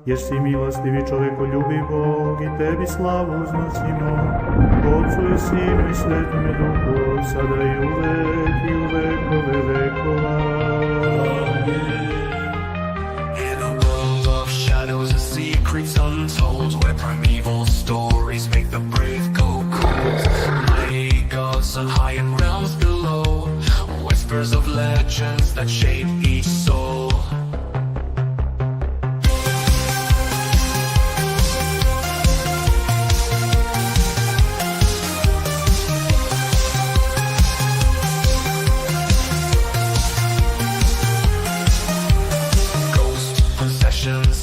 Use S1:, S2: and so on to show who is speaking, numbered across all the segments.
S1: Jer si milostivi čovjekoljubiv Bog i tebi slavu uznosimo, Otcu i Sinu i Svetome Duhu, sada i uvek i u vekove vekova.
S2: In a world of shadows and secrets untold, where primeval stories make the brave go cold, mighty gods on high and realms below, whispers of legends that shape each soul.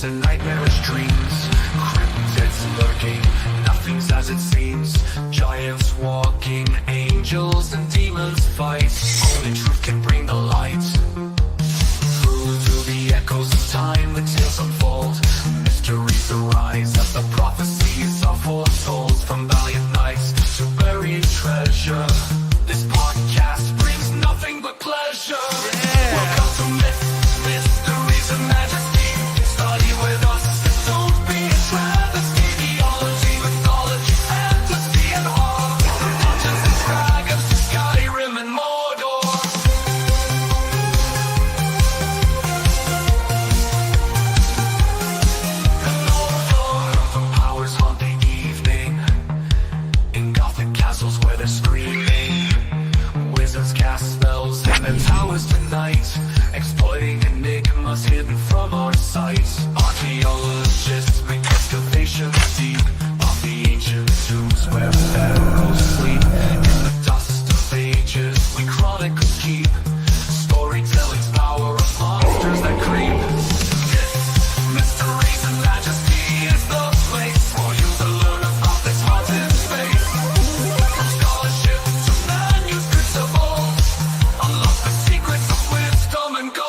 S2: And nightmarish dreams, cryptids lurking, nothing's as it seems, giants walking, angels and demons fight, only truth can bring the light. Through the echoes of time, the tales unfold, mysteries arise as the prophecies are foretold, from valiant knights to buried treasure, this podcast brings nothing but pleasure. Welcome to Mysteries and Majesty. Study with us, don't be a travesty. Theology, mythology, fantasy and horror, Dungeons and Dragons, Skyrim and Mordor. And Mordor, the powers haunt the evening, in gothic castles where they're screaming. Wizards cast spells in their towers tonight, exploiting enigmas hidden from our sight. Archaeologists make excavations deep of the ancient tombs where pharaohs sleep. In the dust of ages we chronicles keep, storytelling's power of monsters that creep. Mysteries and Majesty is the place for you to learn about this haunted space. From scholarship to manuscripts of old, unlock the secrets of wisdom and gold.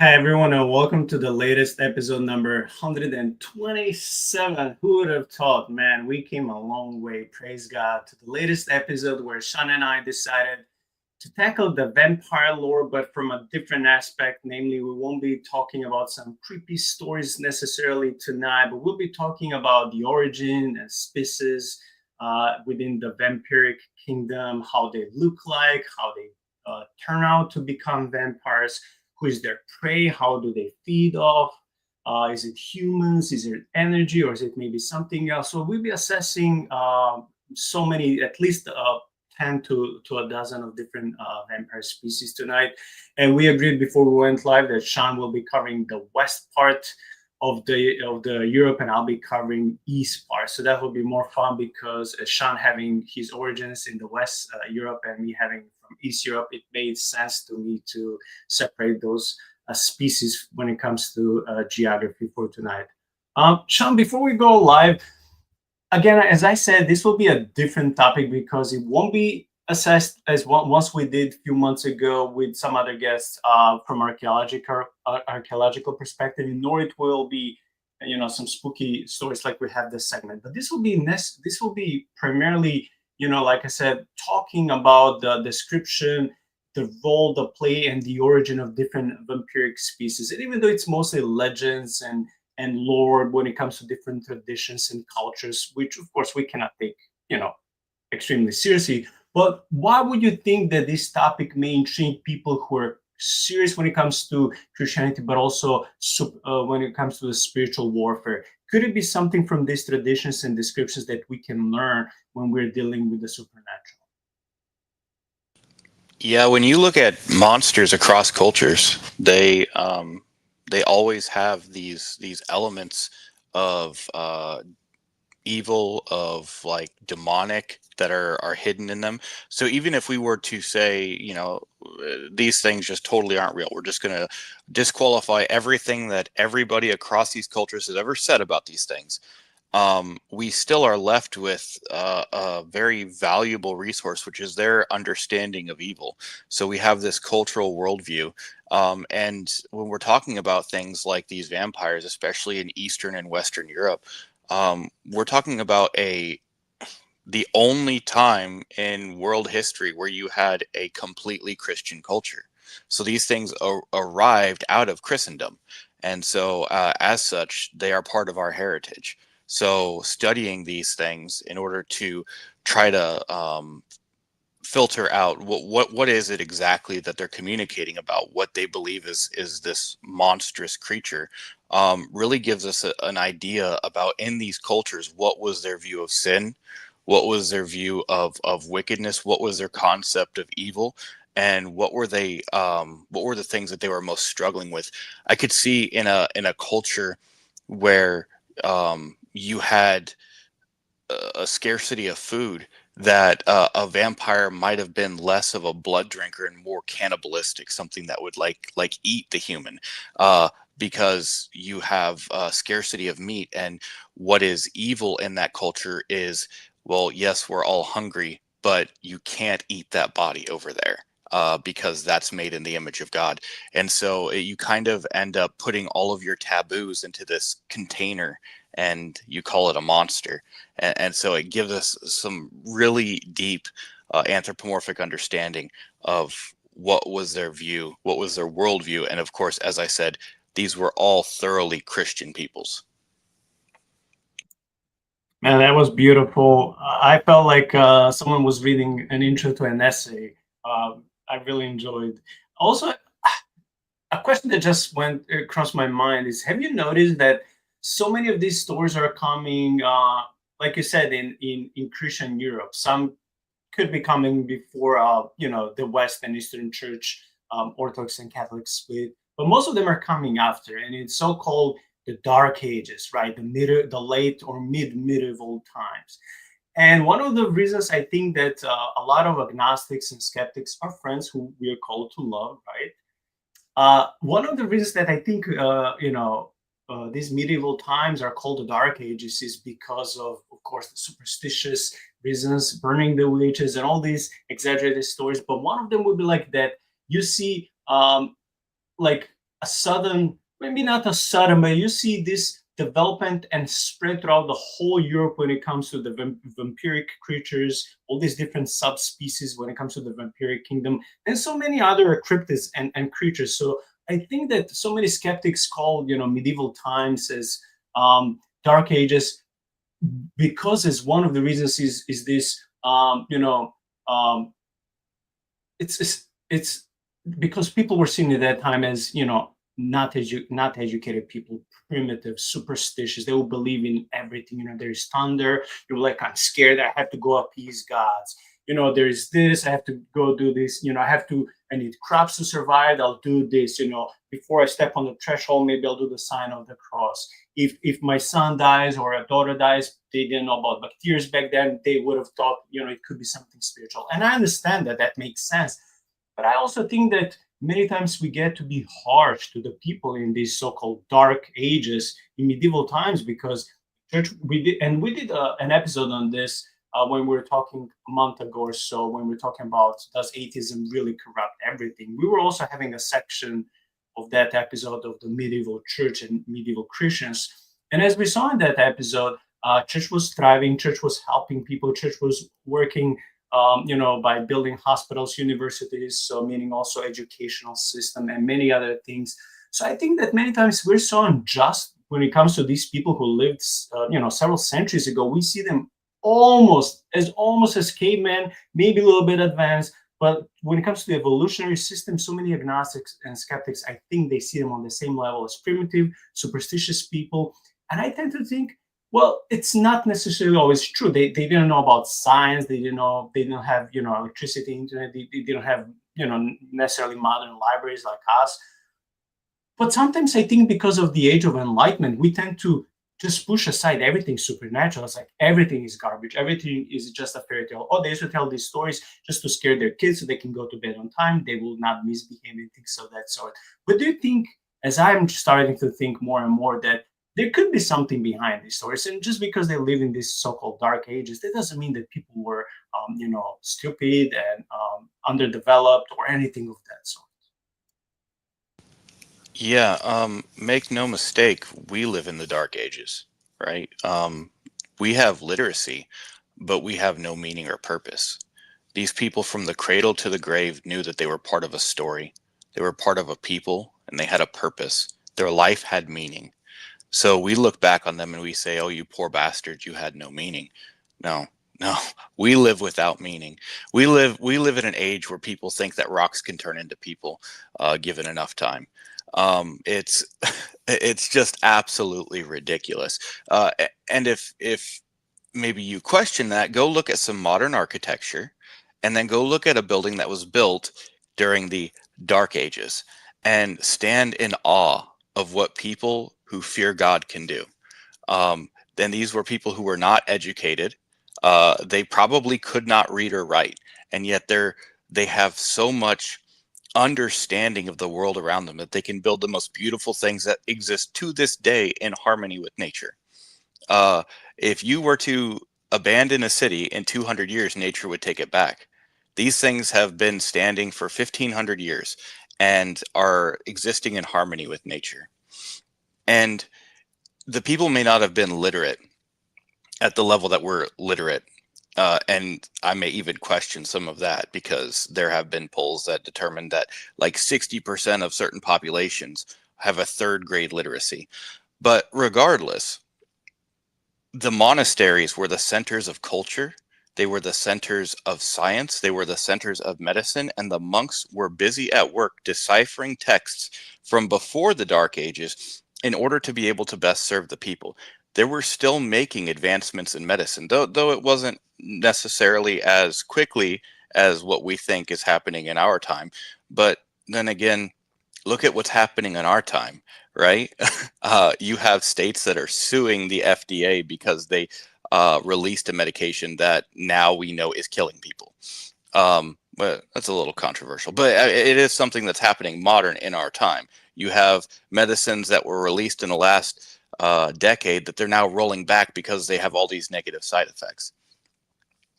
S3: Hi, everyone, and welcome to the latest episode number 127. Who would have thought, man? We came a long way, praise God, to the latest episode where Shaun and I decided to tackle the vampire lore, but from a different aspect. Namely, we won't be talking about some creepy stories necessarily tonight, but we'll be talking about the origin and species within the vampiric kingdom, how they look like, how they turn out to become vampires. Who is their prey? How do they feed off? Is it humans? Is it energy? Or is it maybe something else? So we'll be assessing so many, at least 10 to a dozen of different vampire species tonight. And we agreed before we went live that Shaun will be covering the west part of the Europe, and I'll be covering east part. So that will be more fun because Shaun having his origins in the West Europe and me having from East Europe, it made sense to me to separate those species when it comes to geography for tonight. Shaun, before we go live, again, as I said, this will be a different topic because it won't be assessed as once we did a few months ago with some other guests from archaeological perspective, nor it will be, some spooky stories like we have this segment. But this will be primarily, like I said, talking about the description, the role, the play, and the origin of different vampiric species. And even though it's mostly legends and lore when it comes to different traditions and cultures, which of course we cannot take, extremely seriously. But why would you think that this topic may intrigue people who are serious when it comes to Christianity, but also when it comes to the spiritual warfare? Could it be something from these traditions and descriptions that we can learn when we're dealing with the supernatural?
S4: Yeah, when you look at monsters across cultures, they always have these elements of evil, of like demonic, that are hidden in them. So even if we were to say, these things just totally aren't real, we're just going to disqualify everything that everybody across these cultures has ever said about these things. we still are left with a very valuable resource, which is their understanding of evil. So we have this cultural worldview. And when we're talking about things like these vampires, especially in Eastern and Western Europe, we're talking about the only time in world history where you had a completely Christian culture. So these things arrived out of Christendom. And so, as such, they are part of our heritage. So studying these things in order to try to filter out what is it exactly that they're communicating about, what they believe is this monstrous creature, really gives us an idea about, in these cultures, what was their view of sin, what was their view of wickedness, what was their concept of evil, and what were the things that they were most struggling with. I could see in a culture where you had a scarcity of food, that a vampire might have been less of a blood drinker and more cannibalistic, something that would like eat the human, because you have scarcity of meat. And what is evil in that culture is, well, yes, we're all hungry, but you can't eat that body over there. Because that's made in the image of God. And so you kind of end up putting all of your taboos into this container, and you call it a monster. And so it gives us some really deep anthropomorphic understanding of what was their view, what was their worldview. And of course, as I said, these were all thoroughly Christian peoples.
S3: Man, that was beautiful. I felt like someone was reading an intro to an essay. I really enjoyed. Also, a question that just went across my mind is: have you noticed that so many of these stories are coming, like you said, in Christian Europe? Some could be coming before, the West and Eastern Church, Orthodox and Catholic split, but most of them are coming after, and it's so-called the Dark Ages, right? The late or mid-medieval times. And one of the reasons I think that a lot of agnostics and skeptics are friends who we are called to love, right? One of the reasons that I think, these medieval times are called the Dark Ages is because of course, the superstitious reasons, burning the witches, and all these exaggerated stories. But one of them would be like that you see, like a sudden, maybe not a sudden, but you see this development and spread throughout the whole Europe when it comes to the vampiric creatures, all these different subspecies when it comes to the vampiric kingdom, and so many other cryptids and creatures. So I think that so many skeptics call medieval times as Dark Ages, because it's one of the reasons is this it's because people were seen at that time as not educated people, primitive, superstitious. They will believe in everything. There's thunder. You're like, I'm scared. I have to go appease gods. There's this. I have to go do this. I need crops to survive. I'll do this. Before I step on the threshold, maybe I'll do the sign of the cross. If my son dies or a daughter dies, they didn't know about bacteria back then. They would have thought, it could be something spiritual. And I understand that makes sense. But I also think that many times we get to be harsh to the people in these so-called Dark Ages in medieval times, because we did an episode on this when we were talking a month ago or so, when we were talking about, does atheism really corrupt everything? We were also having a section of that episode of the medieval church and medieval Christians. And as we saw in that episode, church was thriving, church was helping people, church was working by building hospitals, universities, so meaning also educational system and many other things. So I think that many times we're so unjust when it comes to these people who lived, several centuries ago. We see them almost as cavemen, maybe a little bit advanced. But when it comes to the evolutionary system, so many agnostics and skeptics, I think they see them on the same level as primitive, superstitious people. And I tend to think, well, it's not necessarily always true. They didn't know about science. They didn't have electricity, internet. They didn't have necessarily modern libraries like us. But sometimes I think because of the age of enlightenment, we tend to just push aside everything supernatural. It's like everything is garbage. Everything is just a fairy tale. Oh, they used to tell these stories just to scare their kids so they can go to bed on time. They will not misbehave and things of that sort. But do you think, as I'm starting to think more and more, that there could be something behind these stories. And just because they live in these so-called dark ages, that doesn't mean that people were, stupid and underdeveloped or anything of that sort.
S4: Yeah, make no mistake, we live in the dark ages, right? We have literacy, but we have no meaning or purpose. These people from the cradle to the grave knew that they were part of a story. They were part of a people, and they had a purpose. Their life had meaning. So we look back on them and we say, "Oh, you poor bastard, you had no meaning." No, no, we live without meaning. We live in an age where people think that rocks can turn into people, given enough time. It's it's just absolutely ridiculous. And if maybe you question that, go look at some modern architecture, and then go look at a building that was built during the Dark Ages, and stand in awe of what people who fear God can do. Then these were people who were not educated. They probably could not read or write, and yet they have so much understanding of the world around them that they can build the most beautiful things that exist to this day in harmony with nature. If you were to abandon a city in 200 years, nature would take it back. These things have been standing for 1500 years and are existing in harmony with nature. And the people may not have been literate at the level that we're literate. And I may even question some of that, because there have been polls that determine that like 60% of certain populations have a third grade literacy. But regardless, the monasteries were the centers of culture. They were the centers of science. They were the centers of medicine. And the monks were busy at work deciphering texts from before the Dark Ages in order to be able to best serve the people. They were still making advancements in medicine, though it wasn't necessarily as quickly as what we think is happening in our time. But then again, look at what's happening in our time, right? You have states that are suing the FDA because they released a medication that now we know is killing people. But that's a little controversial, but it is something that's happening modern in our time. You have medicines that were released in the last decade that they're now rolling back because they have all these negative side effects.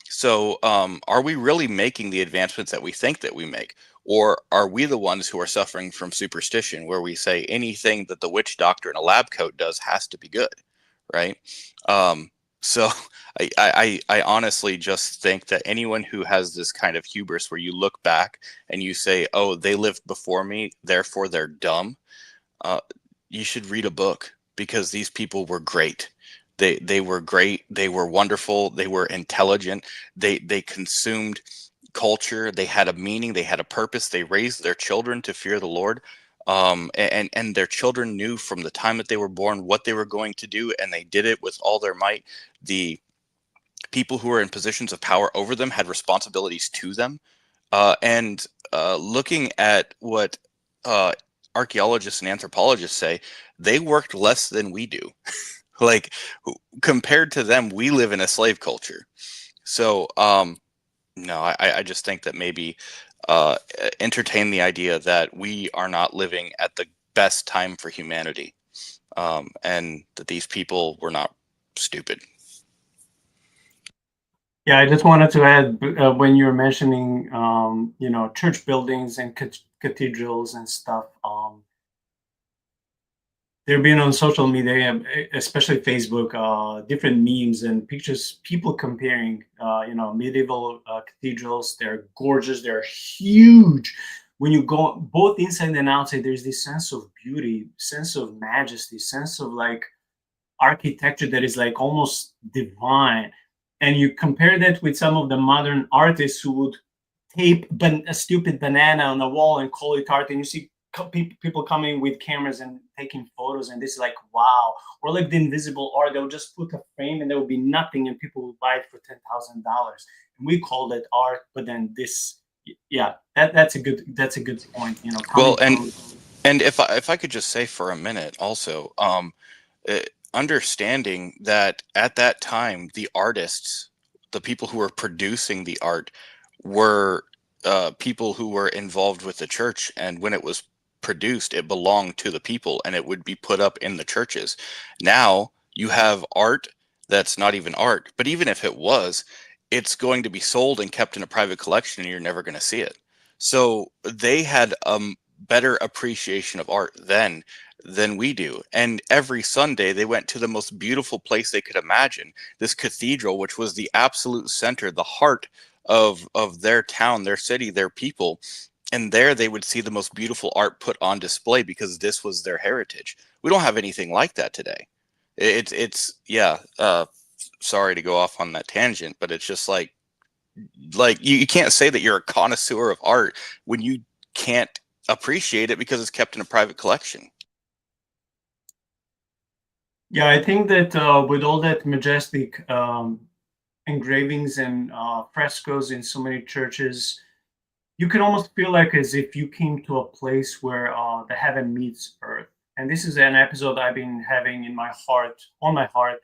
S4: So are we really making the advancements that we think that we make? Or are we the ones who are suffering from superstition, where we say anything that the witch doctor in a lab coat does has to be good, right? So I honestly just think that anyone who has this kind of hubris where you look back and you say, "Oh, they lived before me, therefore they're dumb," you should read a book, because these people were great. They were great. They were wonderful. They were intelligent. They consumed culture. They had a meaning. They had a purpose. They raised their children to fear the Lord. And their children knew from the time that they were born what they were going to do, and they did it with all their might. The people who were in positions of power over them had responsibilities to them. And looking at what archaeologists and anthropologists say, they worked less than we do. Like, compared to them, we live in a slave culture. So no, I just think that maybe entertain the idea that we are not living at the best time for humanity, and that these people were not stupid.
S3: Yeah, I just wanted to add, when you were mentioning, church buildings and cathedrals and stuff. They're being on social media, especially Facebook, different memes and pictures, people comparing, medieval cathedrals. They're gorgeous. They're huge. When you go both inside and outside, there's this sense of beauty, sense of majesty, sense of like architecture that is like almost divine. And you compare that with some of the modern artists who would tape a stupid banana on the wall and call it art, and you see people coming with cameras and taking photos, and this is like, wow. Or like the invisible art, they'll just put a frame and there will be nothing, and people will buy it for $10,000, and we call it art. But then this, yeah, that's a good point.
S4: Well, and if I could just say for a minute also, understanding that at that time, the artists, the people who were producing the art, were people who were involved with the church, and when it was produced, it belonged to the people and it would be put up in the churches. Now you have art that's not even art, but even if it was, it's going to be sold and kept in a private collection and you're never going to see it. So they had a better appreciation of art then than we do. And every Sunday they went to the most beautiful place they could imagine, this cathedral, which was the absolute center, the heart of their town, their city, their people. And there they would see the most beautiful art put on display because this was their heritage. We don't have anything like that today. It's yeah. Sorry to go off on that tangent, but it's just like you can't say that you're a connoisseur of art when you can't appreciate it because it's kept in a private collection.
S3: Yeah, I think that with all that majestic engravings and frescoes in so many churches, you can almost feel like as if you came to a place where the heaven meets earth. And this is an episode I've been having in my heart, on my heart,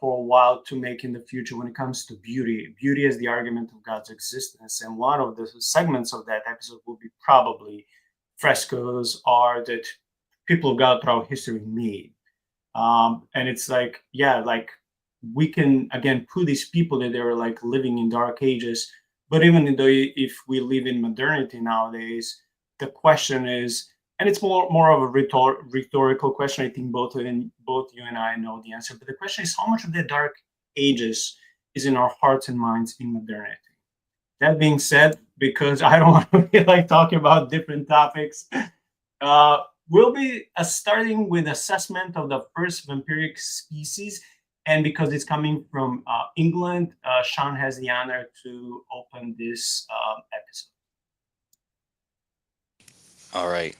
S3: for a while to make in the future when it comes to beauty. Beauty is the argument of God's existence. And one of the segments of that episode will be probably frescoes, art that people of God throughout history made. And it's like, yeah, like we can again put these people that they were like living in dark ages. But even though if we live in modernity nowadays, the question is, and it's more of a rhetorical question. I think both you and I know the answer. But the question is, how much of the dark ages is in our hearts and minds in modernity? That being said, because I don't want to be like talking about different topics, we'll be starting with assessment of the first vampiric species. And because it's coming from England, Shaun has the honor to open this episode.
S4: All right.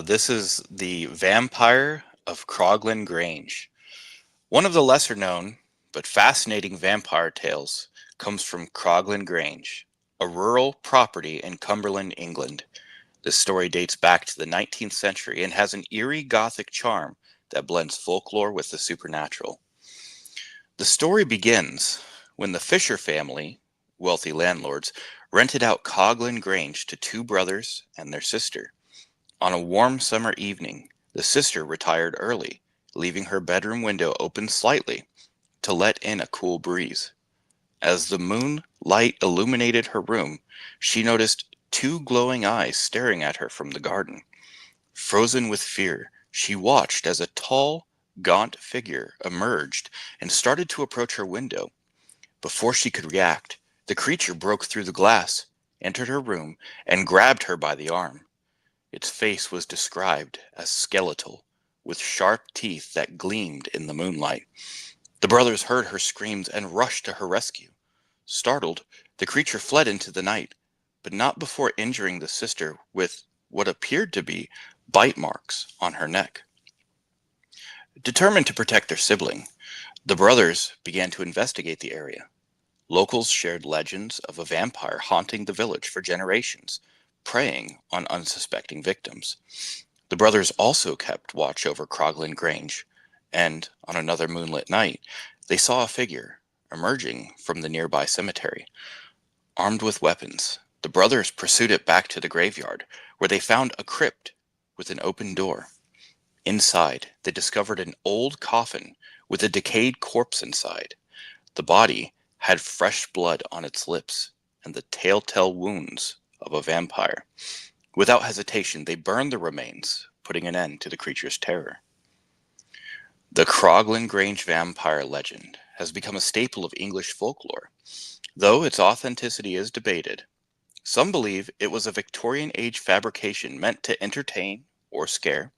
S4: This is the Vampire of Croglan Grange. One of the lesser known but fascinating vampire tales comes from Croglan Grange, a rural property in Cumberland, England. This story dates back to the 19th century and has an eerie Gothic charm that blends folklore with the supernatural. The story begins when the Fisher family, wealthy landlords, rented out Croglan Grange to two brothers and their sister. On a warm summer evening, the sister retired early, leaving her bedroom window open slightly to let in a cool breeze. As the moonlight illuminated her room, she noticed two glowing eyes staring at her from the garden. Frozen with fear, she watched as a tall, gaunt figure emerged and started to approach her window. Before she could react, the creature broke through the glass, entered her room, and grabbed her by the arm. Its face was described as skeletal, with sharp teeth that gleamed in the moonlight. The brothers heard her screams and rushed to her rescue. Startled, the creature fled into the night, but not before injuring the sister with what appeared to be bite marks on her neck. Determined to protect their sibling, the brothers began to investigate the area. Locals shared legends of a vampire haunting the village for generations, preying on unsuspecting victims. The brothers also kept watch over Croglan Grange, and on another moonlit night, they saw a figure emerging from the nearby cemetery. Armed with weapons, the brothers pursued it back to the graveyard, where they found a crypt with an open door. Inside, they discovered an old coffin with a decayed corpse inside. The body had fresh blood on its lips and the telltale wounds of a vampire. Without hesitation, they burned the remains, putting an end to the creature's terror. The Croglan Grange vampire legend has become a staple of English folklore. Though its authenticity is debated, some believe it was a Victorian age fabrication meant to entertain or scare.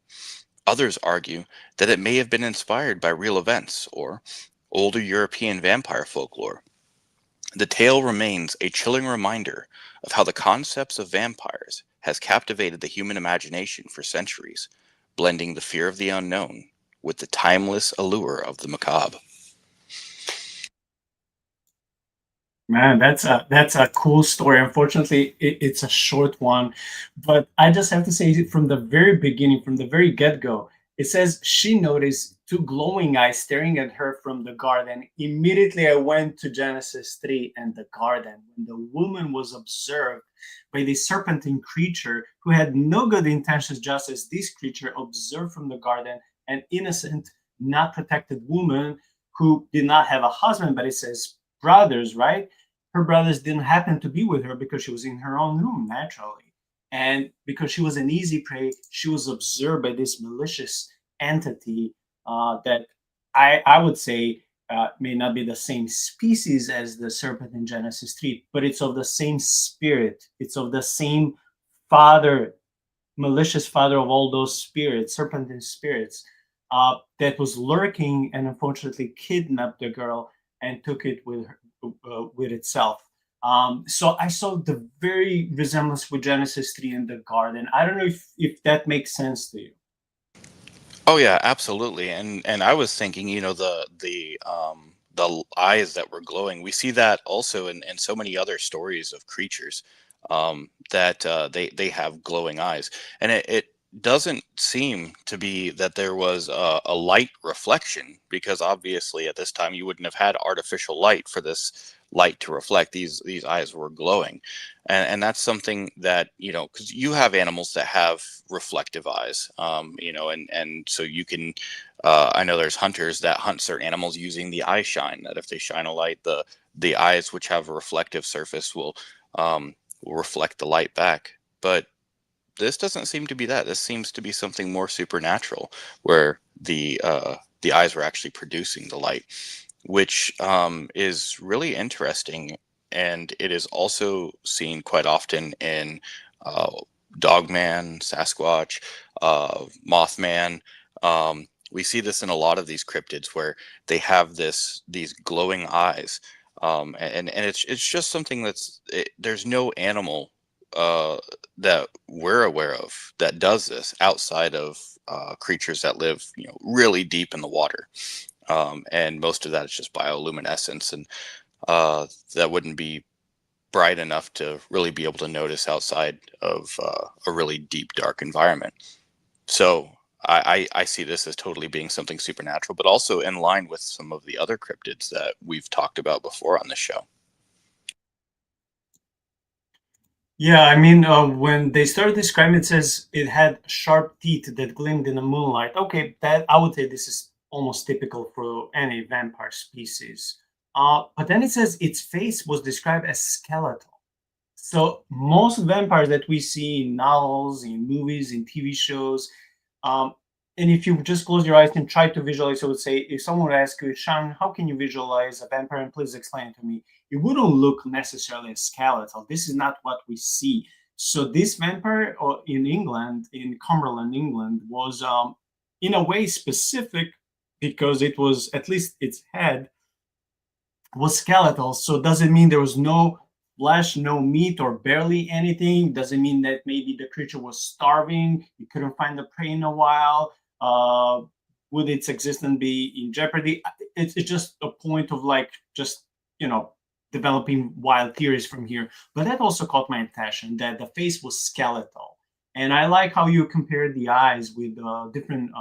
S4: Others argue that it may have been inspired by real events or older European vampire folklore. The tale remains a chilling reminder of how the concepts of vampires has captivated the human imagination for centuries, blending the fear of the unknown with the timeless allure of the macabre.
S3: Man, that's a cool story. Unfortunately, it's a short one, but I just have to say from the very beginning, from the very get-go, it says she noticed two glowing eyes staring at her from the garden. Immediately, I went to Genesis 3 and the garden, when the woman was observed by the serpentine creature who had no good intentions, just as this creature observed from the garden an innocent, not protected woman who did not have a husband, but it says brothers, right? Her brothers didn't happen to be with her because she was in her own room naturally. And because she was an easy prey, she was observed by this malicious entity that I would say may not be the same species as the serpent in Genesis 3, but it's of the same spirit. It's of the same father, malicious father of all those spirits, serpentine spirits, that was lurking and unfortunately kidnapped the girl and took it with itself. So I saw the very resemblance with Genesis 3 in the garden. I don't know if that makes sense to you.
S4: Oh yeah, absolutely. And I was thinking, the eyes that were glowing. We see that also in so many other stories of creatures, that they have glowing eyes, and it doesn't seem to be that there was a light reflection, because obviously at this time you wouldn't have had artificial light for this light to reflect. These eyes were glowing, and that's something that, because you have animals that have reflective eyes, and so you can, I know there's hunters that hunt certain animals using the eye shine, that if they shine a light, the eyes, which have a reflective surface, will reflect the light back. But this doesn't seem to be that. This seems to be something more supernatural, where the eyes were actually producing the light, which is really interesting. And it is also seen quite often in Dogman, Sasquatch, Mothman. We see this in a lot of these cryptids where they have these glowing eyes, and it's just something there's no animal that we're aware of that does this outside of creatures that live, really deep in the water, and most of that is just bioluminescence, and that wouldn't be bright enough to really be able to notice outside of a really deep, dark environment. So I see this as totally being something supernatural, but also in line with some of the other cryptids that we've talked about before on the show.
S3: Yeah, I mean, when they started describing, it says it had sharp teeth that gleamed in the moonlight. Okay, that I would say this is almost typical for any vampire species. But then it says its face was described as skeletal. So most vampires that we see in novels, in movies, in TV shows, and if you just close your eyes and try to visualize, I would say, if someone would ask you, Shaun, how can you visualize a vampire? And please explain it to me. It wouldn't look necessarily as skeletal. This is not what we see. So this vampire in England, in Cumberland, England, was in a way specific because it was, at least its head was skeletal. So does it mean there was no flesh, no meat, or barely anything? Does it mean that maybe the creature was starving? You couldn't find the prey in a while? Would its existence be in jeopardy? It's just a point of developing wild theories from here. But that also caught my attention, that the face was skeletal. And I like how you compared the eyes with different,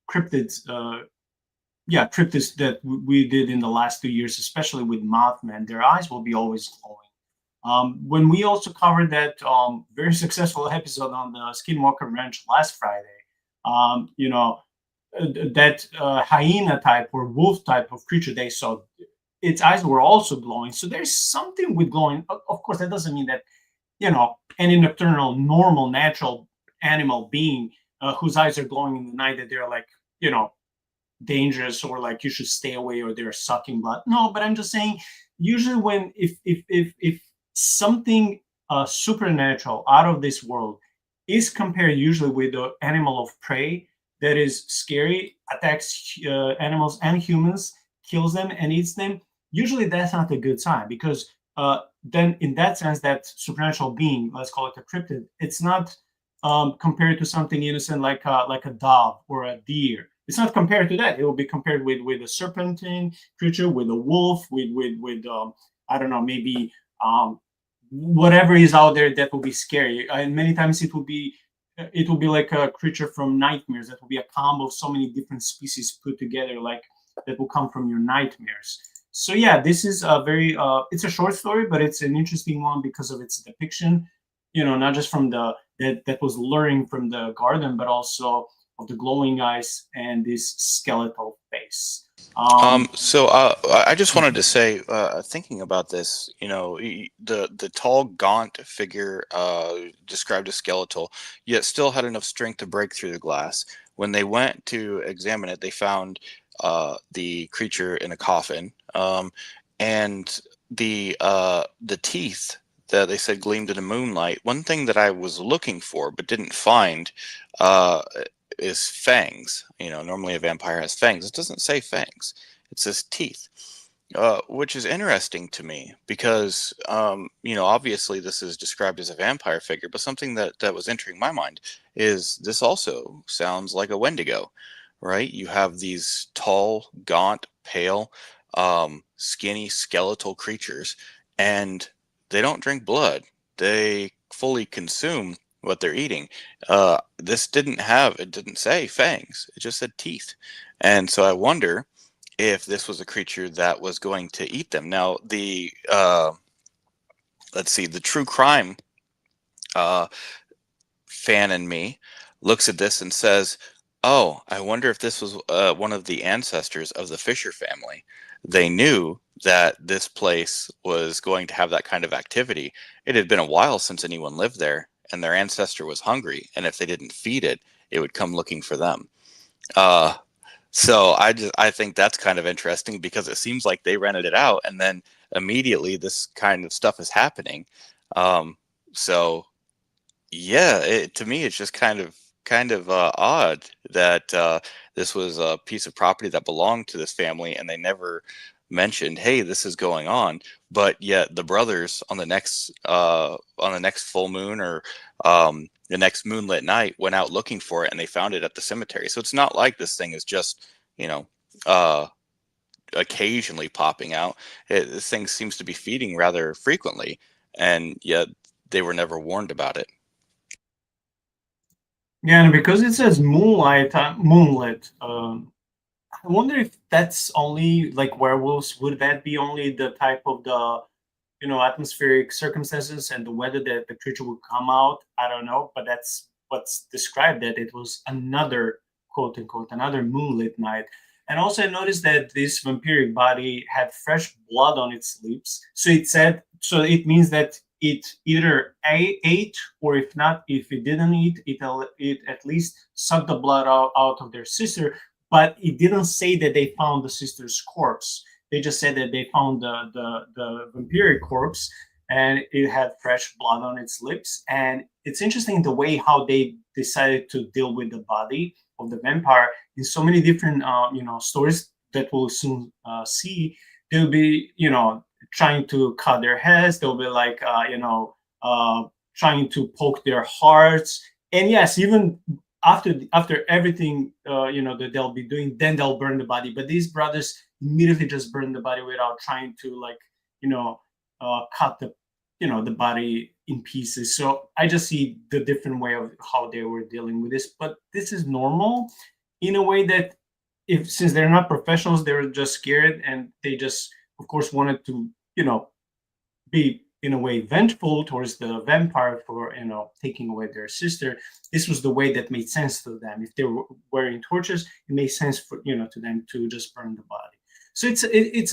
S3: cryptids. Cryptids that we did in the last 2 years, especially with Mothman. Their eyes will be always glowing. When we also covered that very successful episode on the Skinwalker Ranch last Friday, that hyena type or wolf type of creature they saw, its eyes were also glowing. So there's something with glowing. Of course, that doesn't mean that, any nocturnal, normal, natural animal being whose eyes are glowing in the night, that they're dangerous or you should stay away or they're sucking blood. No, but I'm just saying, usually when if something supernatural out of this world is compared usually with an animal of prey that is scary, attacks animals and humans, kills them and eats them, usually that's not a good sign, because then in that sense, that supernatural being, let's call it a cryptid, it's not compared to something innocent like a dove or a deer. It's not compared to that. It will be compared with a serpentine creature, with a wolf, with I don't know, maybe whatever is out there that will be scary. And many times it will be it will be like a creature from nightmares. That will be a combo of so many different species put together, like that will come from your nightmares. So yeah, this is a very it's a short story, but it's an interesting one because of its depiction. Not just from the that was luring from the garden, but also of the glowing eyes and this skeletal face.
S4: So I just wanted to say, thinking about this, the tall, gaunt figure described as skeletal, yet still had enough strength to break through the glass. When they went to examine it, they found the creature in a coffin, and the teeth that they said gleamed in the moonlight. One thing that I was looking for but didn't find is fangs. Normally a vampire has fangs. It doesn't say fangs. It says teeth, which is interesting to me because, obviously this is described as a vampire figure, but something that was entering my mind is this also sounds like a Wendigo, right? You have these tall, gaunt, pale, skinny, skeletal creatures, and they don't drink blood. They fully consume what they're eating. This didn't say fangs. It just said teeth. And so I wonder if this was a creature that was going to eat them. Now, the true crime fan in me looks at this and says, oh, I wonder if this was one of the ancestors of the Fisher family. They knew that this place was going to have that kind of activity. It had been a while since anyone lived there, and their ancestor was hungry, and if they didn't feed it, it would come looking for them. So I think that's kind of interesting because it seems like they rented it out, and then immediately this kind of stuff is happening. So yeah, to me it's just kind of odd that this was a piece of property that belonged to this family, and they never mentioned, hey, this is going on. But yet the brothers on the next full moon or the next moonlit night went out looking for it, and they found it at the cemetery. So it's not like this thing is just occasionally popping out. This thing seems to be feeding rather frequently, and yet they were never warned about it.
S3: Yeah, and because it says moonlit, I wonder if that's only like werewolves. Would that be only the type of the atmospheric circumstances and the weather that the creature would come out? I don't know, but that's what's described, that it was another, quote unquote, another moonlit night. And also I noticed that this vampiric body had fresh blood on its lips. So it means that it either ate, or if it didn't eat, it at least sucked the blood out of their sister. But it didn't say that they found the sister's corpse. They just said that they found the vampiric corpse, and it had fresh blood on its lips. And it's interesting the way how they decided to deal with the body of the vampire in so many different stories that we'll soon see. They'll be trying to cut their heads. They'll be like trying to poke their hearts. And yes, even after everything that they'll be doing, then they'll burn the body. But these brothers immediately just burn the body without trying to cut the body in pieces. So I just see the different way of how they were dealing with this. But this is normal in a way that since they're not professionals, they were just scared, and they just, of course, wanted to be in a way vengeful towards the vampire for taking away their sister. This was the way that made sense to them. If they were wearing torches, it made sense for to them to just burn the body. So it's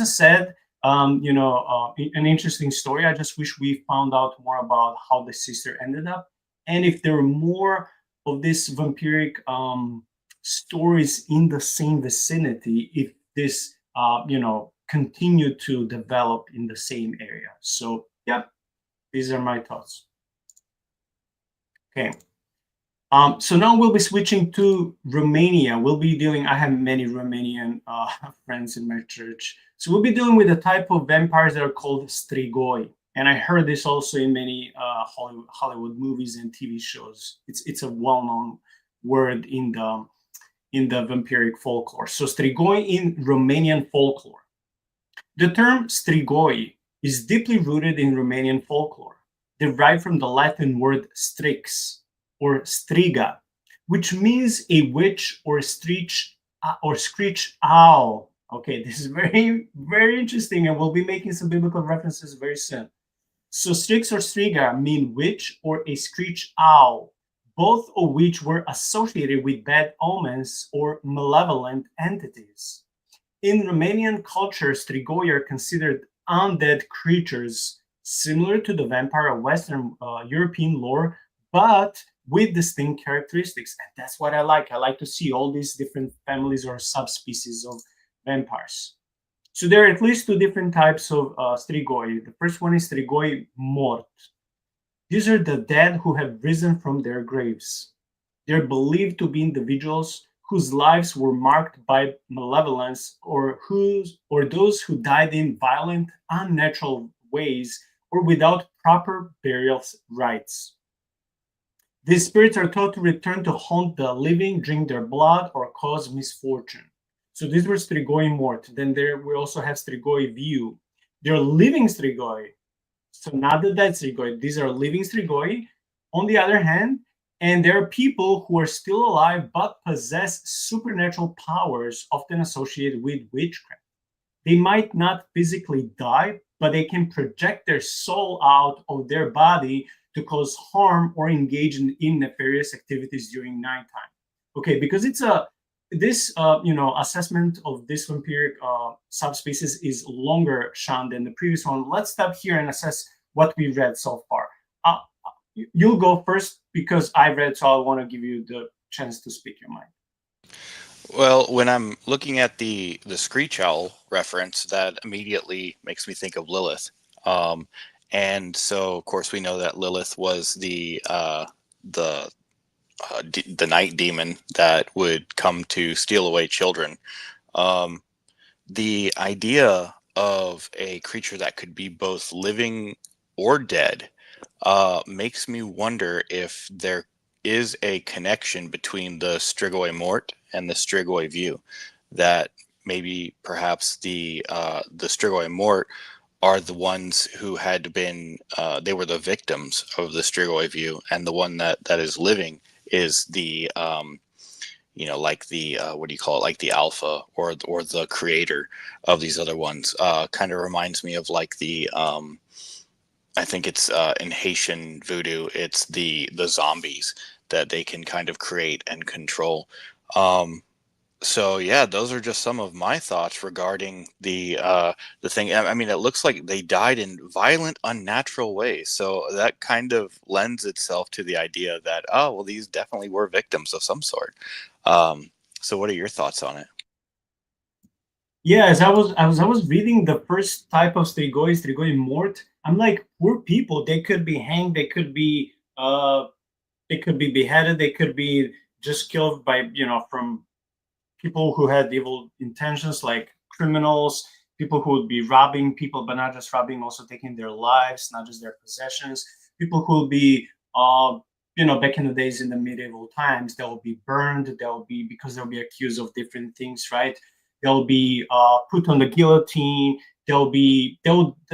S3: a sad an interesting story. I just wish we found out more about how the sister ended up, and if there were more of these vampiric stories in the same vicinity, if this continue to develop in the same area. So yeah, these are my thoughts. Okay. So now we'll be switching to Romania. I have many Romanian friends in my church. So we'll be dealing with a type of vampires that are called Strigoi. And I heard this also in many Hollywood movies and TV shows. It's a well-known word in the vampiric folklore. So Strigoi in Romanian folklore. The term Strigoi is deeply rooted in Romanian folklore, derived from the Latin word strix, or striga, which means a witch or screech owl. Okay, this is very, very interesting, and we'll be making some biblical references very soon. So strix or striga mean witch or a screech owl, both of which were associated with bad omens or malevolent entities. In Romanian culture, strigoi are considered undead creatures similar to the vampire of Western European lore, but with distinct characteristics. And that's what I like. I like to see all these different families or subspecies of vampires. So there are at least two different types of strigoi. The first one is strigoi mort. These are the dead who have risen from their graves. They're believed to be individuals whose lives were marked by malevolence, or those who died in violent, unnatural ways or without proper burial rites. These spirits are thought to return to haunt the living, drink their blood, or cause misfortune. So these were strigoi mort. Then we also have strigoi viu. They're living strigoi. So not the dead strigoi. These are living strigoi. On the other hand, and there are people who are still alive but possess supernatural powers often associated with witchcraft. They might not physically die, but they can project their soul out of their body to cause harm or engage in nefarious activities during nighttime. Okay, because it's this assessment of this vampiric subspecies is longer, Shaun, than the previous one. Let's stop here and assess what we read so far. You'll go first because I read, so I want to give you the chance to speak your mind.
S4: Well, when I'm looking at the screech owl reference, that immediately makes me think of Lilith. And so, of course, we know that Lilith was the night demon that would come to steal away children. The idea of a creature that could be both living or dead makes me wonder if there is a connection between the strigoi mort and the strigoi viu, that maybe perhaps the strigoi mort are the ones who had been they were the victims of the strigoi viu, and the one that is living is the like the what do you call it, like the alpha or the creator of these other ones. Kind of reminds me of like the I think it's in Haitian voodoo, it's the zombies that they can kind of create and control. So yeah, those are just some of my thoughts regarding the thing. I mean, it looks like they died in violent, unnatural ways. So that kind of lends itself to the idea that, oh, well, these definitely were victims of some sort. So what are your thoughts on it?
S3: Yeah, as I was reading the first type of strigoi mort, I'm like, poor people. They could be hanged. They could be beheaded. They could be just killed by from people who had evil intentions, like criminals, people who would be robbing people, but not just robbing, also taking their lives, not just their possessions. People who would be, back in the days in the medieval times, they'll be burned. Because they'll be accused of different things, right? They'll be put on the guillotine. They'll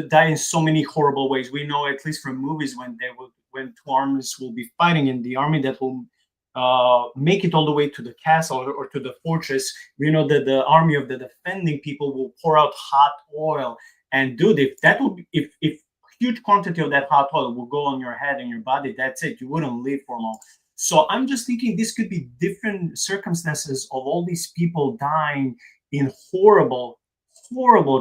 S3: die in so many horrible ways. We know, at least from movies, when two armies will be fighting, in the army that will make it all the way to the castle or to the fortress, we know that the army of the defending people will pour out hot oil. And dude, if huge quantity of that hot oil will go on your head and your body, that's it. You wouldn't live for long. So I'm just thinking this could be different circumstances of all these people dying in horrible,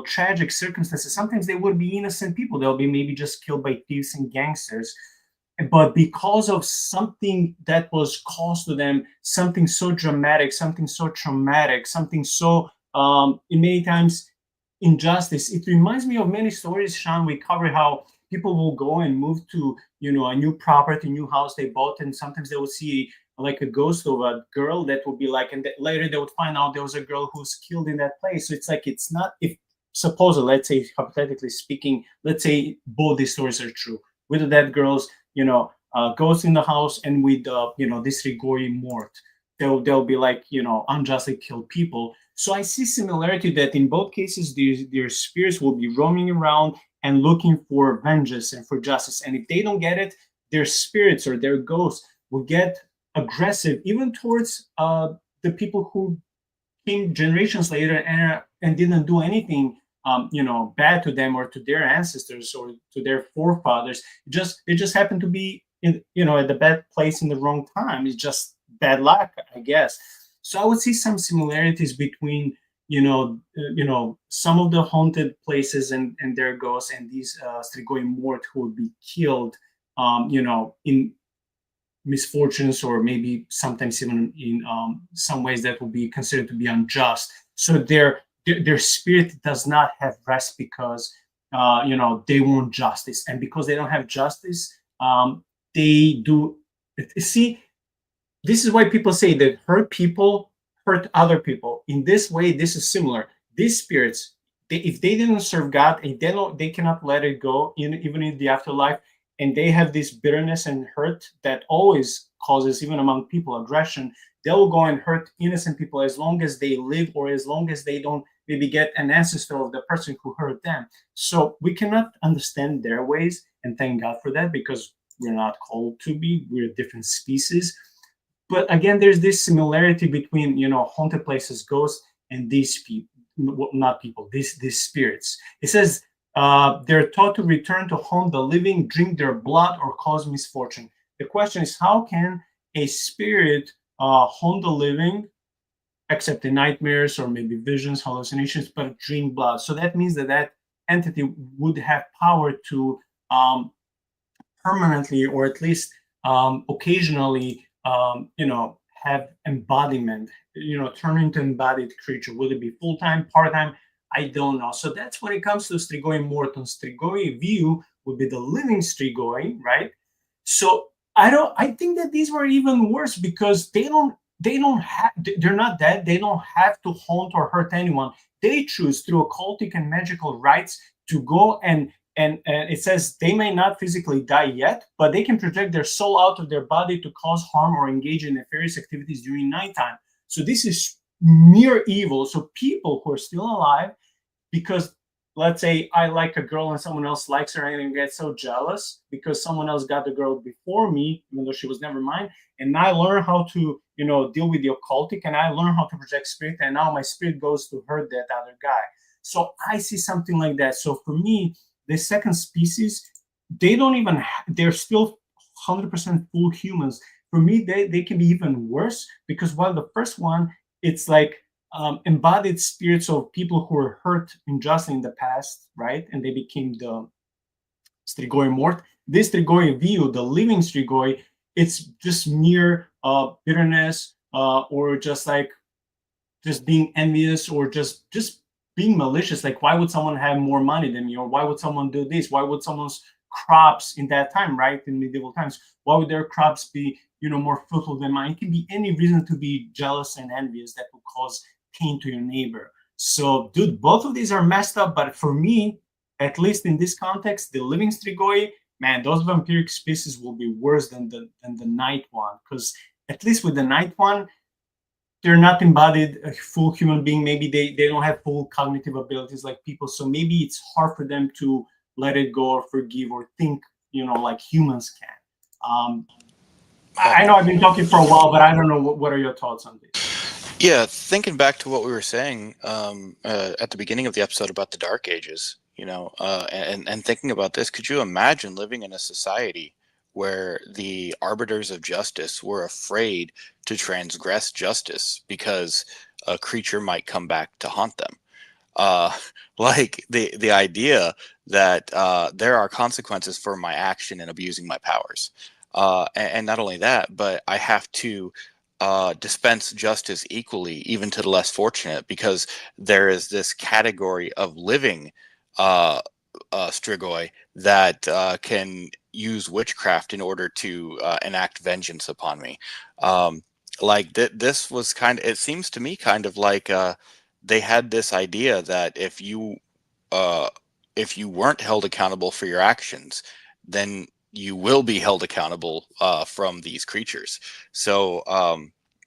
S3: tragic circumstances. Sometimes they would be innocent people. They'll be maybe just killed by thieves and gangsters. But because of something that was caused to them, something so dramatic, something so traumatic, something so, many times, injustice. It reminds me of many stories, Shaun. We cover how people will go and move to, a new property, new house they bought, and sometimes they will see like a ghost of a girl that will be like, and later they would find out there was a girl who's killed in that place. So it's like, it's not, if supposedly, let's say, hypothetically speaking, let's say both these stories are true, with the dead girls, ghosts in the house, and with this strigoi mort, they'll be like, unjustly killed people. So I see similarity that in both cases, their spirits will be roaming around and looking for vengeance and for justice. And if they don't get it, their spirits or their ghosts, will get aggressive even towards the people who came generations later and didn't do anything bad to them or to their ancestors or to their forefathers. It just happened to be in at the bad place in the wrong time. It's just bad luck, I guess. So I would see some similarities between some of the haunted places and their ghosts and these Strigoi Mort who would be killed in misfortunes, or maybe sometimes even in some ways that will be considered to be unjust. So their spirit does not have rest because they want justice, and because they don't have justice, they do. See, this is why people say that hurt people hurt other people. In this way, this is similar. These spirits, if they didn't serve God and they cannot let it go, even in the afterlife, and they have this bitterness and hurt that always causes, even among people, aggression. They will go and hurt innocent people as long as they live, or as long as they don't maybe get an ancestor of the person who hurt them. So we cannot understand their ways, and thank God for that, because we're not called to be. We're a different species. But again, there's this similarity between haunted places, ghosts, and these people, not people, these spirits. It says they're taught to return to haunt the living, drink their blood, or cause misfortune. The question is, how can a spirit haunt the living, except in nightmares or maybe visions, hallucinations, but drink blood? So that means that entity would have power to permanently, or at least occasionally, have embodiment, turn into embodied creature. Will it be full-time, part-time? I don't know. So that's when it comes to Strigoi Morton. Strigoi view would be the living Strigoi, right? So I think that these were even worse, because they're not dead. They don't have to haunt or hurt anyone. They choose through occultic and magical rites to go and it says they may not physically die yet, but they can project their soul out of their body to cause harm or engage in nefarious activities during nighttime. So this is mere evil. So people who are still alive, because let's say I like a girl and someone else likes her, and I get so jealous because someone else got the girl before me, even though she was never mine. And I learn how to, deal with the occultic, and I learn how to project spirit, and now my spirit goes to hurt that other guy. So I see something like that. So for me, the second species, they don't even, they're still 100% full humans. For me, they can be even worse, because while the first one, it's like embodied spirits of people who were hurt unjustly in the past, right? And they became the Strigoi Mort. This Strigoi view, the living Strigoi, it's just mere bitterness, or just being envious, or just being malicious. Like, why would someone have more money than me? Or why would someone do this? Why would someone's crops in that time, right, in medieval times, why would their crops be, more fruitful than mine? It can be any reason to be jealous and envious that will cause pain to your neighbor. So, dude, both of these are messed up. But for me, at least in this context, the living Strigoi, man, those vampiric species will be worse than the night one. Because at least with the night one, they're not embodied a full human being. Maybe they don't have full cognitive abilities like people. So maybe it's hard for them to let it go or forgive or think, like humans can. I know I've been talking for a while, but I don't know. What are your thoughts on this?
S4: Yeah, thinking back to what we were saying at the beginning of the episode about the Dark Ages, and thinking about this, could you imagine living in a society where the arbiters of justice were afraid to transgress justice because a creature might come back to haunt them? Like the idea that there are consequences for my action in abusing my powers. And not only that, but I have to dispense justice equally, even to the less fortunate, because there is this category of living Strigoi that can use witchcraft in order to enact vengeance upon me. This was it seems to me kind of like they had this idea that if you weren't held accountable for your actions, then you will be held accountable from these creatures. So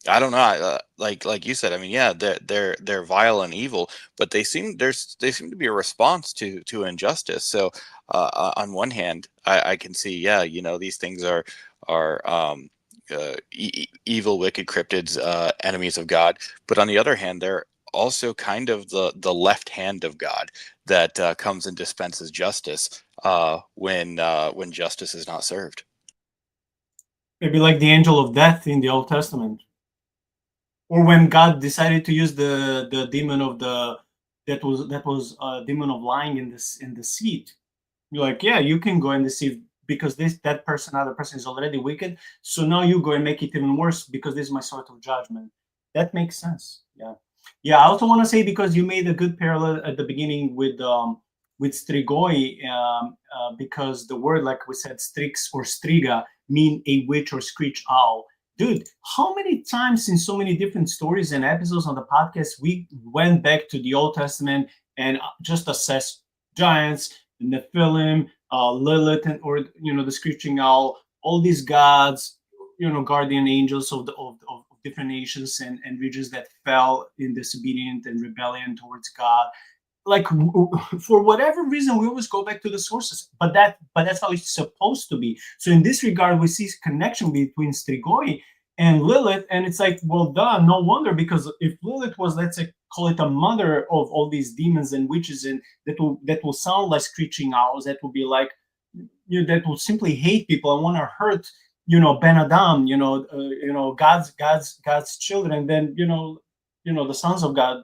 S4: I don't know. Like you said, I mean, yeah, they're vile and evil, but they seem to be a response to injustice. So on one hand, I can see, yeah, these things are evil, wicked cryptids, enemies of God. But on the other hand, they're also kind of the left hand of God that comes and dispenses justice when justice is not served.
S3: Maybe like the angel of death in the Old Testament, or when God decided to use the demon of the that was a demon of lying in the seat. You're like, yeah, you can go and deceive because that person, other person is already wicked. So now you go and make it even worse because this is my sort of judgment. That makes sense. Yeah. Yeah. I also want to say, because you made a good parallel at the beginning with Strigoi, because the word, like we said, strix or striga, mean a witch or screech owl. Dude, how many times in so many different stories and episodes on the podcast we went back to the Old Testament and just assessed giants, Nephilim, Lilith, or the screeching owl, all these gods, guardian angels of different nations and regions that fell in disobedience and rebellion towards God. Like, for whatever reason, we always go back to the sources, but that's how it's supposed to be. So in this regard, we see connection between Strigoi and Lilith, and it's like, well, duh, no wonder, because if Lilith was, let's say, call it a mother of all these demons and witches, and that will sound like screeching owls, that will be like, that will simply hate people and want to hurt, Ben Adam, God's children, then the sons of God,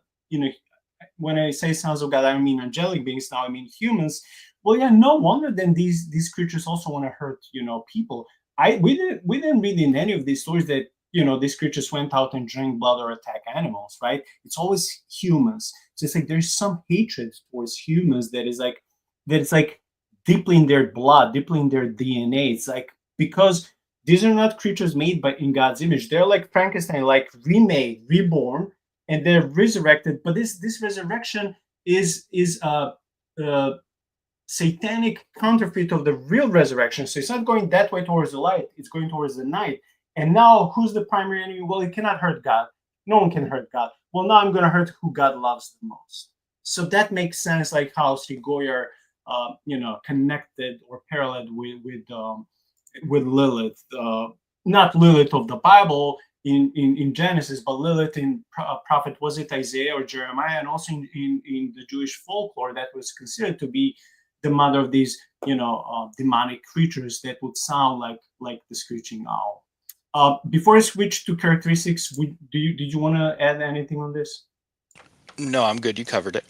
S3: when I say sons of God, I don't mean angelic beings now, I mean humans. Well, yeah, no wonder then these creatures also want to hurt, people. We didn't read in any of these stories that, these creatures went out and drank blood or attack animals, right? It's always humans. So it's like there's some hatred towards humans that is like deeply in their blood, deeply in their DNA. It's like, because these are not creatures made in God's image. They're like Frankenstein, like remade, reborn, and they're resurrected. But this resurrection is a satanic counterfeit of the real resurrection. So it's not going that way towards the light, it's going towards the night. And now who's the primary enemy? Well, it cannot hurt God. No one can hurt God. Well, now I'm going to hurt who God loves the most. So that makes sense, like how Strigoi are connected or paralleled with Lilith. Not Lilith of the Bible in Genesis, but Lilith in prophet, was it Isaiah or Jeremiah, and also in the Jewish folklore, that was considered to be the mother of these demonic creatures that would sound like the screeching owl. Before I switch to characteristics, did you want to add anything on this?
S4: No, I'm good. You covered it.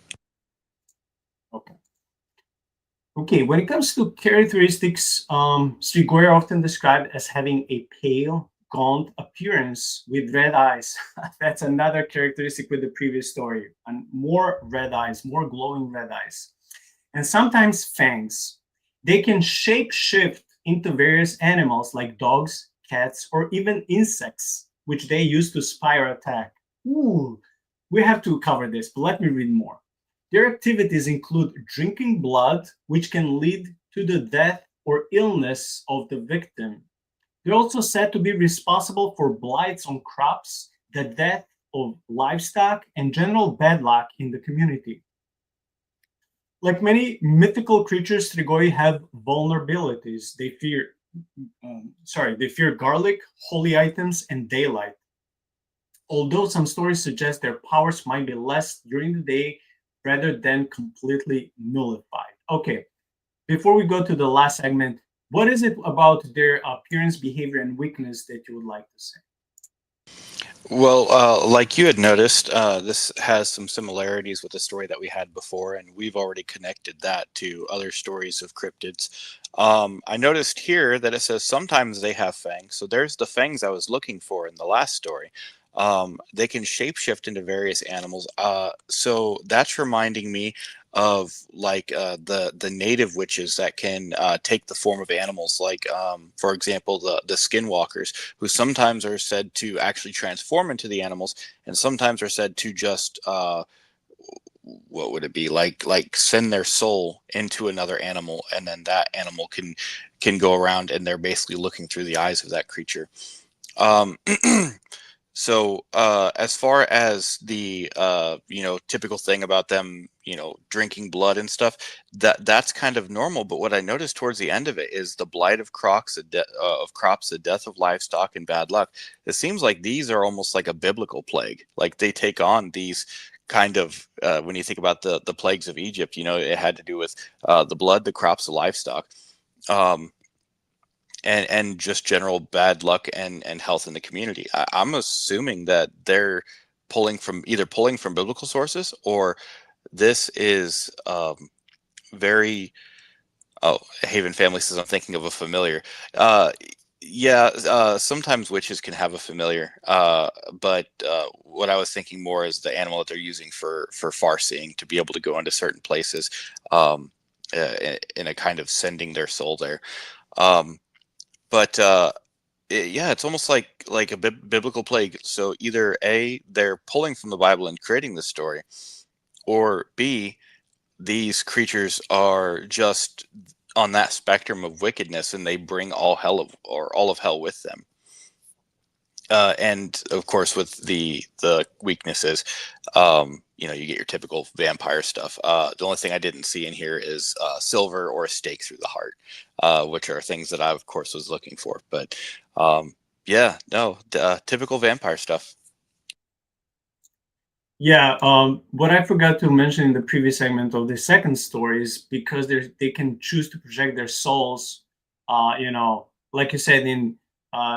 S3: Okay, when it comes to characteristics, Strigoi are often described as having a pale, gaunt appearance with red eyes. That's another characteristic with the previous story. And more red eyes, more glowing red eyes. And sometimes fangs. They can shape-shift into various animals like dogs, cats, or even insects, which they use to spy or attack. Ooh, we have to cover this, but let me read more. Their activities include drinking blood, which can lead to the death or illness of the victim. They're also said to be responsible for blights on crops, the death of livestock, and general bad luck in the community. Like many mythical creatures, Strigoi have vulnerabilities. They fear garlic, holy items, and daylight. Although some stories suggest their powers might be less during the day rather than completely nullified. Okay, before we go to the last segment, what is it about their appearance, behavior, and weakness that you would like to say?
S4: Well, like you had noticed, this has some similarities with the story that we had before, and we've already connected that to other stories of cryptids. I noticed here that it says sometimes they have fangs. So there's the fangs I was looking for in the last story. They can shapeshift into various animals. So that's reminding me of like the native witches that can take the form of animals, like for example the skinwalkers, who sometimes are said to actually transform into the animals, and sometimes are said to just what would it be, like send their soul into another animal, and then that animal can go around, and they're basically looking through the eyes of that creature. So, as far as the typical thing about them, drinking blood and stuff, that's kind of normal. But what I noticed towards the end of it is the blight of crops, the death of livestock, and bad luck. It seems like these are almost like a biblical plague. Like they take on these kind of when you think about the plagues of Egypt, it had to do with the blood, the crops, the livestock. Um, and just general bad luck and health in the community. I'm assuming that they're pulling from biblical sources, or this is very. Oh, Haven Family says I'm thinking of a familiar. Yeah, sometimes witches can have a familiar, but what I was thinking more is the animal that they're using for farseeing to be able to go into certain places, in a kind of sending their soul there. Um, but yeah, it's almost like a biblical plague. So either A, they're pulling from the Bible and creating this story, or B, these creatures are just on that spectrum of wickedness, and they bring all of hell with them. And of course, with the weaknesses, you get your typical vampire stuff. The only thing I didn't see in here is silver or a stake through the heart, which are things that I, of course, was looking for. But yeah, no, typical vampire stuff.
S3: Yeah, what I forgot to mention in the previous segment of the second story is because they can choose to project their souls, like you said, in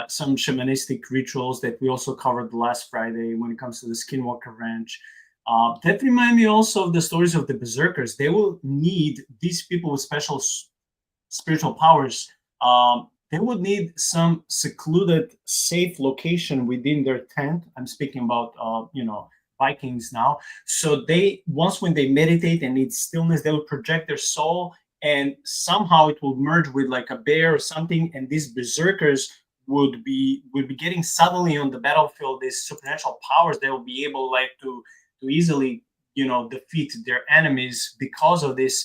S3: some shamanistic rituals that we also covered last Friday when it comes to the Skinwalker Ranch. That remind me also of the stories of the Berserkers. They will need these people with special spiritual powers. They would need some secluded, safe location within their tent. I'm speaking about, Vikings now. So when they meditate and need stillness, they will project their soul, and somehow it will merge with like a bear or something, and these berserkers would be getting suddenly on the battlefield these supernatural powers. They will be able like to easily defeat their enemies because of this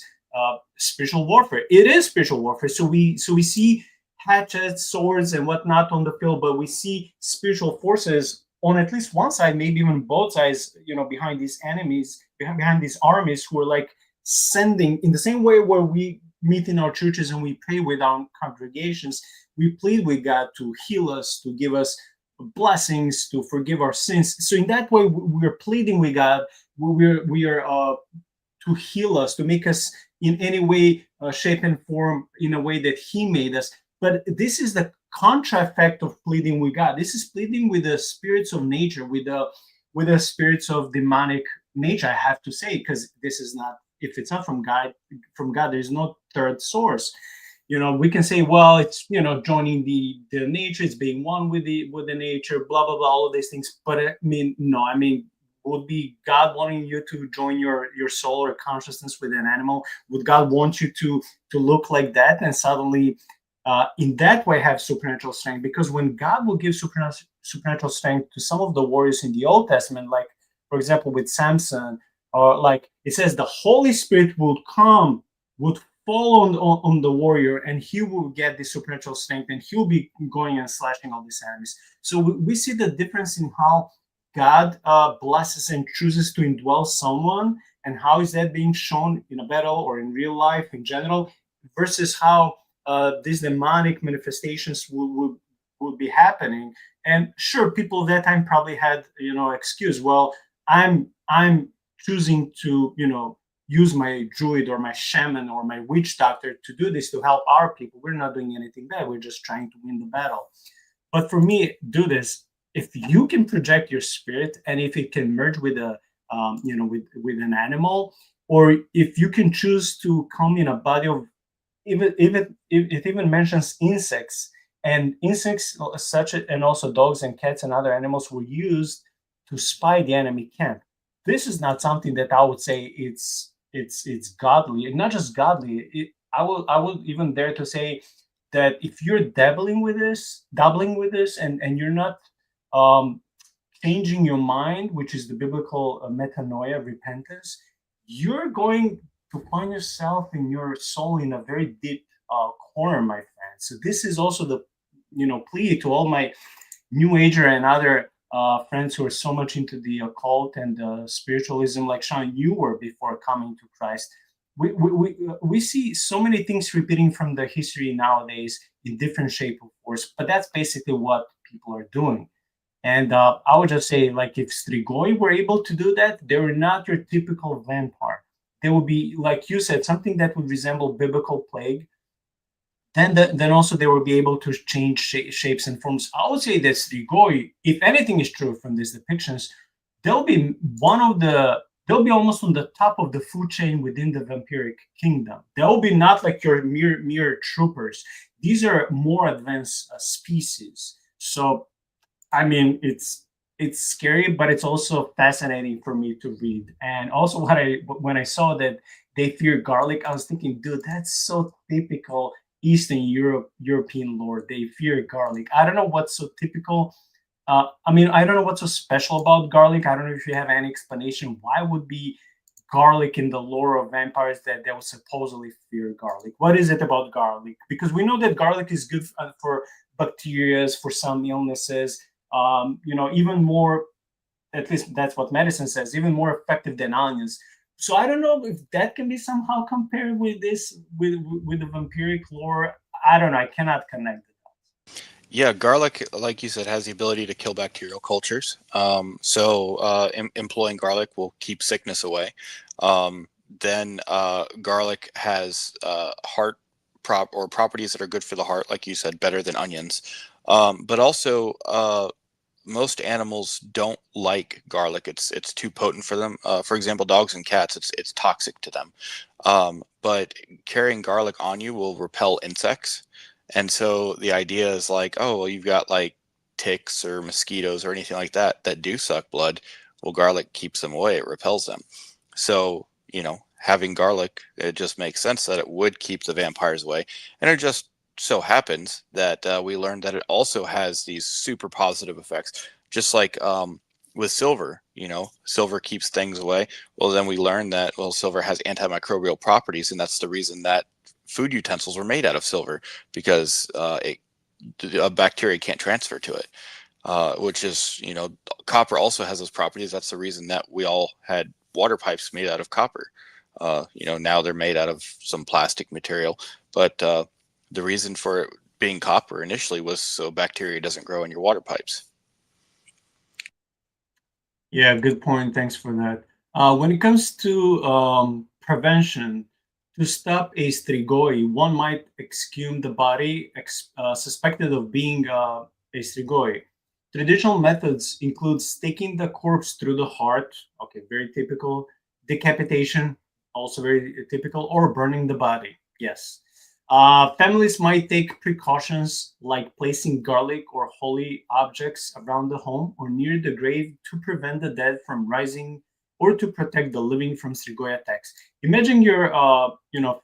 S3: spiritual warfare. It is spiritual warfare. So we see hatchets, swords, and whatnot on the field, but we see spiritual forces on at least one side, maybe even both sides, behind these enemies, behind these armies who are like sending, in the same way where we meet in our churches and we pray with our congregations, we plead with God to heal us, to give us blessings, to forgive our sins. So in that way, we're pleading with God. We are to heal us, to make us in any way, shape, and form in a way that He made us. But this is the contra effect of pleading with God. This is pleading with the spirits of nature, with the spirits of demonic nature. I have to say, because this is not, if it's not from God, there's no third source. We can say, well, it's joining the nature, it's being one with the nature, blah blah blah, all of these things. But I mean, no, I mean, would be God wanting you to join your soul or consciousness with an animal? Would God want you to look like that and suddenly in that way have supernatural strength? Because when God will give supernatural strength to some of the warriors in the Old Testament, like for example with Samson, or like it says the Holy Spirit would fall on the warrior, and he will get the supernatural strength, and he'll be going and slashing all these enemies. So we see the difference in how God blesses and chooses to indwell someone, and how is that being shown in a battle or in real life in general, versus how these demonic manifestations would be happening. And sure, people at that time probably had excuse. Well, I'm choosing to use my druid or my shaman or my witch doctor to do this to help our people. We're not doing anything bad. We're just trying to win the battle. But for me, do this. If you can project your spirit, and if it can merge with a with an animal, or if you can choose to come in a body of, it even mentions insects, and insects such and also dogs and cats and other animals were used to spy the enemy camp. This is not something that I would say it's godly, and not just godly. I will even dare to say that if you're dabbling with this, and you're not changing your mind, which is the biblical metanoia, repentance, you're going to find yourself in your soul in a very deep corner, my friend. So this is also the plea to all my New Ager and other friends who are so much into the occult and spiritualism, like Shaun, you were before coming to Christ. We see so many things repeating from the history nowadays in different shape of force, but that's basically what people are doing. And I would just say, like, if Strigoi were able to do that, they were not your typical vampire. They would be, like you said, something that would resemble biblical plague. Then also they will be able to change shapes and forms. I would say that Strigoi, if anything is true from these depictions, they'll be they'll be almost on the top of the food chain within the vampiric kingdom. They'll be not like your mere troopers. These are more advanced species. So, I mean, it's scary, but it's also fascinating for me to read. And also, when I saw that they fear garlic, I was thinking, dude, that's so typical Eastern European lore. They fear garlic. I don't know what's so typical. I mean, I don't know what's so special about garlic. I don't know if you have any explanation. Why would be garlic in the lore of vampires that they would supposedly fear garlic? What is it about garlic? Because we know that garlic is good for bacteria, for some illnesses. Even more, at least that's what medicine says, even more effective than onions. So I don't know if that can be somehow compared with this, with the vampiric lore. I don't know. I cannot connect it.
S4: Yeah, garlic, like you said, has the ability to kill bacterial cultures. Employing garlic will keep sickness away. Then garlic has properties that are good for the heart, like you said, better than onions. But also, most animals don't like garlic. It's too potent for them. For example, dogs and cats, it's toxic to them. But carrying garlic on you will repel insects. And so the idea is like, oh, well, you've got like ticks or mosquitoes or anything like that that do suck blood. Well, garlic keeps them away. It repels them. So, having garlic, it just makes sense that it would keep the vampires away. And it just so happens that we learned that it also has these super positive effects, just like with silver. Silver keeps things away. Well, then we learned that, well, silver has antimicrobial properties, and that's the reason that food utensils were made out of silver, because a bacteria can't transfer to it, which is, copper also has those properties. That's the reason that we all had water pipes made out of copper. Now they're made out of some plastic material, but the reason for it being copper initially was so bacteria doesn't grow in your water pipes.
S3: Yeah, good point. Thanks for that. When it comes to prevention, to stop a strigoi, one might exhume the body suspected of being a strigoi. Traditional methods include sticking the corpse through the heart, okay, very typical, decapitation, also very typical, or burning the body, yes. Families might take precautions like placing garlic or holy objects around the home or near the grave to prevent the dead from rising or to protect the living from Strigoi attacks. Imagine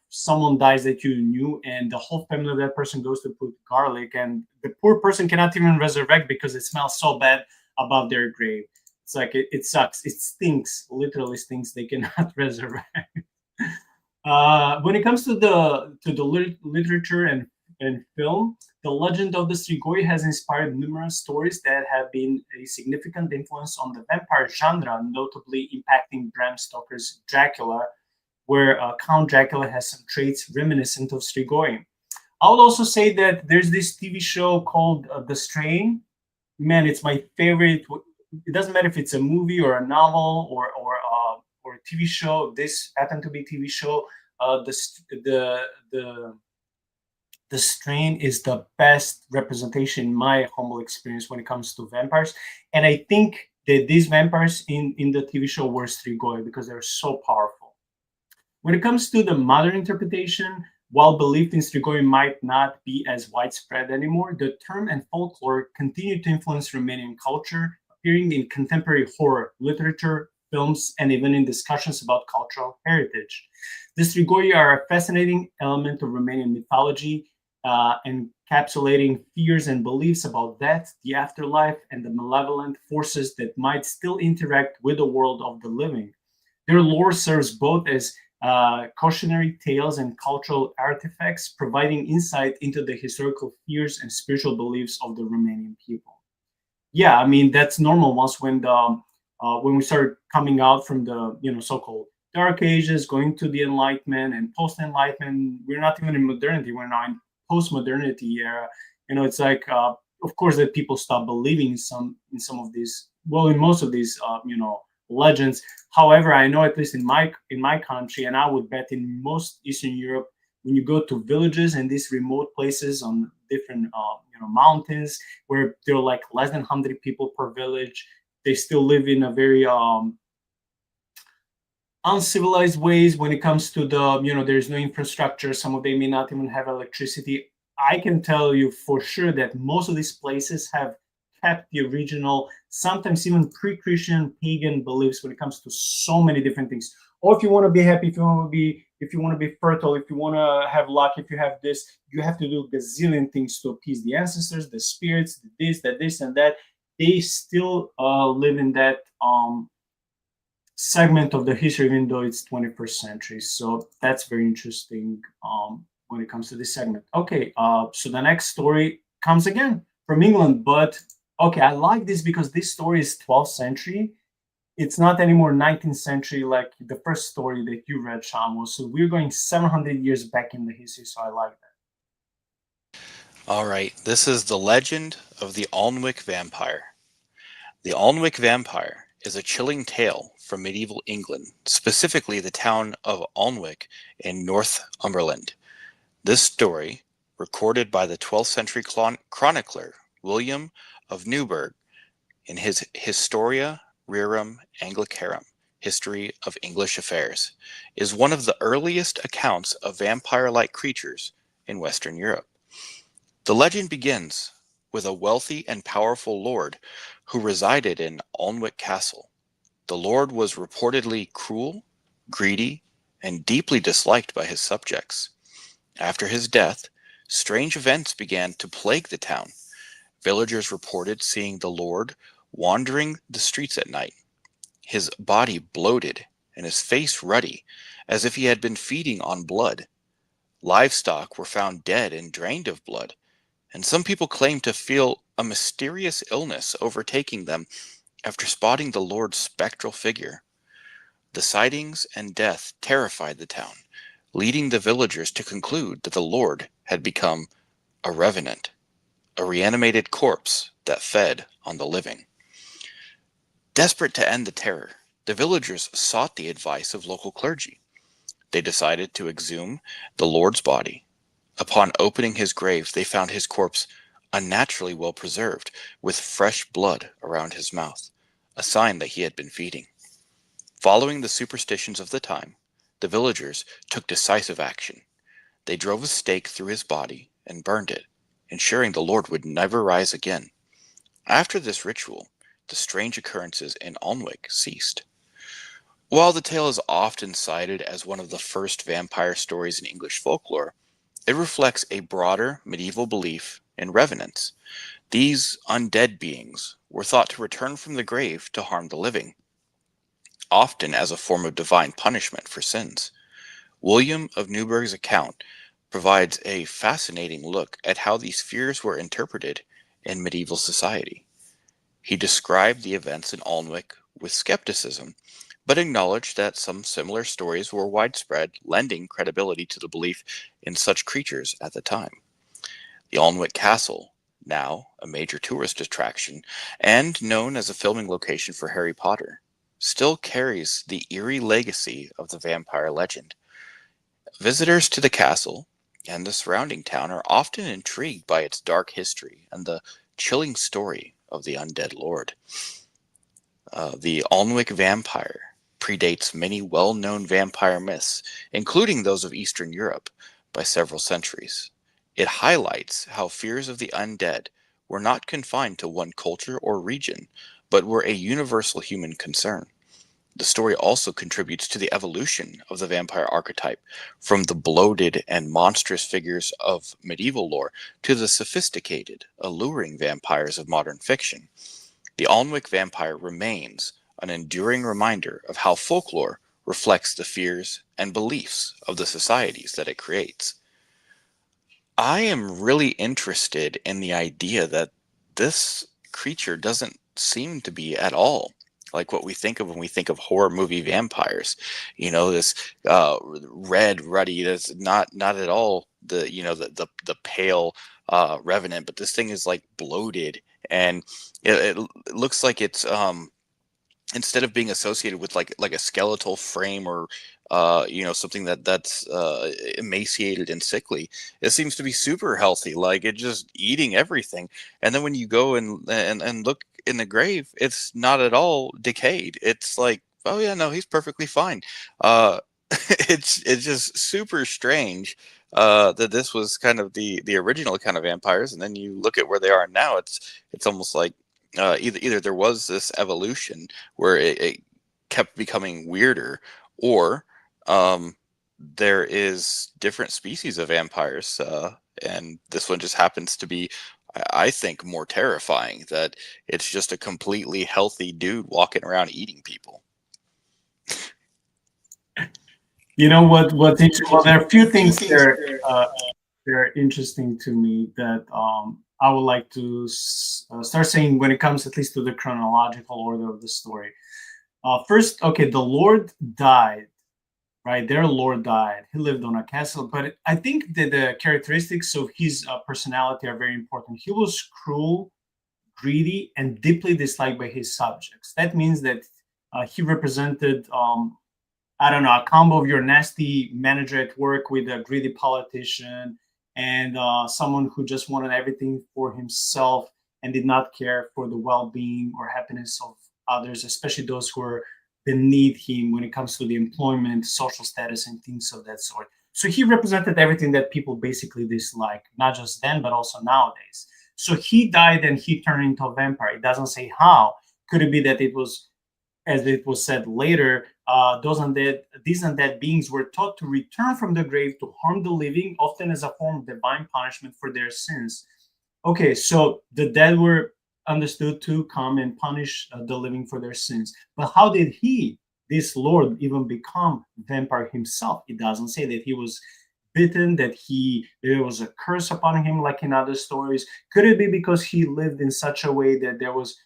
S3: someone dies that you knew, and the whole family of that person goes to put garlic, and the poor person cannot even resurrect because it smells so bad above their grave. It's like it sucks. It stinks, literally stinks. They cannot resurrect. When it comes to the literature and film, the legend of the Strigoi has inspired numerous stories that have been a significant influence on the vampire genre, notably impacting Bram Stoker's Dracula, where Count Dracula has some traits reminiscent of Strigoi. I would also say that there's this TV show called The Strain. Man, it's my favorite. It doesn't matter if it's a movie or a novel or a TV show. This happened to be a TV show. The Strain is the best representation, in my humble experience, when it comes to vampires. And I think that these vampires in the TV show were Strigoi because they're so powerful. When it comes to the modern interpretation, while belief in Strigoi might not be as widespread anymore, the term and folklore continue to influence Romanian culture, appearing in contemporary horror, literature, films, and even in discussions about cultural heritage. The Strigoi are a fascinating element of Romanian mythology, encapsulating fears and beliefs about death, the afterlife, and the malevolent forces that might still interact with the world of the living. Their lore serves both as cautionary tales and cultural artifacts, providing insight into the historical fears and spiritual beliefs of the Romanian people. yeah, I mean that's normal once when we start coming out from the so-called dark ages, going to the enlightenment and post-enlightenment. We're not even in modernity, we're now in post-modernity era. It's like of course that people stop believing in some of these, well, in most of these legends. However, I know at least in my country, and I would bet in most Eastern Europe, when you go to villages and these remote places on different mountains where there are like less than 100 people per village, they still live in a very uncivilized ways when it comes to there's no infrastructure. Some of them may not even have electricity. I can tell you for sure that most of these places have kept the original, sometimes even pre-Christian pagan beliefs when it comes to so many different things. Or if you want to be happy, if you want to be fertile, if you want to have luck, if you have this, you have to do gazillion things to appease the ancestors, the spirits, this and that. They still live in that segment of the history, even though it's 21st century. So that's very interesting when it comes to this segment. Okay, so the next story comes again from England, but okay, I like this because this story is 12th century. It's not anymore 19th century like the first story that you read, Shaun. So we're going 700 years back in the history. So I like that.
S4: All right, this is the legend of the Alnwick vampire. The Alnwick vampire is a chilling tale from medieval England, specifically the town of Alnwick in Northumberland. This story, recorded by the 12th century chronicler William of Newburgh in his Historia Rerum Anglicarum, History of English Affairs, is one of the earliest accounts of vampire-like creatures in Western Europe. The legend begins with a wealthy and powerful lord who resided in Alnwick Castle. The lord was reportedly cruel, greedy, and deeply disliked by his subjects. After his death, strange events began to plague the town. Villagers reported seeing the lord wandering the streets at night, his body bloated and his face ruddy, as if he had been feeding on blood. Livestock were found dead and drained of blood, and some people claimed to feel a mysterious illness overtaking them after spotting the Lord's spectral figure. The sightings and death terrified the town, leading the villagers to conclude that the Lord had become a revenant, a reanimated corpse that fed on the living. Desperate to end the terror, the villagers sought the advice of local clergy. They decided to exhume the Lord's body. Upon opening his grave, they found his corpse unnaturally well preserved, with fresh blood around his mouth, a sign that he had been feeding. Following the superstitions of the time, the villagers took decisive action. They drove a stake through his body and burned it, ensuring the Lord would never rise again. After this ritual, the strange occurrences in Alnwick ceased. While the tale is often cited as one of the first vampire stories in English folklore, it reflects a broader medieval belief in revenants. These undead beings were thought to return from the grave to harm the living, often as a form of divine punishment for sins. William of Newburgh's account provides a fascinating look at how these fears were interpreted in medieval society. He described the events in Alnwick with skepticism, but acknowledged that some similar stories were widespread, lending credibility to the belief in such creatures at the time. The Alnwick Castle, now a major tourist attraction and known as a filming location for Harry Potter, still carries the eerie legacy of the vampire legend. Visitors to the castle and the surrounding town are often intrigued by its dark history and the chilling story of the undead lord. The Alnwick vampire predates many well-known vampire myths, including those of Eastern Europe, by several centuries. It highlights how fears of the undead were not confined to one culture or region, but were a universal human concern. The story also contributes to the evolution of the vampire archetype, from the bloated and monstrous figures of medieval lore to the sophisticated, alluring vampires of modern fiction. The Alnwick vampire remains an enduring reminder of how folklore reflects the fears and beliefs of the societies that it creates. I am really interested in the idea that this creature doesn't seem to be at all like what we think of when we think of horror movie vampires. This red, ruddy. That's not at all the pale revenant, but this thing is like bloated, and it looks like it's instead of being associated with like a skeletal frame or something that's emaciated and sickly, it seems to be super healthy, like it just eating everything. And then when you go and look in the grave, it's not at all decayed. It's like, oh yeah, no, he's perfectly fine. It's just super strange that this was kind of the original kind of vampires, and then you look at where they are now. It's almost like either there was this evolution where it kept becoming weirder, or there is different species of vampires, and this one just happens to be, I think, more terrifying. That it's just a completely healthy dude walking around eating people.
S3: You know what's interesting? Well, there are a few things there. They're interesting to me that I would like to start saying when it comes at least to the chronological order of the story. First, okay, the Lord died, right? Their Lord died. He lived on a castle, but I think that the characteristics of his personality are very important. He was cruel, greedy, and deeply disliked by his subjects. That means that he represented I don't know, a combo of your nasty manager at work with a greedy politician and someone who just wanted everything for himself and did not care for the well-being or happiness of others, especially those who are beneath him when it comes to the employment, social status, and things of that sort. So he represented everything that people basically dislike, not just then, but also nowadays. So he died and he turned into a vampire. It doesn't say how. Could it be that it was, as it was said later, these undead beings were taught to return from the grave to harm the living, often as a form of divine punishment for their sins. Okay, so the dead were understood to come and punish the living for their sins. But how did this Lord, even become vampire himself? It doesn't say that he was bitten, that there was a curse upon him like in other stories. Could it be because he lived in such a way that there was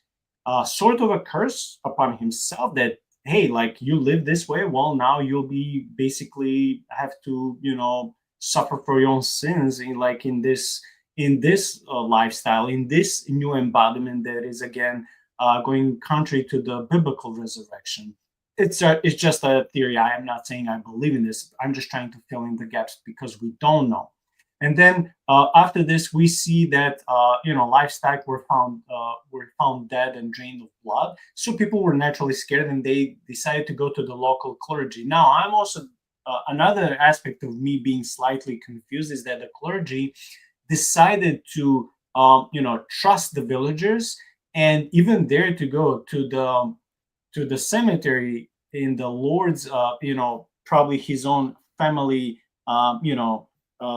S3: sort of a curse upon himself that, hey, like you live this way, well, now you'll be basically have to, suffer for your own sins in this lifestyle, in this new embodiment that is again going contrary to the biblical resurrection. It's just a theory. I am not saying I believe in this. I'm just trying to fill in the gaps because we don't know. And then after this, we see that livestock were found dead and drained of blood. So people were naturally scared, and they decided to go to the local clergy. Now, I'm also another aspect of me being slightly confused is that the clergy decided to trust the villagers and even dare to go to the cemetery in the Lord's probably his own family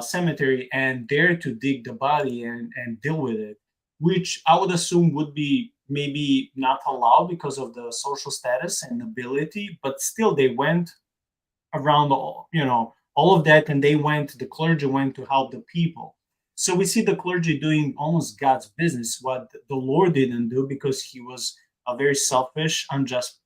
S3: cemetery and dare to dig the body and deal with it, which I would assume would be maybe not allowed because of the social status and ability, but still they went around all of that, and the clergy went to help the people. So we see the clergy doing almost God's business, what the Lord didn't do because he was a very selfish, unjust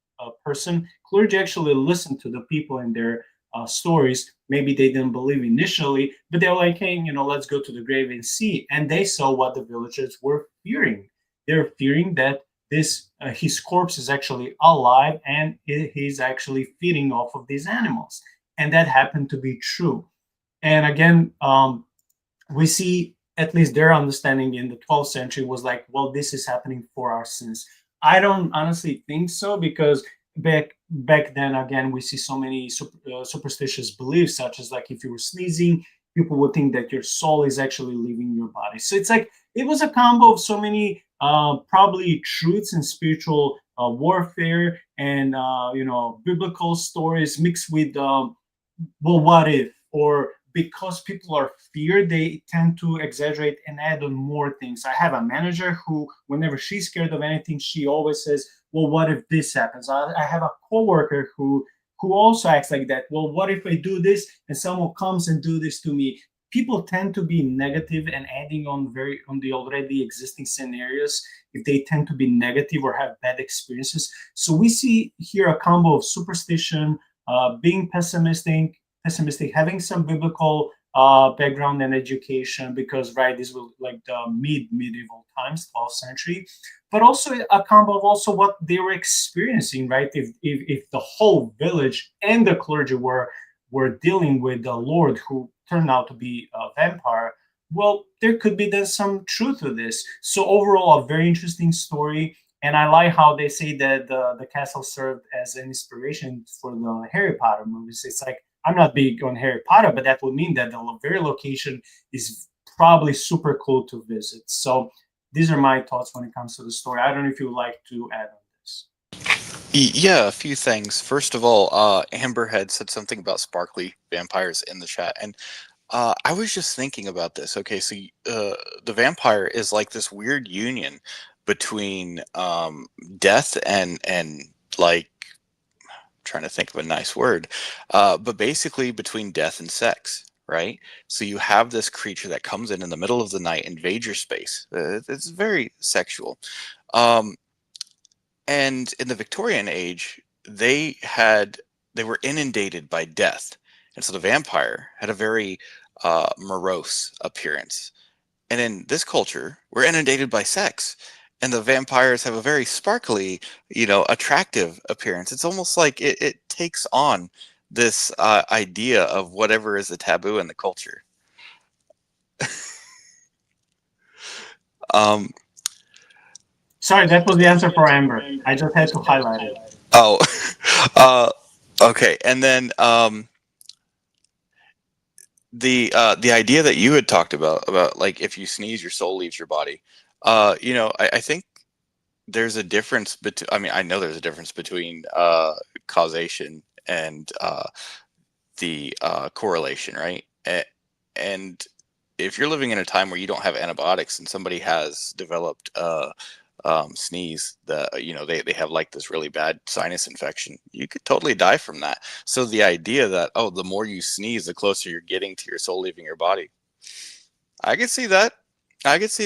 S3: person. Clergy actually listened to the people in their stories. Maybe they didn't believe initially, but they were like, hey, let's go to the grave and see. And they saw what the villagers were fearing. They're fearing that his corpse is actually alive and he's actually feeding off of these animals. And that happened to be true. And again, we see at least their understanding in the 12th century was like, well, this is happening for our sins. I don't honestly think so, because back then, again, we see so many superstitious beliefs, such as like if you were sneezing, people would think that your soul is actually leaving your body. So it's like it was a combo of so many probably truths and spiritual warfare and biblical stories mixed with well, what if? Or because people are feared, they tend to exaggerate and add on more things. I have a manager who, whenever she's scared of anything, she always says, well, what if this happens? I have a coworker who also acts like that. Well, what if I do this and someone comes and do this to me? people tend to be negative and adding on the already existing scenarios if they tend to be negative or have bad experiences. So we see here a combo of superstition, being pessimistic, having some biblical background and education, because right, this was like the medieval times, 12th century, but also a combo of also what they were experiencing, right? If the whole village and the clergy were dealing with the Lord who turned out to be a vampire, well, there could be then some truth to this. So overall, a very interesting story. And I like how they say that the castle served as an inspiration for the Harry Potter movies. It's like, I'm not big on Harry Potter, but that would mean that the very location is probably super cool to visit. So these are my thoughts when it comes to the story. I don't know if you would like to add on this.
S4: Yeah, a few things. First of all, Amber had said something about sparkly vampires in the chat, and I was just thinking about this. Okay, so the vampire is like this weird union between death and like, trying to think of a nice word, but basically between death and sex, right? So you have this creature that comes in the middle of the night, invades your space. It's very sexual. And in the Victorian age, they were inundated by death, and so the vampire had a very morose appearance. And in this culture, we're inundated by sex, and the vampires have a very sparkly, attractive appearance. It's almost like it takes on this idea of whatever is the taboo in the culture.
S3: Sorry, that was the answer for Amber. I just had to highlight it.
S4: Oh, okay. And then the idea that you had talked about like if you sneeze, your soul leaves your body. I think there's a difference between. I mean, I know there's a difference between causation and the correlation, right? And if you're living in a time where you don't have antibiotics and somebody has developed sneeze, that they have like this really bad sinus infection, you could totally die from that. So the idea that, oh, the more you sneeze, the closer you're getting to your soul leaving your body, I could see that. It's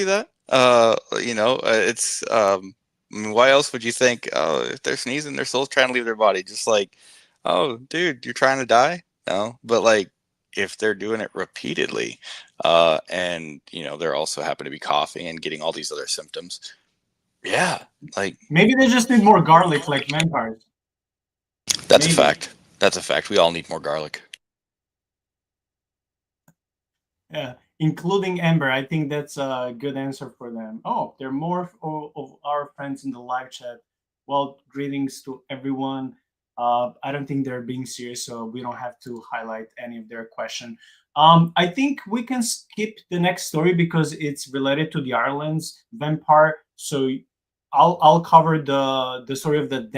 S4: I mean, why else would you think, oh, if they're sneezing, their soul's trying to leave their body? Just like, oh, dude, you're trying to die? No, but like if they're doing it repeatedly, and they're also happen to be coughing and getting all these other symptoms. Yeah, like
S3: maybe they just need more garlic, like vampires.
S4: That's a fact. That's a fact. We all need more garlic.
S3: Yeah, including Amber. I think that's a good answer for them. Oh, there are more of our friends in the live chat. Well, greetings to everyone. I don't think they're being serious, so we don't have to highlight any of their question. I think we can skip the next story because it's related to the Ireland's vampire. So I'll cover the story of the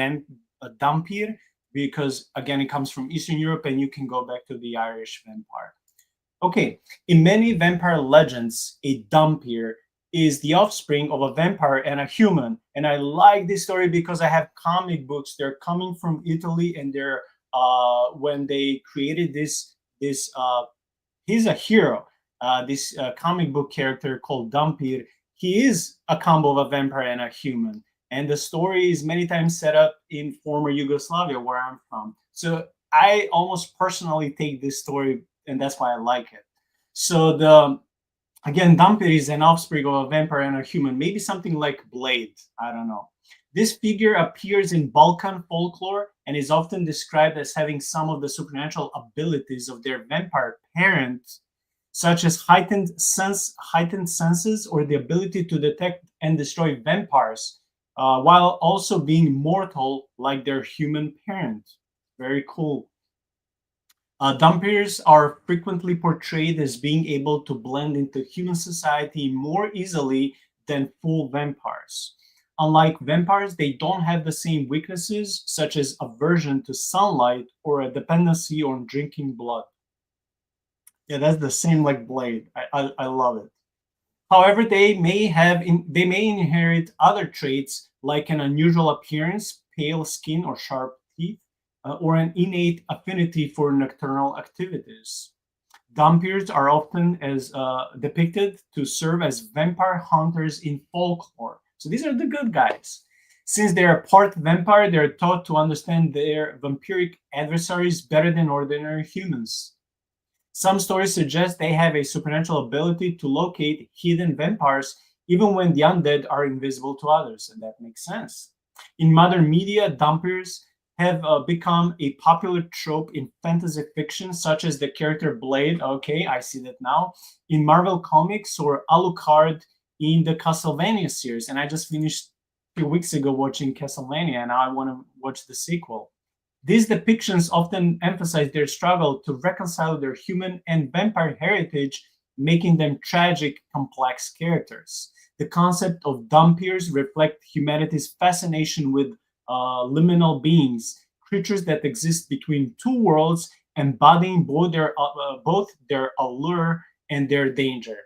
S3: Dhampir, because again it comes from Eastern Europe, and you can go back to the Irish vampire. Okay, in many vampire legends, a Dhampir is the offspring of a vampire and a human. And I like this story because I have comic books. They're coming from Italy, and they're when they created this he's a hero. This comic book character called Dhampir. He is a combo of a vampire and a human. And the story is many times set up in former Yugoslavia, where I'm from. So I almost personally take this story, and that's why I like it. So again, Dhampir is an offspring of a vampire and a human, maybe something like Blade. I don't know. This figure appears in Balkan folklore and is often described as having some of the supernatural abilities of their vampire parent, such as heightened senses or the ability to detect and destroy vampires, while also being mortal like their human parent. Very cool. Dhampirs are frequently portrayed as being able to blend into human society more easily than full vampires. Unlike vampires, they don't have the same weaknesses, such as aversion to sunlight or a dependency on drinking blood. Yeah, that's the same like Blade. I love it. However, they may inherit other traits like an unusual appearance, pale skin, or sharp teeth, or an innate affinity for nocturnal activities. Dhampirs are often as depicted to serve as vampire hunters in folklore. So these are the good guys. Since they are part vampire, they are taught to understand their vampiric adversaries better than ordinary humans. Some stories suggest they have a supernatural ability to locate hidden vampires even when the undead are invisible to others, and that makes sense. In modern media, Dhampirs have become a popular trope in fantasy fiction, such as the character Blade. Okay, I see that now. In Marvel Comics or Alucard in the Castlevania series. And I just finished a few weeks ago watching Castlevania, and now I want to watch the sequel. These depictions often emphasize their struggle to reconcile their human and vampire heritage, making them tragic, complex characters. The concept of Dhampirs reflect humanity's fascination with liminal beings, creatures that exist between two worlds, embodying both their allure and their danger.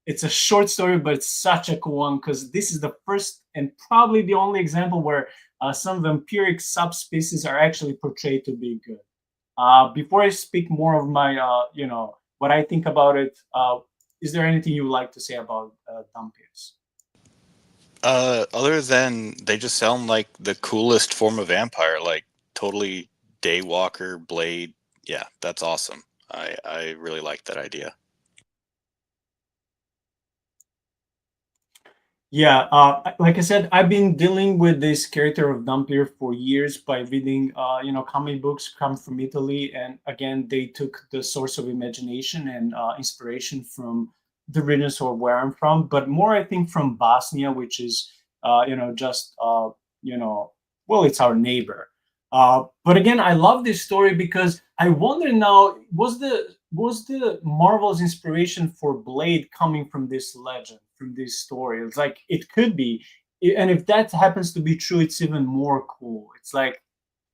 S3: It's a short story, but it's such a cool one because this is the first and probably the only example where some vampiric subspecies are actually portrayed to be good. Before I speak more of my, what I think about it, is there anything you would like to say about Dhampirs?
S4: Other than they just sound like the coolest form of vampire, like totally Daywalker, Blade. Yeah, that's awesome. I really like that idea.
S3: Yeah, like I said, I've been dealing with this character of Dhampir for years by reading, comic books come from Italy, and again, they took the source of imagination and inspiration from the regions or where I'm from, but more I think from Bosnia, which is, well, it's our neighbor. But again, I love this story because I wonder now, was the Marvel's inspiration for Blade coming from this legend, from this story? It's like it could be, and if that happens to be true, it's even more cool. It's like,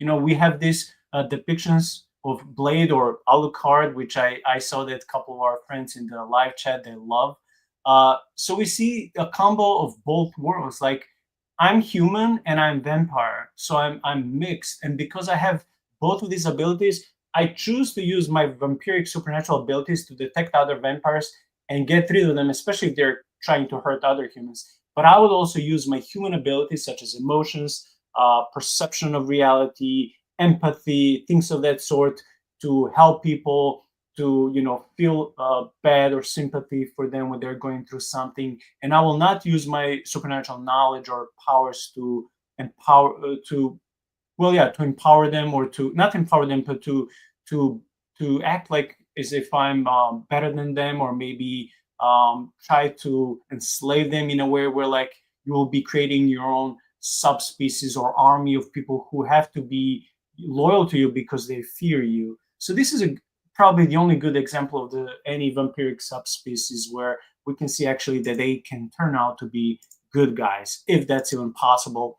S3: we have these depictions of Blade or Alucard, which I saw that a couple of our friends in the live chat they love. So we see a combo of both worlds. Like I'm human and I'm vampire, so I'm mixed, and because I have both of these abilities, I choose to use my vampiric supernatural abilities to detect other vampires and get rid of them, especially if they're trying to hurt other humans. But I would also use my human abilities, such as emotions, perception of reality, empathy, things of that sort, to help people to feel bad or sympathy for them when they're going through something. And I will not use my supernatural knowledge or powers to empower to empower them, or to not empower them, but to act like as if I'm better than them, or maybe try to enslave them in a way where like you will be creating your own subspecies or army of people who have to be loyal to you because they fear you. So this is probably the only good example of any vampiric subspecies where we can see actually that they can turn out to be good guys, if that's even possible.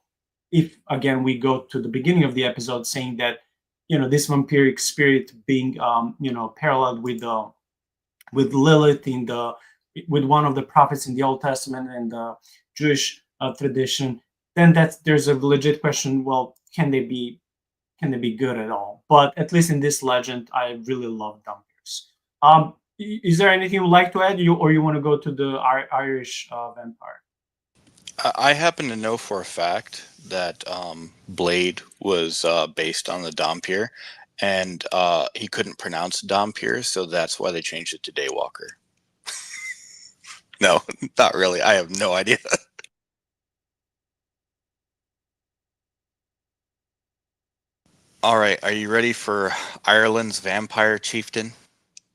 S3: If again we go to the beginning of the episode saying that this vampiric spirit being paralleled with Lilith with one of the prophets in the Old Testament and the Jewish tradition, then there's a legit question. Well, can they be good at all? But at least in this legend, I really love Dhampirs. Is there anything you'd like to add, or you want to go to the Irish vampire?
S4: I happen to know for a fact that Blade was based on the Dhampir, and he couldn't pronounce Dhampir, so that's why they changed it to Daywalker. No, not really. I have no idea. All right, are you ready for Ireland's vampire chieftain?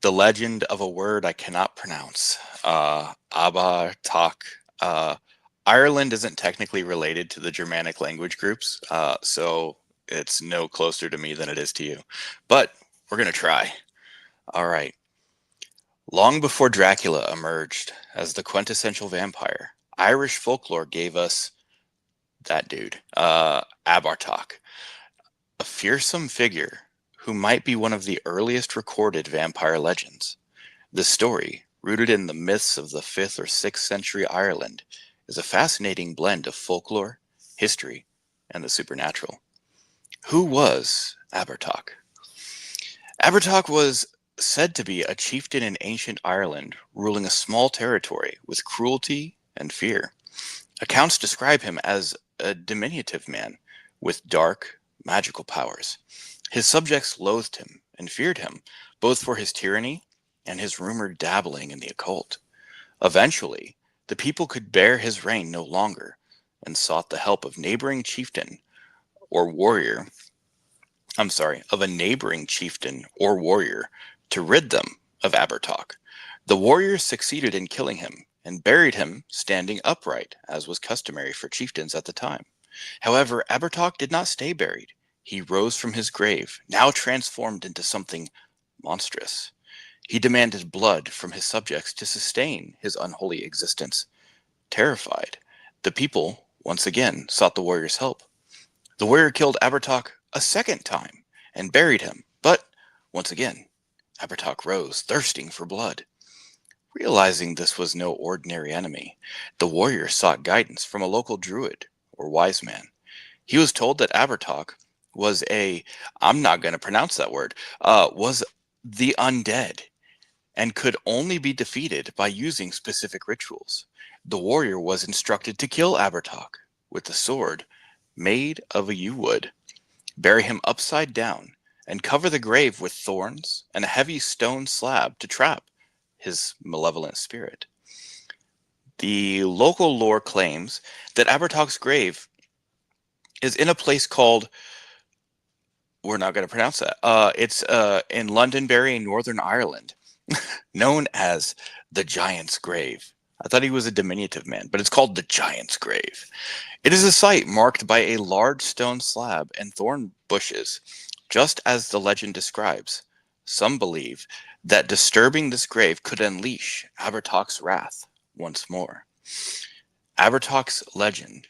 S4: The legend of a word I cannot pronounce. Abba Tok. Ireland isn't technically related to the Germanic language groups, so it's no closer to me than it is to you. But we're going to try. All right. Long before Dracula emerged as the quintessential vampire, Irish folklore gave us that dude, Abartok, a fearsome figure who might be one of the earliest recorded vampire legends. The story, rooted in the myths of the 5th or 6th century Ireland, is a fascinating blend of folklore, history, and the supernatural. Who was Abartok? Abartok was said to be a chieftain in ancient Ireland, ruling a small territory with cruelty and fear. Accounts describe him as a diminutive man with dark, magical powers. His subjects loathed him and feared him, both for his tyranny and his rumored dabbling in the occult. Eventually, the people could bear his reign no longer and sought the help of neighboring chieftain or warrior. Of a neighboring chieftain or warrior to rid them of Abertoch. The warriors succeeded in killing him and buried him standing upright, as was customary for chieftains at the time. However, Abertoch did not stay buried. He rose from his grave, now transformed into something monstrous. He demanded blood from his subjects to sustain his unholy existence. Terrified, the people once again sought the warrior's help. The warrior killed Abertoch a second time and buried him, but once again, Abertoch rose, thirsting for blood. Realizing this was no ordinary enemy, the warrior sought guidance from a local druid or wise man. He was told that Abertoch was I'm not going to pronounce that word, was the undead and could only be defeated by using specific rituals. The warrior was instructed to kill Abertoch with a sword made of a yew wood, bury him upside down, and cover the grave with thorns and a heavy stone slab to trap his malevolent spirit. The local lore claims that Abertoch's grave is in a place called, we're not going to pronounce that, it's in Londonderry, Northern Ireland, known as the Giant's Grave. I thought he was a diminutive man, but it's called the Giant's Grave. It is a site marked by a large stone slab and thorn bushes, just as the legend describes. Some believe that disturbing this grave could unleash Abertoch's wrath once more. Abertoch's legend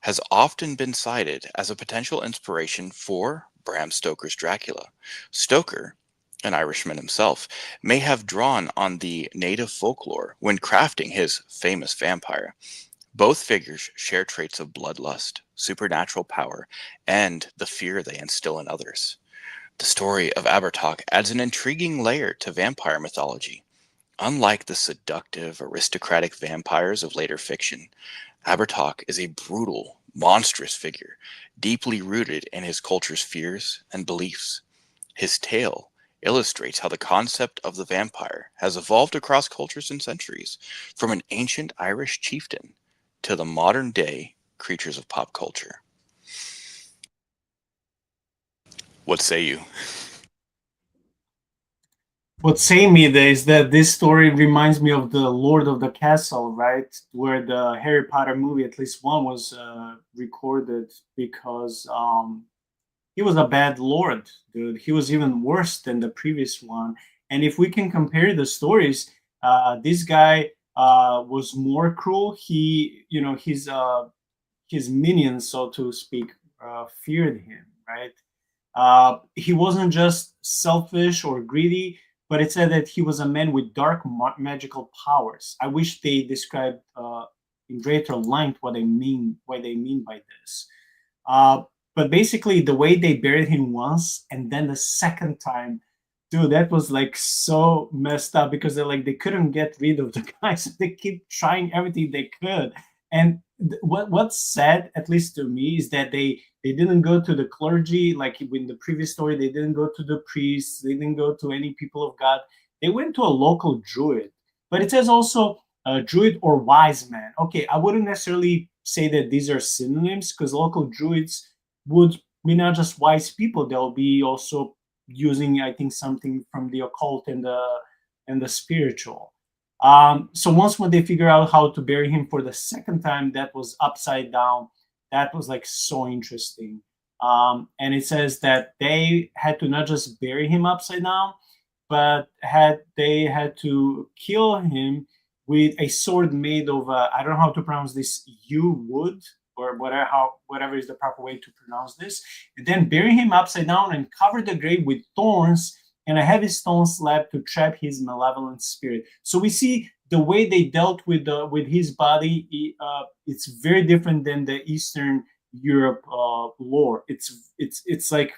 S4: has often been cited as a potential inspiration for Bram Stoker's Dracula. Stoker, an Irishman himself, may have drawn on the native folklore when crafting his famous vampire. Both figures share traits of bloodlust, supernatural power, and the fear they instill in others. The story of Abertoch adds an intriguing layer to vampire mythology. Unlike the seductive, aristocratic vampires of later fiction, Abertoch is a brutal, monstrous figure, deeply rooted in his culture's fears and beliefs. His tale illustrates how the concept of the vampire has evolved across cultures and centuries, from an ancient Irish chieftain to the modern-day creatures of pop culture. What say you?
S3: What say me is that this story reminds me of the Lord of the Castle, right? Where the Harry Potter movie, at least one, was recorded because he was a bad lord, dude. He was even worse than the previous one. And if we can compare the stories, this guy was more cruel. His minions, so to speak, feared him, right? He wasn't just selfish or greedy, but it said that he was a man with dark magical powers. I wish they described in greater length what they mean by this. But basically, the way they buried him once and then the second time, dude, that was like so messed up because they couldn't get rid of the guy, so they keep trying everything they could. And what's sad, at least to me, is that they didn't go to the clergy like in the previous story. They didn't go to the priests. They didn't go to any people of God. They went to a local druid. But it says also druid or wise man. Okay, I wouldn't necessarily say that these are synonyms because local druids would be not just wise people. They'll be also using, I think, something from the occult and the spiritual. So once when they figure out how to bury him for the second time, that was upside down. That was like so interesting. And it says that they had to not just bury him upside down, but they had to kill him with a sword made of I don't know how to pronounce this, yew wood or whatever is the proper way to pronounce this, and then bury him upside down and cover the grave with thorns and a heavy stone slab to trap his malevolent spirit. So we see the way they dealt with his body. It's very different than the Eastern Europe lore. It's like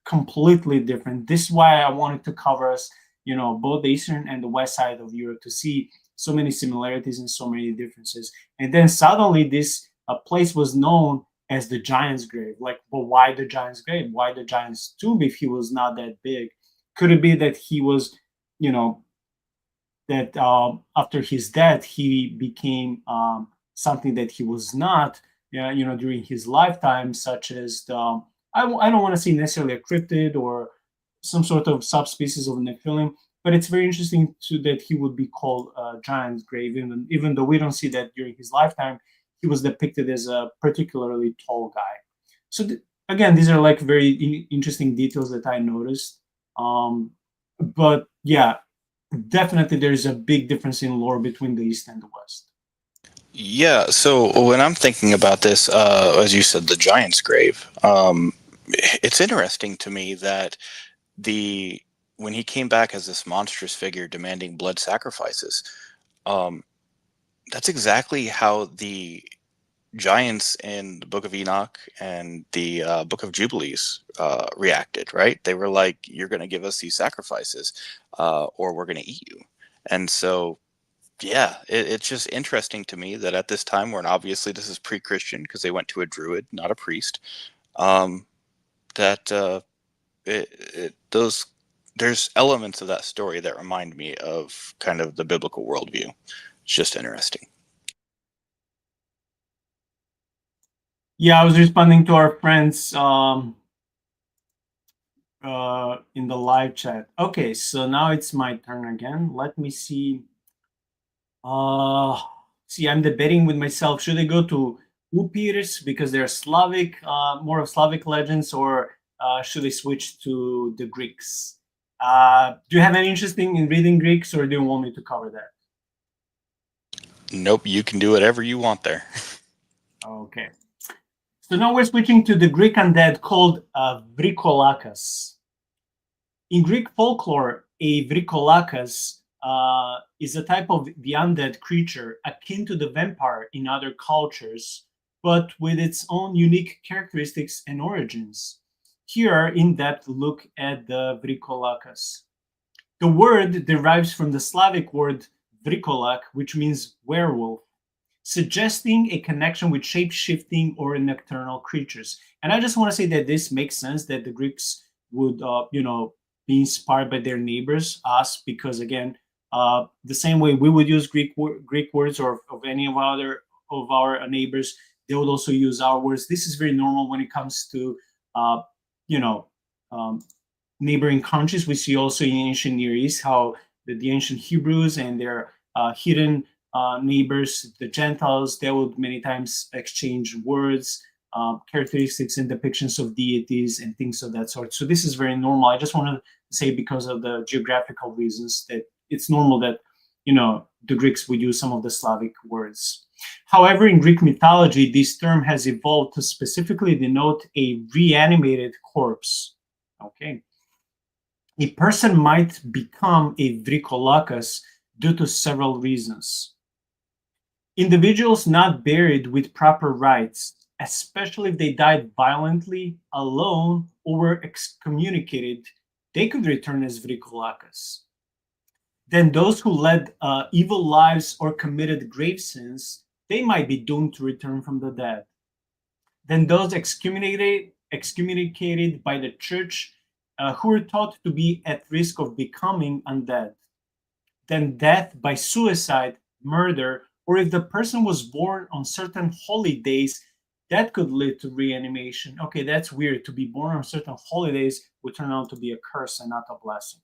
S3: completely different. This is why I wanted to cover us both the eastern and the west side of Europe to see so many similarities and so many differences. And then suddenly this place was known as the Giant's Grave. Like, but why the Giant's Grave? Why the Giant's tomb if he was not that big? Could it be that he was, that after his death he became something that he was not, during his lifetime, such as I don't want to say necessarily a cryptid or some sort of subspecies of Nephilim, but it's very interesting that he would be called Giant's Grave, even though we don't see that during his lifetime. He was depicted as a particularly tall guy. So again, these are like very interesting details that I noticed. But yeah, definitely there's a big difference in lore between the East and the West.
S4: Yeah, so when I'm thinking about this, as you said, the Giant's Grave, it's interesting to me that when he came back as this monstrous figure demanding blood sacrifices, that's exactly how the giants in the Book of Enoch and the Book of Jubilees reacted, right? They were like, you're going to give us these sacrifices or we're going to eat you. And so, yeah, it's just interesting to me that at this time, when obviously this is pre-Christian because they went to a druid, not a priest, there's elements of that story that remind me of kind of the biblical worldview. It's just interesting.
S3: Yeah, I was responding to our friends in the live chat. Okay, so now it's my turn again. Let me see. I'm debating with myself. Should I go to Upirs because they're Slavic, more of Slavic legends, or should I switch to the Greeks? Do you have any interest in reading Greeks, or do you want me to cover that?
S4: Nope, you can do whatever you want there.
S3: Okay. So now we're switching to the Greek undead called Vrikolakas. In Greek folklore, a Vrikolakas is a type of the undead creature akin to the vampire in other cultures, but with its own unique characteristics and origins. Here, in-depth look at the Vrikolakas. The word derives from the Slavic word Vrikolac, which means werewolf, suggesting a connection with shape-shifting or nocturnal creatures. And I just want to say that this makes sense that the Greeks would, be inspired by their neighbors, us, because again, the same way we would use Greek words or of any of our neighbors, they would also use our words. This is very normal when it comes to, neighboring countries. We see also in ancient Near East how the ancient Hebrews and their hidden neighbors, the Gentiles, they would many times exchange words, characteristics and depictions of deities and things of that sort. So this is very normal. I just want to say, because of the geographical reasons, that it's normal that the Greeks would use some of the Slavic words. However, in Greek mythology, this term has evolved to specifically denote a reanimated corpse. Okay. A person might become a Vrikolakas due to several reasons. Individuals not buried with proper rites, especially if they died violently, alone, or were excommunicated, they could return as Vrikolakas. Then those who led evil lives or committed grave sins, they might be doomed to return from the dead. Then those excommunicated by the church who were thought to be at risk of becoming undead. Then death by suicide, murder, or if the person was born on certain holy days, that could lead to reanimation. Okay, that's weird. To be born on certain holidays would turn out to be a curse and not a blessing.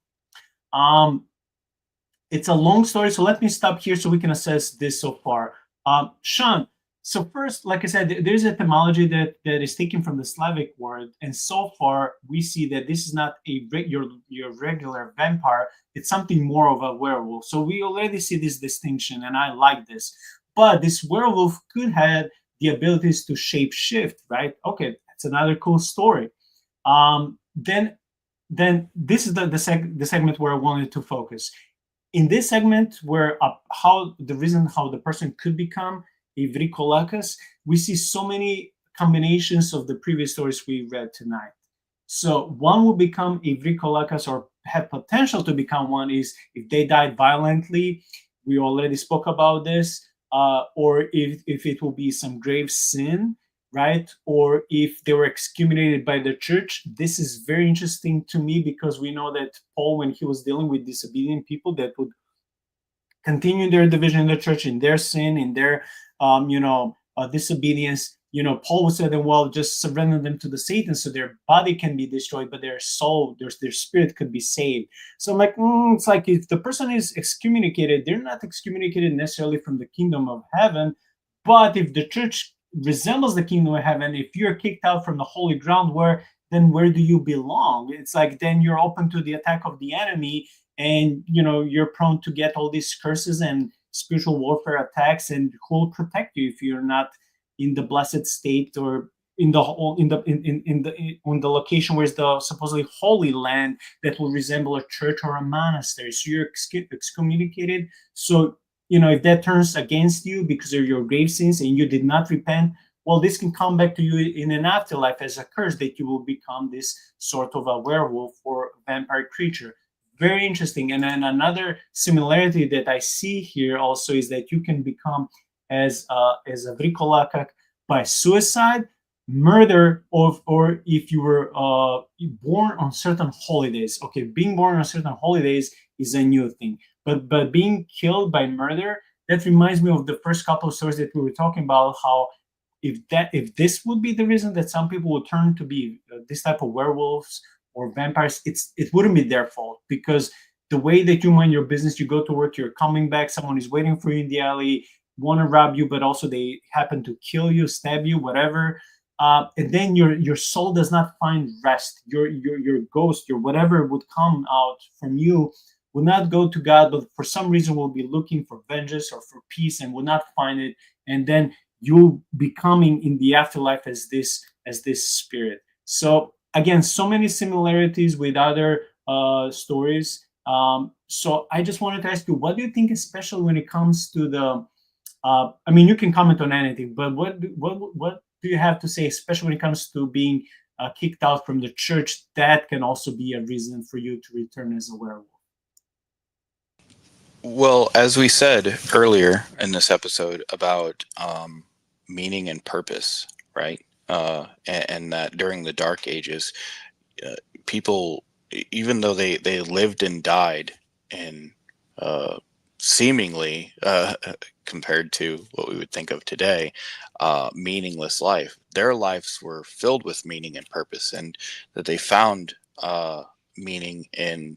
S3: It's a long story, so let me stop here so we can assess this so far. Shaun, so first, like I said, there's a etymology that is taken from the Slavic word, and so far we see that this is not your regular vampire. It's something more of a werewolf. So we already see this distinction, and I like this. But this werewolf could have the abilities to shape shift, right? Okay, that's another cool story. Then this is the segment where I wanted to focus. In this segment, where the reason how the person could become a Vrikolakas, we see so many combinations of the previous stories we read tonight. So one will become a Vrikolakas or have potential to become one is if they died violently. We already spoke about this. Or if it will be some grave sin, right? Or if they were excommunicated by the church. This is very interesting to me because we know that Paul, when he was dealing with disobedient people that would continue their division in the church, in their sin, in their disobedience, Paul would say that, well, just surrender them to the Satan so their body can be destroyed, but their soul, their spirit could be saved. So I'm like, it's like if the person is excommunicated, they're not excommunicated necessarily from the kingdom of heaven, but if the church resembles the kingdom of heaven, if you're kicked out from the holy ground, where do you belong? It's like then you're open to the attack of the enemy, and you're prone to get all these curses and spiritual warfare attacks, and who will protect you if you're not in the blessed state or on the location where it's the supposedly holy land that will resemble a church or a monastery. So you're excommunicated. So if that turns against you because of your grave sins and you did not repent, well, this can come back to you in an afterlife as a curse, that you will become this sort of a werewolf or vampire creature. Very interesting. And then another similarity that I see here also is that you can become as a Wurdulac by suicide, murder, or if you were born on certain holidays. Okay, being born on certain holidays is a new thing, but being killed by murder, that reminds me of the first couple of stories that we were talking about, how if this would be the reason that some people would turn to be this type of werewolves or vampires, it wouldn't be their fault, because the way that you mind your business, you go to work, you're coming back, someone is waiting for you in the alley, want to rob you, but also they happen to kill you, stab you, whatever, and then your soul does not find rest. Your ghost, your whatever would come out from you will not go to God, but for some reason will be looking for vengeance or for peace and will not find it, and then you'll be coming in the afterlife as this spirit. So again, so many similarities with other stories. So I just wanted to ask you, what do you think, especially when it comes to the you can comment on anything, but what do you have to say, especially when it comes to being kicked out from the church? That can also be a reason for you to return as a werewolf.
S4: Well, as we said earlier in this episode about meaning and purpose, right? And that during the Dark Ages, people, even though they lived and died in seemingly, compared to what we would think of today, meaningless life, their lives were filled with meaning and purpose, and that they found meaning in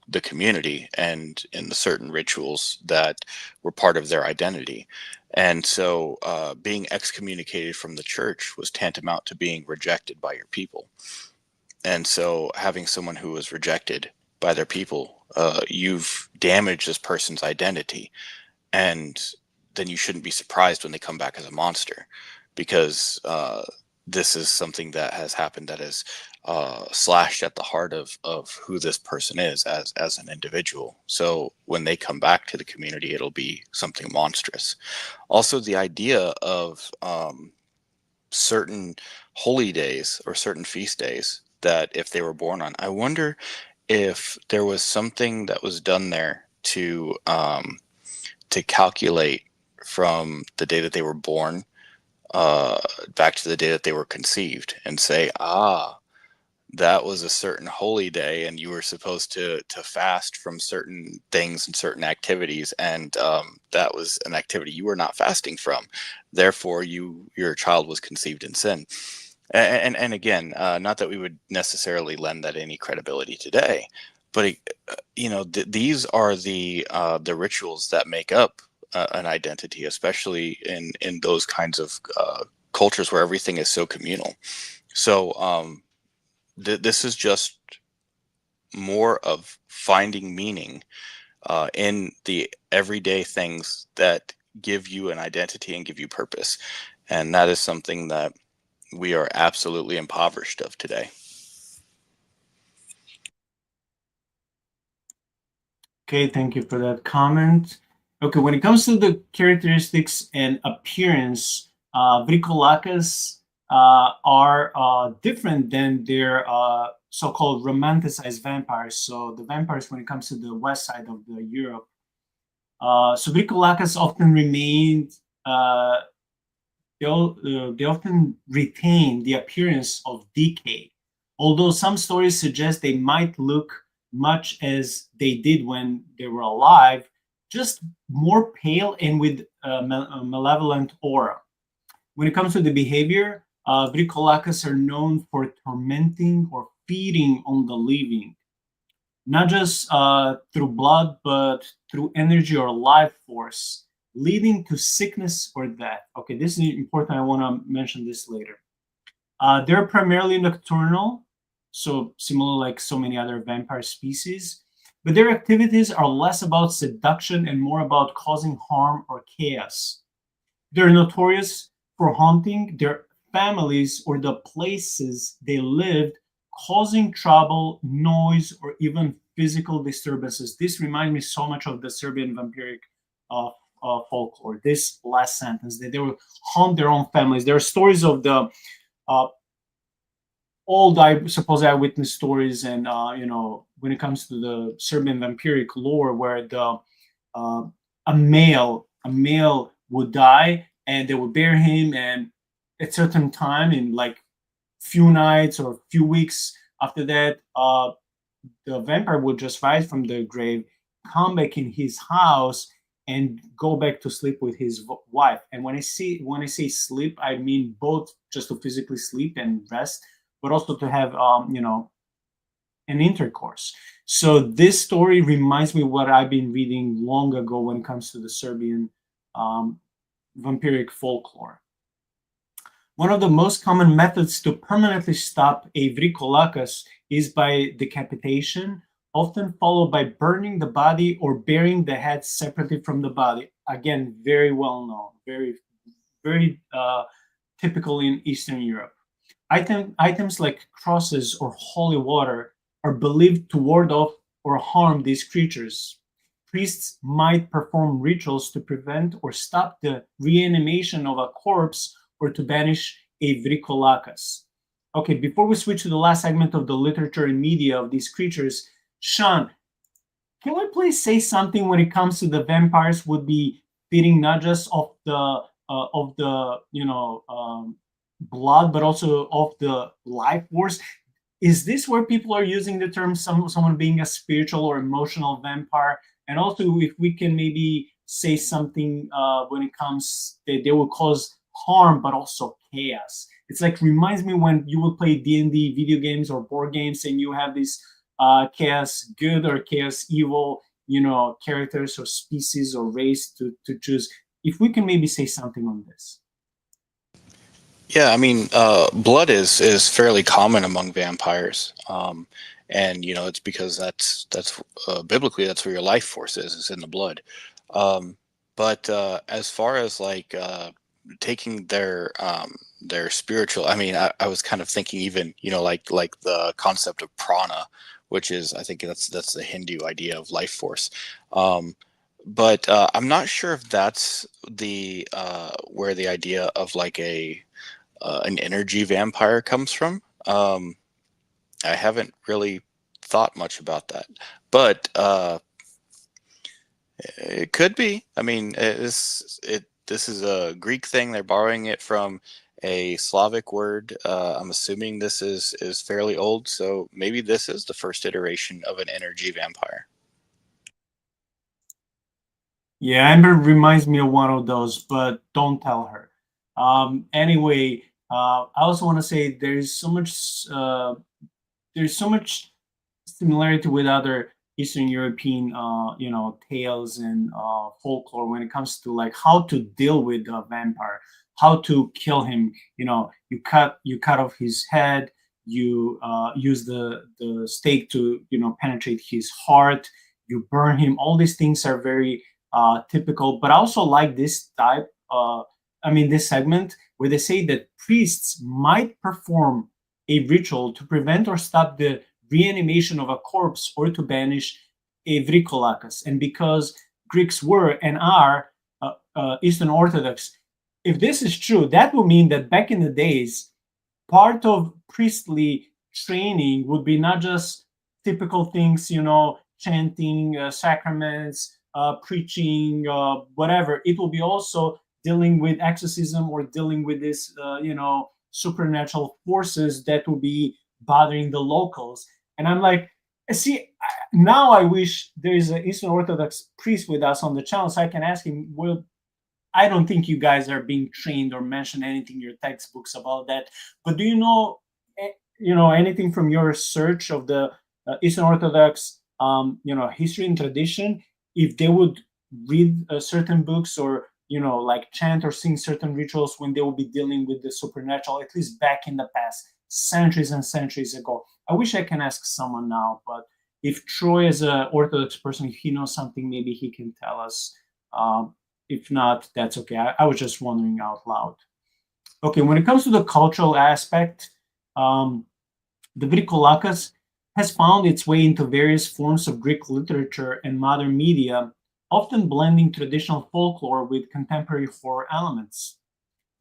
S4: the community and in the certain rituals that were part of their identity. And so being excommunicated from the church was tantamount to being rejected by your people. And so having someone who was rejected by their people, you've damaged this person's identity. And then you shouldn't be surprised when they come back as a monster, because this is something that has happened that is slashed at the heart of who this person is as an individual. So when they come back to the community, it'll be something monstrous. Also, the idea of certain holy days or certain feast days that if they were born on, I wonder if there was something that was done there to calculate from the day that they were born back to the day that they were conceived, and say, that was a certain holy day, and you were supposed to fast from certain things and certain activities, and that was an activity you were not fasting from. Therefore, your child was conceived in sin. And again, not that we would necessarily lend that any credibility today, but these are the rituals that make up an identity, especially in those kinds of cultures where everything is so communal. So this is just more of finding meaning in the everyday things that give you an identity and give you purpose. And that is something that we are absolutely impoverished of today.
S3: Okay, thank you for that comment. Okay, when it comes to the characteristics and appearance, Wurdulac's are different than their so-called romanticized vampires. So the vampires, when it comes to the west side of the Europe, Subricolacus often remained. They often retain the appearance of decay, although some stories suggest they might look much as they did when they were alive, just more pale and with a malevolent aura. When it comes to the behavior, Bricolacus are known for tormenting or feeding on the living, not just through blood, but through energy or life force, leading to sickness or death. Okay, this is important. I want to mention this later. They're primarily nocturnal, so similar like so many other vampire species, but their activities are less about seduction and more about causing harm or chaos. They're notorious for haunting their families or the places they lived, causing trouble, noise, or even physical disturbances. This reminds me so much of the Serbian vampiric folklore. This last sentence, that they will haunt their own families. There are stories of the old, I suppose, eyewitness stories, and when it comes to the Serbian vampiric lore, where a male would die, and they would bury him, and at certain time, in like few nights or few weeks after that, the vampire would just rise from the grave, come back in his house, and go back to sleep with his wife. And when I say sleep, I mean both just to physically sleep and rest, but also to have an intercourse. So this story reminds me of what I've been reading long ago when it comes to the Serbian vampiric folklore. One of the most common methods to permanently stop a Vrikolacus is by decapitation, often followed by burning the body or burying the head separately from the body. Again, very well known, very, very typical in Eastern Europe. Items like crosses or holy water are believed to ward off or harm these creatures. Priests might perform rituals to prevent or stop the reanimation of a corpse or to banish a Vrikolacus. Okay, before we switch to the last segment of the literature and media of these creatures, Shaun, can we please say something when it comes to the vampires would be feeding not just of the blood, but also of the life force? Is this where people are using the term someone being a spiritual or emotional vampire? And also, if we can maybe say something when it comes that they will cause harm, but also chaos. It's like reminds me when you will play D&D video games or board games, and you have these chaos good or chaos evil, characters or species or race to choose. If we can maybe say something on this.
S4: Yeah, I mean, blood is fairly common among vampires, and it's because that's biblically that's where your life force is in the blood. But as far as like taking their spiritual, I mean, I was kind of thinking even like the concept of prana, which is I think that's the Hindu idea of life force. But I'm not sure if that's the where the idea of like an energy vampire comes from. I haven't really thought much about that, but it could be. I mean, this is a Greek thing. They're borrowing it from a Slavic word. I'm assuming this is fairly old, so maybe this is the first iteration of an energy vampire.
S3: Yeah, Amber reminds me of one of those, but don't tell her. Anyway, I also want to say there's so much similarity with other Eastern European, tales and folklore when it comes to like how to deal with a vampire, how to kill him. You cut off his head, you use the stake to penetrate his heart, you burn him. All these things are very typical. But I also like this type. This segment where they say that priests might perform a ritual to prevent or stop the reanimation of a corpse or to banish a Vrikolacus. And because Greeks were and are Eastern Orthodox, if this is true, that will mean that back in the days, part of priestly training would be not just typical things, chanting, sacraments, preaching, whatever. It will be also dealing with exorcism or dealing with this, supernatural forces that will be bothering the locals. And I'm like, see, now I wish there is an Eastern Orthodox priest with us on the channel so I can ask him, well, I don't think you guys are being trained or mention anything in your textbooks about that. But do you know, anything from your search of the Eastern Orthodox, history and tradition? If they would read certain books or like chant or sing certain rituals when they will be dealing with the supernatural, at least back in the past, centuries and centuries ago. I wish I can ask someone now, but if Troy is an Orthodox person, if he knows something, maybe he can tell us. If not, that's okay. I was just wondering out loud. Okay, when it comes to the cultural aspect, the Wurdulac has found its way into various forms of Greek literature and modern media, often blending traditional folklore with contemporary horror elements.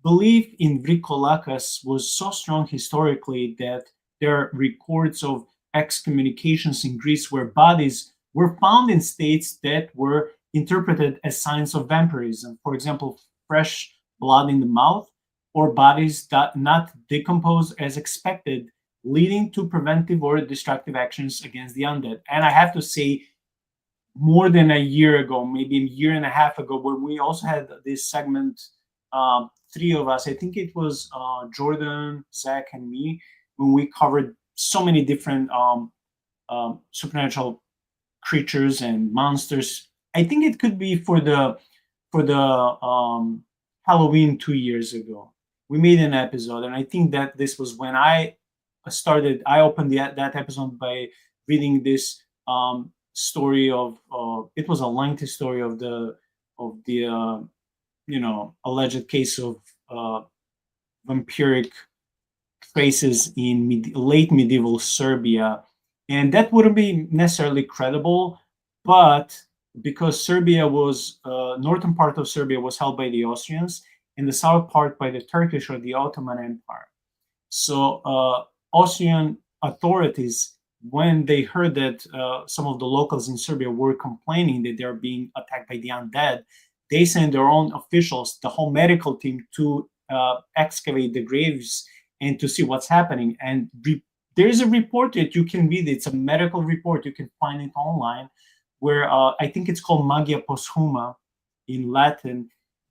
S3: Belief in Wurdulac was so strong historically that there are records of excommunications in Greece where bodies were found in states that were interpreted as signs of vampirism. For example, fresh blood in the mouth or bodies that not decompose as expected, leading to preventive or destructive actions against the undead. And I have to say, more than a year ago, maybe a year and a half ago, when we also had this segment, three of us, I think it was Jordan, Zach, and me, when we covered so many different supernatural creatures and monsters. I think it could be for the Halloween 2 years ago. We made an episode, and I think that this was when I opened that episode by reading this story of it was a lengthy story of the alleged case of vampiric traces in late medieval Serbia, and that wouldn't be necessarily credible, but because Serbia was northern part of Serbia was held by the Austrians and the south part by the Turkish or the Ottoman Empire. So Austrian authorities, when they heard that some of the locals in Serbia were complaining that they're being attacked by the undead, they sent their own officials, the whole medical team, to excavate the graves and to see what's happening. And there's a report that you can read. It's a medical report. You can find it online, where I think it's called Magia Posthuma in Latin,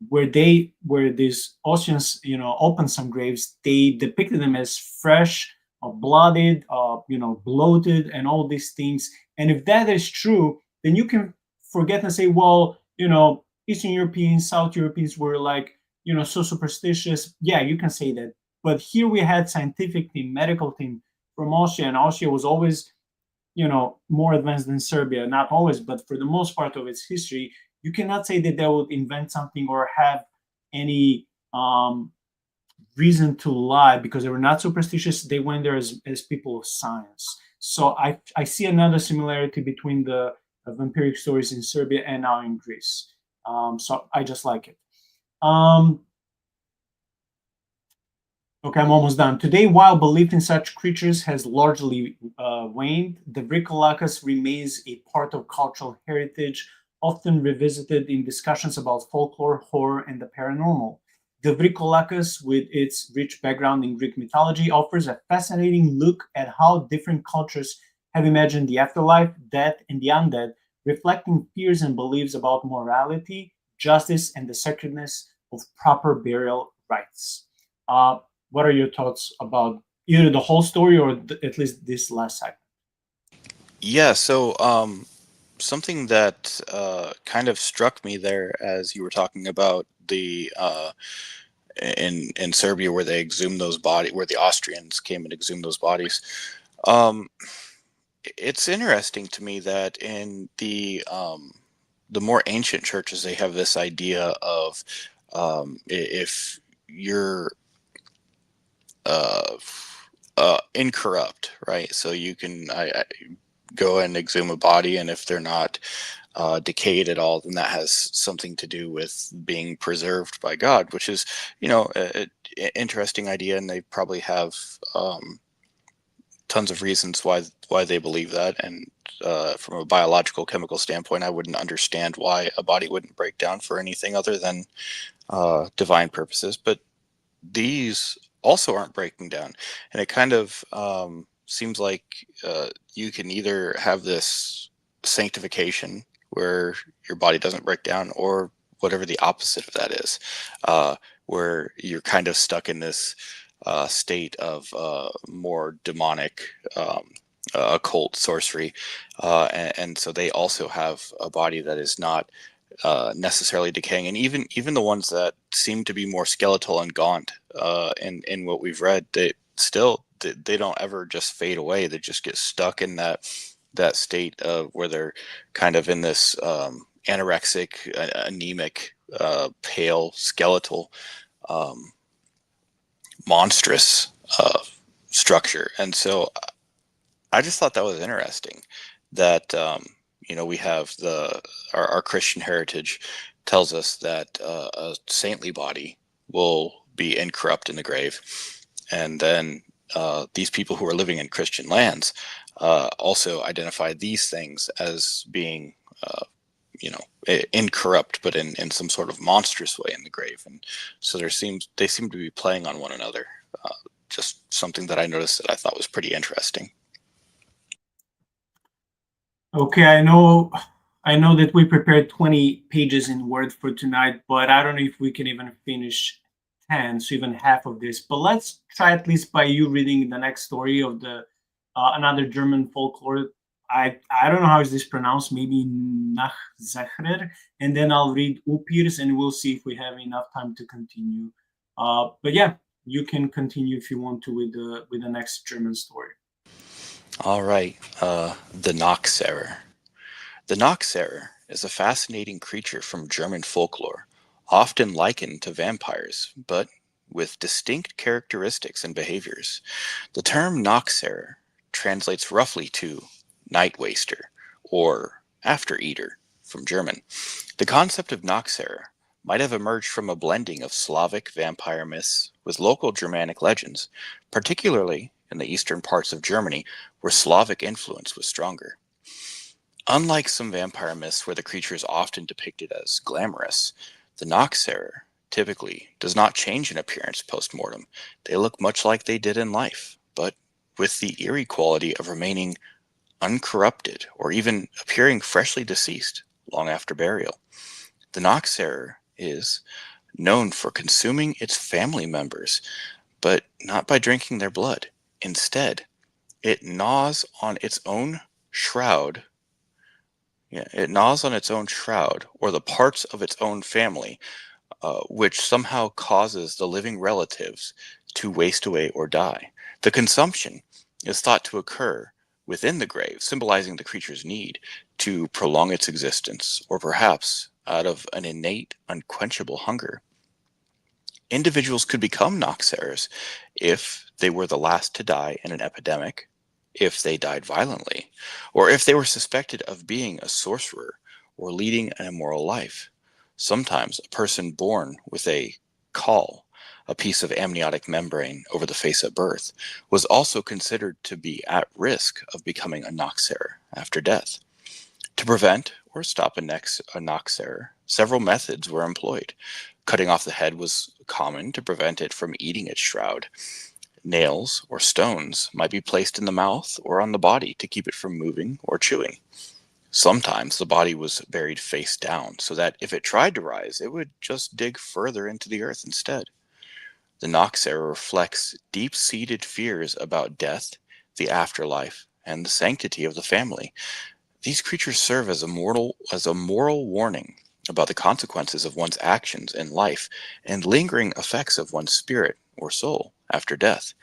S3: where these Austrians, opened some graves. They depicted them as fresh, blooded, bloated, and all these things. And if that is true, then you can forget and say, well, Eastern Europeans, South Europeans were like, so superstitious. Yeah, you can say that. But here we had scientific team, medical team from Austria, and Austria was always, more advanced than Serbia. Not always, but for the most part of its history, you cannot say that they would invent something or have any reason to lie because they were not superstitious. They went there as people of science. So I see another similarity between the vampiric stories in Serbia and now in Greece. So I just like it. Okay, I'm almost done. Today, while belief in such creatures has largely waned, the Wurdulac remains a part of cultural heritage, often revisited in discussions about folklore, horror, and the paranormal. The Wurdulac, with its rich background in Greek mythology, offers a fascinating look at how different cultures have imagined the afterlife, death, and the undead, reflecting fears and beliefs about morality, justice, and the sacredness of proper burial rites. What are your thoughts about either the whole story or at least this last segment?
S4: Yeah, so something that kind of struck me there as you were talking about the in Serbia where they exhumed those bodies, where the Austrians came and exhumed those bodies. It's interesting to me that in the more ancient churches, they have this idea of if you're incorrupt, right? So you can go and exhume a body, and if they're not decayed at all, then that has something to do with being preserved by God, which is, an interesting idea, and they probably have tons of reasons why they believe that. And from a biological chemical standpoint, I wouldn't understand why a body wouldn't break down for anything other than divine purposes. But these also aren't breaking down, and it kind of seems like you can either have this sanctification where your body doesn't break down, or whatever the opposite of that is, where you're kind of stuck in this state of more demonic occult sorcery, and so they also have a body that is not necessarily decaying. And even the ones that seem to be more skeletal and gaunt in what we've read, they don't ever just fade away. They just get stuck in that state of where they're kind of in this anorexic, anemic, pale, skeletal, monstrous structure. And so I just thought that was interesting that we have our Christian heritage tells us that a saintly body will be incorrupt in the grave, and then these people who are living in Christian lands also identify these things as being incorrupt, but in some sort of monstrous way in the grave. And so they seem to be playing on one another. Just something that I noticed that I thought was pretty interesting.
S3: Okay, I know that we prepared 20 pages in Word for tonight, but I don't know if we can even finish 10, so even half of this. But let's try at least by you reading the next story of the another German folklore. I don't know how is this pronounced, maybe Nachzechrer, and then I'll read Upirs, and we'll see if we have enough time to continue. But yeah, you can continue if you want to with the next German story.
S4: All right, the Noxerer. The Noxerer is a fascinating creature from German folklore, often likened to vampires, but with distinct characteristics and behaviors. The term Noxerer translates roughly to night waster or after eater from German. The concept of Noxerer might have emerged from a blending of Slavic vampire myths with local Germanic legends, particularly in the eastern parts of Germany where Slavic influence was stronger. Unlike some vampire myths where the creature is often depicted as glamorous, the Noxerer typically does not change in appearance post-mortem. They look much like they did in life, but with the eerie quality of remaining uncorrupted or even appearing freshly deceased long after burial. The Noxerer is known for consuming its family members, but not by drinking their blood. Instead, it gnaws on its own shroud. It gnaws on its own shroud or the parts of its own family, which somehow causes the living relatives to waste away or die. The consumption is thought to occur within the grave, symbolizing the creature's need to prolong its existence, or perhaps out of an innate, unquenchable hunger. Individuals could become Noxerers if they were the last to die in an epidemic, if they died violently, or if they were suspected of being a sorcerer or leading an immoral life. Sometimes a person born with a caul, a piece of amniotic membrane over the face at birth, was also considered to be at risk of becoming a Noxerer after death. To prevent or stop a Noxerer, several methods were employed. Cutting off the head was common to prevent it from eating its shroud. Nails or stones might be placed in the mouth or on the body to keep it from moving or chewing. Sometimes the body was buried face down so that if it tried to rise, it would just dig further into the earth instead. The Noxerer reflects deep-seated fears about death, the afterlife, and the sanctity of the family. These creatures serve as a moral warning about the consequences of one's actions in life and lingering effects of one's spirit or soul after death.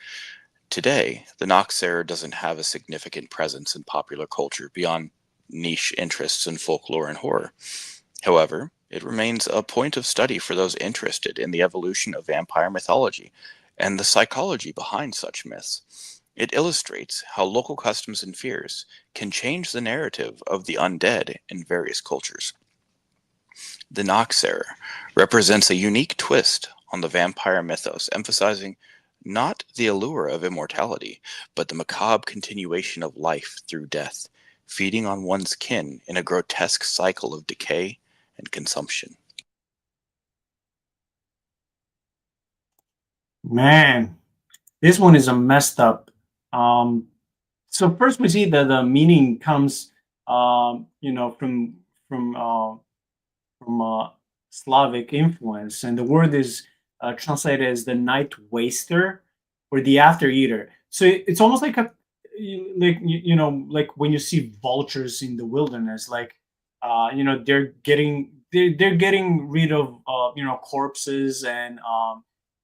S4: Today, the Noxerer doesn't have a significant presence in popular culture beyond niche interests in folklore and horror. However, it remains a point of study for those interested in the evolution of vampire mythology and the psychology behind such myths. It illustrates how local customs and fears can change the narrative of the undead in various cultures. The Noxer represents a unique twist on the vampire mythos, emphasizing not the allure of immortality, but the macabre continuation of life through death, feeding on one's kin in a grotesque cycle of decay and consumption.
S3: Man, this one is a messed up. So first we see that the meaning comes, from Slavic influence, and the word is translated as the night waster or the after eater. So it's almost like like when you see vultures in the wilderness, like they're getting rid of corpses, and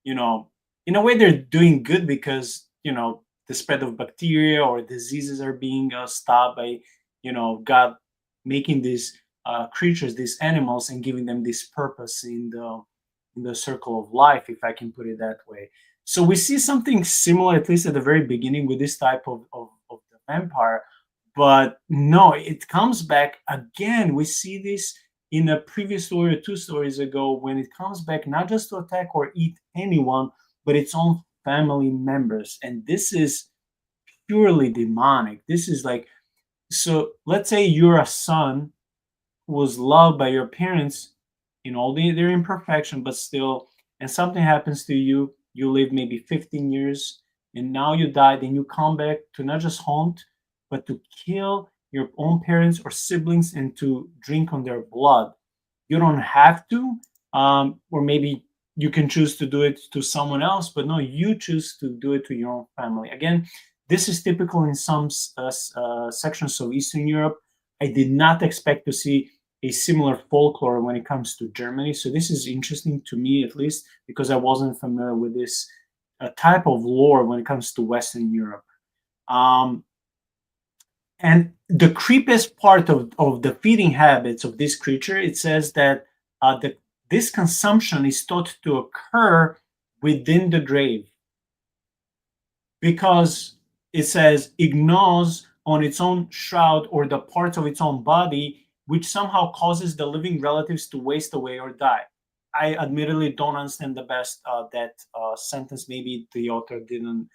S3: in a way they're doing good because the spread of bacteria or diseases are being stopped by God making these creatures, these animals, and giving them this purpose in the circle of life, if I can put it that way. So we see something similar, at least at the very beginning, with this type of the vampire. But no, it comes back again. We see this in a previous story or 2 stories ago, when it comes back not just to attack or eat anyone, but its own family members. And this is purely demonic. This is like, so let's say you're a son who was loved by your parents in all their imperfection, but still, and something happens to you, you live maybe 15 years, and now you died, and you come back to not just haunt, but to kill your own parents or siblings and to drink on their blood. You don't have to, or maybe you can choose to do it to someone else, but no, you choose to do it to your own family. Again, this is typical in some sections of Eastern Europe. I did not expect to see a similar folklore when it comes to Germany. So this is interesting to me, at least, because I wasn't familiar with this type of lore when it comes to Western Europe. And the creepiest part of the feeding habits of this creature, it says that this consumption is thought to occur within the grave, because it says it gnaws on its own shroud or the parts of its own body, which somehow causes the living relatives to waste away or die. I admittedly don't understand the best that sentence. Maybe the author didn't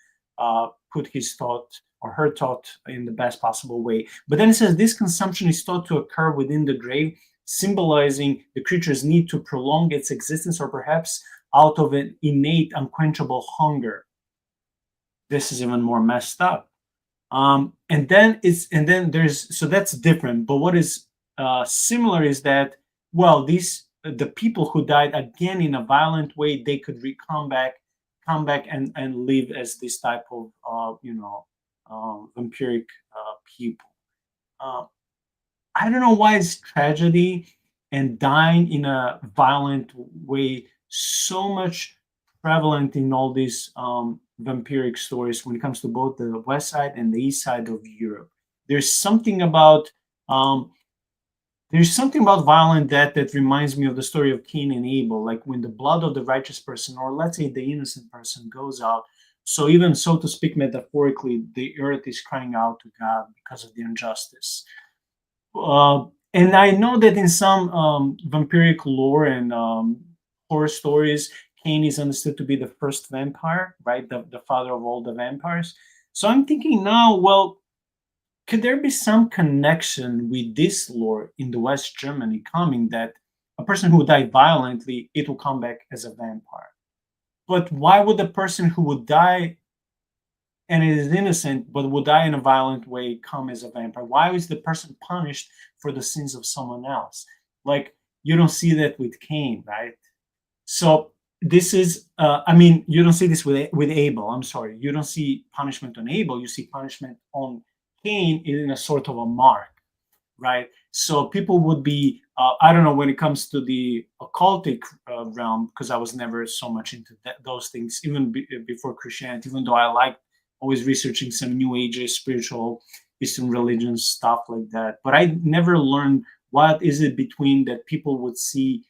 S3: put his thought or her thought in the best possible way. But then it says this consumption is thought to occur within the grave, symbolizing the creature's need to prolong its existence, or perhaps out of an innate, unquenchable hunger. This is even more messed up. And then there's, so that's different. But what is similar is that, well, the people who died again in a violent way, they could come back and live as this type of vampiric people. I don't know why it's tragedy and dying in a violent way so much prevalent in all these vampiric stories when it comes to both the west side and the east side of Europe. There's something about violent death that reminds me of the story of Cain and Abel, like when the blood of the righteous person, or let's say the innocent person, goes out. So even, so to speak, metaphorically, the earth is crying out to God because of the injustice. And I know that in some vampiric lore and horror stories, Cain is understood to be the first vampire, right? The father of all the vampires. So I'm thinking now, well, could there be some connection with this lore in the West Germany coming, that a person who died violently, it will come back as a vampire? But why would the person who would die and is innocent but would die in a violent way come as a vampire? Why is the person punished for the sins of someone else? Like, you don't see that with Cain, right? So this is, you don't see this with Abel. I'm sorry. You don't see punishment on Abel. You see punishment on Cain in a sort of a mark, right? So people would be, I don't know, when it comes to the occultic realm, because I was never so much into those things, even before Christianity, even though I like always researching some New Age, spiritual, Eastern religions, stuff like that. But I never learned what is it between that people would see,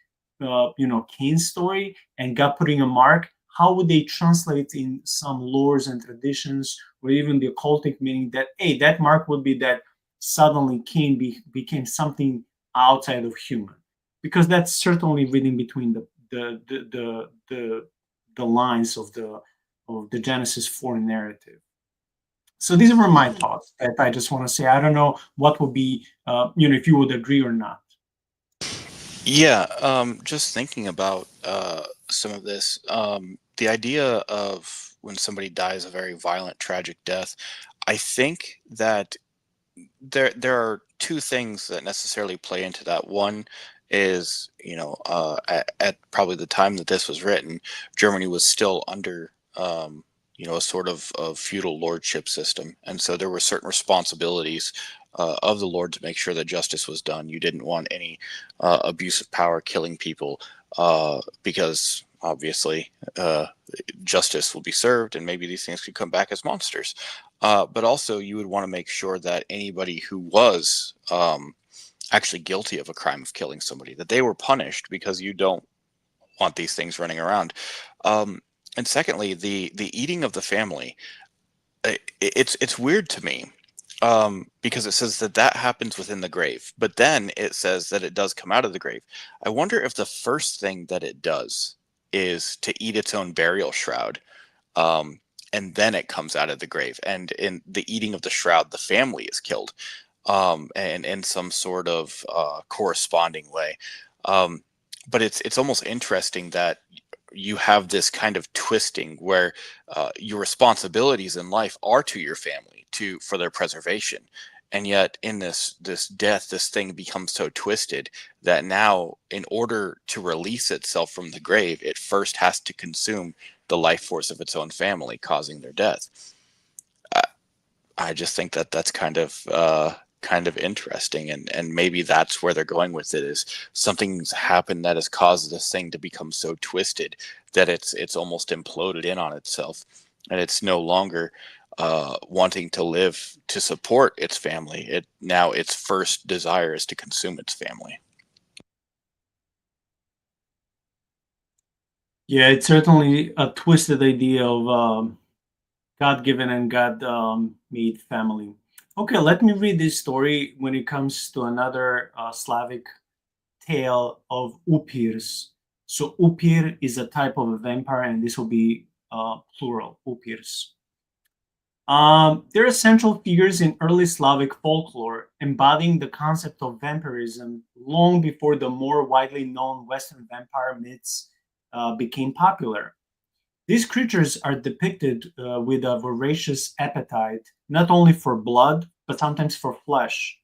S3: Cain's story and God putting a mark. how would they translate in some lores and traditions, or even the occultic meaning that, hey, that mark would be that suddenly Cain became something outside of human, because that's certainly reading between the lines of the Genesis 4 narrative. So these were my thoughts that I just want to say. I don't know what would be, if you would agree or not.
S4: Yeah, just thinking about some of this, the idea of when somebody dies a very violent, tragic death, I think that there are two things that necessarily play into that. One is, at probably the time that this was written, Germany was still under, a sort of feudal lordship system, and so there were certain responsibilities of the lord to make sure that justice was done. You didn't want any abuse of power, killing people, because obviously justice will be served, and maybe these things could come back as monsters. But also, you would want to make sure that anybody who was actually guilty of a crime of killing somebody, that they were punished, because you don't want these things running around. And secondly, the eating of the family, it's weird to me, because it says that happens within the grave, but then it says that it does come out of the grave. I wonder if the first thing that it does is to eat its own burial shroud, and then it comes out of the grave. And in the eating of the shroud, the family is killed, and in some sort of corresponding way. But it's almost interesting that you have this kind of twisting where your responsibilities in life are to your family, for their preservation, and yet in this death, this thing becomes so twisted that now, in order to release itself from the grave, it first has to consume the life force of its own family, causing their death. I just think that that's kind of interesting, and maybe that's where they're going with it, is something's happened that has caused this thing to become so twisted that it's almost imploded in on itself, and it's no longer wanting to live to support its family. Now its first desire is to consume its family.
S3: Yeah, it's certainly a twisted idea of God-given and God-made family. Okay, let me read this story when it comes to another Slavic tale of upirs. So upir is a type of a vampire, and this will be plural, upirs. There are central figures in early Slavic folklore embodying the concept of vampirism long before the more widely known Western vampire myths became popular. These creatures are depicted with a voracious appetite, not only for blood, but sometimes for flesh,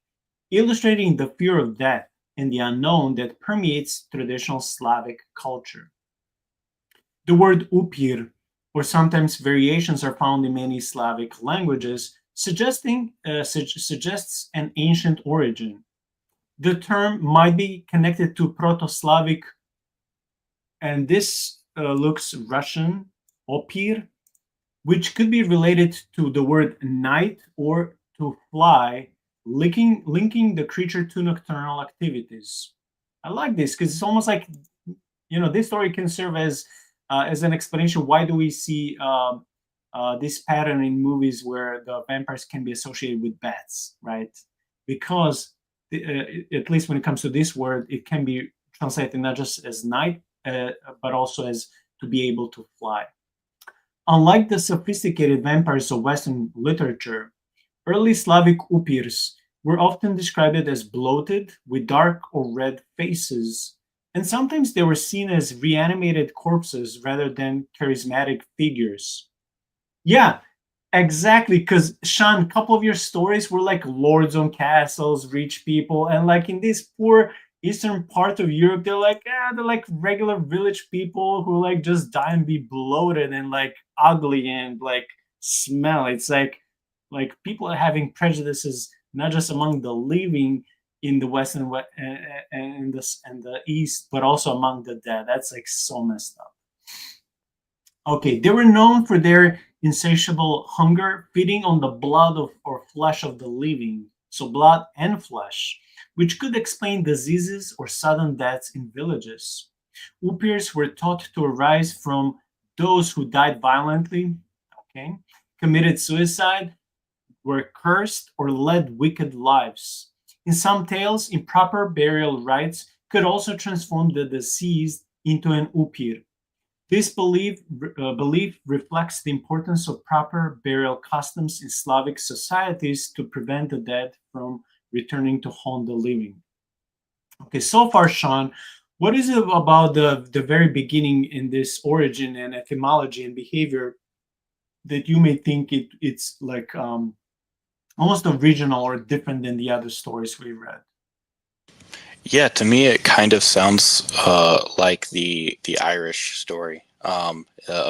S3: illustrating the fear of death and the unknown that permeates traditional Slavic culture. The word upir, or sometimes variations, are found in many Slavic languages, suggests an ancient origin. The term might be connected to Proto-Slavic, and this looks Russian, opir, which could be related to the word night or to fly, linking the creature to nocturnal activities. I like this because it's almost like, this story can serve as an explanation. Why do we see this pattern in movies where the vampires can be associated with bats, right? Because at least when it comes to this word, it can be translated not just as night, but also as to be able to fly. Unlike the sophisticated vampires of Western literature, early Slavic upirs were often described as bloated with dark or red faces, and sometimes they were seen as reanimated corpses rather than charismatic figures. Yeah, exactly, because Shaun, a couple of your stories were like lords on castles, rich people, and like in this poor eastern part of Europe, they're like regular village people who like just die and be bloated and like ugly and like smell. It's like people are having prejudices not just among the living in the West and the East, but also among the dead. That's like so messed up. Okay, they were known for their insatiable hunger, feeding on the blood or flesh of the living, so blood and flesh, which could explain diseases or sudden deaths in villages. Upirs were thought to arise from those who died violently, okay, committed suicide, were cursed or led wicked lives. In some tales, improper burial rites could also transform the deceased into an upir. This belief reflects the importance of proper burial customs in Slavic societies to prevent the dead from returning to haunt the living. Okay, so far, Shaun, what is it about the very beginning in this origin and etymology and behavior that you may think it's like almost original or different than the other stories we read?
S4: Yeah, to me, it kind of sounds like the Irish story of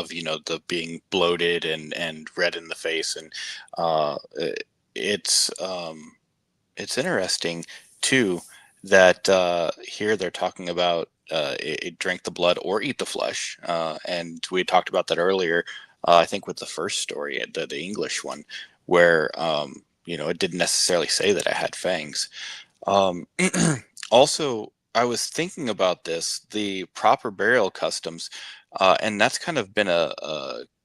S4: the being bloated and red in the face, and uh, it's it's interesting too that here they're talking about it drink the blood or eat the flesh, and we talked about that earlier. I think with the first story, the English one, where it didn't necessarily say that it had fangs. Um, Also, I was thinking about this, the proper burial customs, and that's kind of been a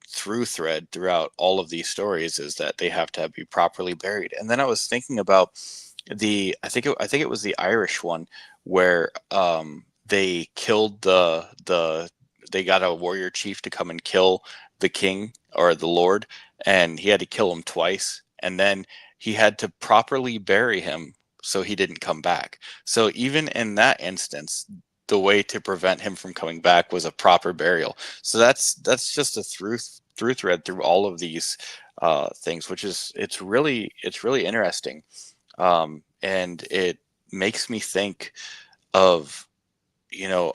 S4: through thread throughout all of these stories is that they have to be properly buried. And then I was thinking about I think it was the Irish one where they killed they got a warrior chief to come and kill the king or the lord, and he had to kill him twice, and then he had to properly bury him so he didn't come back. So even in that instance, the way to prevent him from coming back was a proper burial. So that's just a through thread through all of these things, which is it's really interesting, and it makes me think of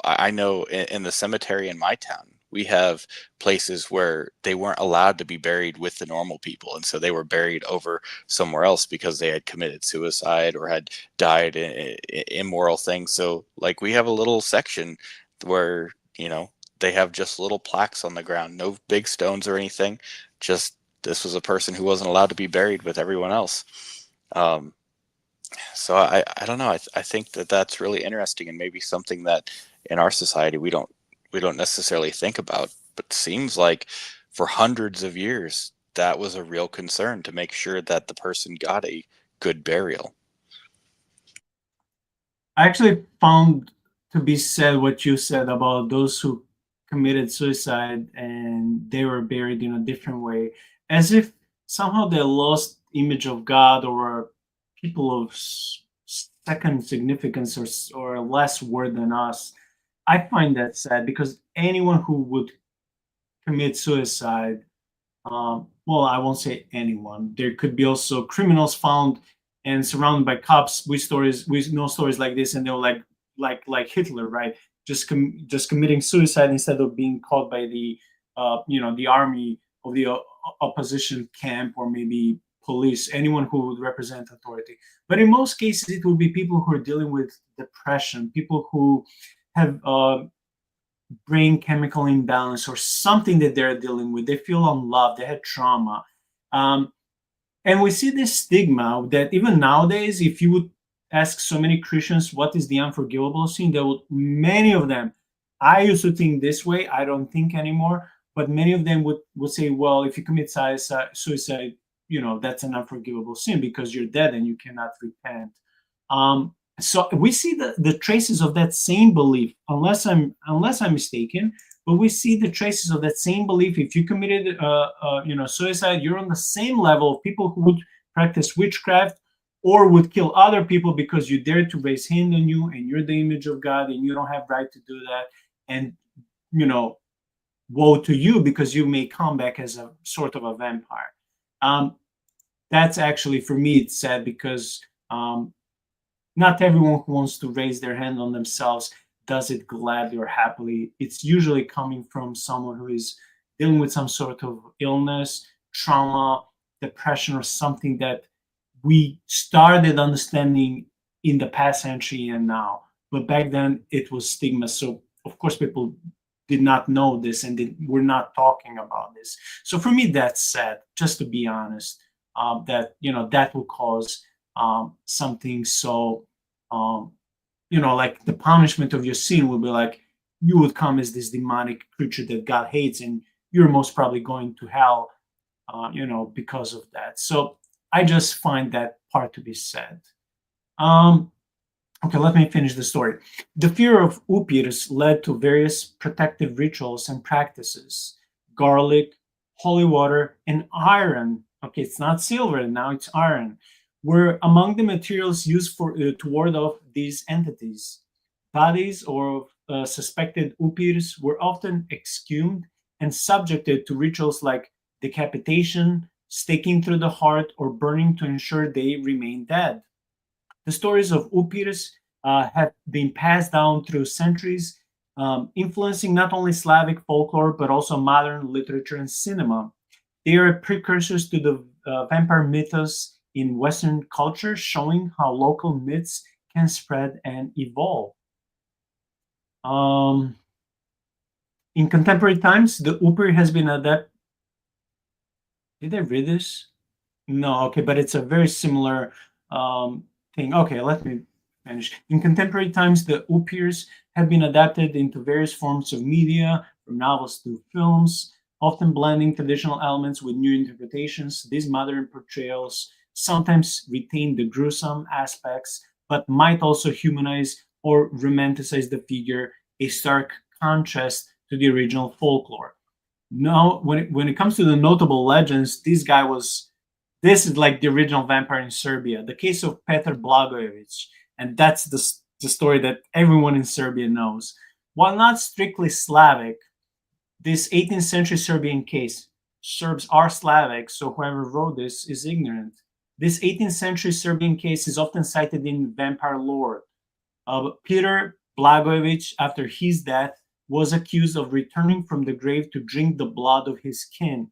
S4: I know in the cemetery in my town, we have places where they weren't allowed to be buried with the normal people. And so they were buried over somewhere else because they had committed suicide or had died in immoral things. So, like, we have a little section where, they have just little plaques on the ground, no big stones or anything. Just this was a person who wasn't allowed to be buried with everyone else. Um, so I don't know. I think that that's really interesting and maybe something that in our society we don't necessarily think about, but seems like for hundreds of years that was a real concern to make sure that the person got a good burial.
S3: I actually found to be said what you said about those who committed suicide and they were buried in a different way, as if somehow they lost image of God or are people of second significance or less worth than us. I find that sad because anyone who would commit suicide, well, I won't say anyone. There could be also criminals found and surrounded by cops. We know stories like this, and they were like Hitler, right? Just committing suicide instead of being caught by the army of the opposition camp or maybe police, anyone who would represent authority. But in most cases, it will be people who are dealing with depression, people who have brain chemical imbalance or something that they're dealing with. They feel unloved, they had trauma. Um, and we see this stigma that even nowadays, if you would ask so many Christians, what is the unforgivable sin? Many of them, I used to think this way, I don't think anymore, but many of them would say, well, if you commit suicide, that's an unforgivable sin because you're dead and you cannot repent. So we see the traces of that same belief, unless I'm mistaken. But we see the traces of that same belief. If you committed, suicide, you're on the same level of people who would practice witchcraft or would kill other people because you dared to raise hand on you, and you're the image of God, and you don't have right to do that. And woe to you because you may come back as a sort of a vampire. That's actually, for me, it's sad because not everyone who wants to raise their hand on themselves does it gladly or happily. It's usually coming from someone who is dealing with some sort of illness, trauma, depression, or something that we started understanding in the past century and now. But back then it was stigma. So of course people did not know this and we're not talking about this. So for me, that's sad, just to be honest, that will cause something so like the punishment of your sin will be like you would come as this demonic creature that God hates, and you're most probably going to hell, because of that. So I just find that part to be sad. Okay, let me finish the story. The fear of Upirs led to various protective rituals and practices. Garlic, holy water, and iron. Okay, it's not silver, now it's iron. Were among the materials used to ward off these entities. Bodies of suspected Upirs were often exhumed and subjected to rituals like decapitation, staking through the heart, or burning to ensure they remain dead. The stories of Upirs have been passed down through centuries, influencing not only Slavic folklore but also modern literature and cinema. They are precursors to the vampire mythos in Western culture, showing how local myths can spread and evolve. In contemporary times, the Upir has been adapted. Did I read this? No, okay, but it's a very similar thing. Okay, let me finish. In contemporary times, the Upirs have been adapted into various forms of media, from novels to films, often blending traditional elements with new interpretations. These modern portrayals sometimes retain the gruesome aspects, but might also humanize or romanticize the figure, a stark contrast to the original folklore. Now, when it comes to the notable legends, this is like the original vampire in Serbia, the case of Petar Blagojevic, and that's the story that everyone in Serbia knows. While not strictly Slavic, this 18th century Serbian case, Serbs are Slavic, so whoever wrote this is ignorant. This 18th century Serbian case is often cited in vampire lore. Petar Blagojevic, after his death, was accused of returning from the grave to drink the blood of his kin,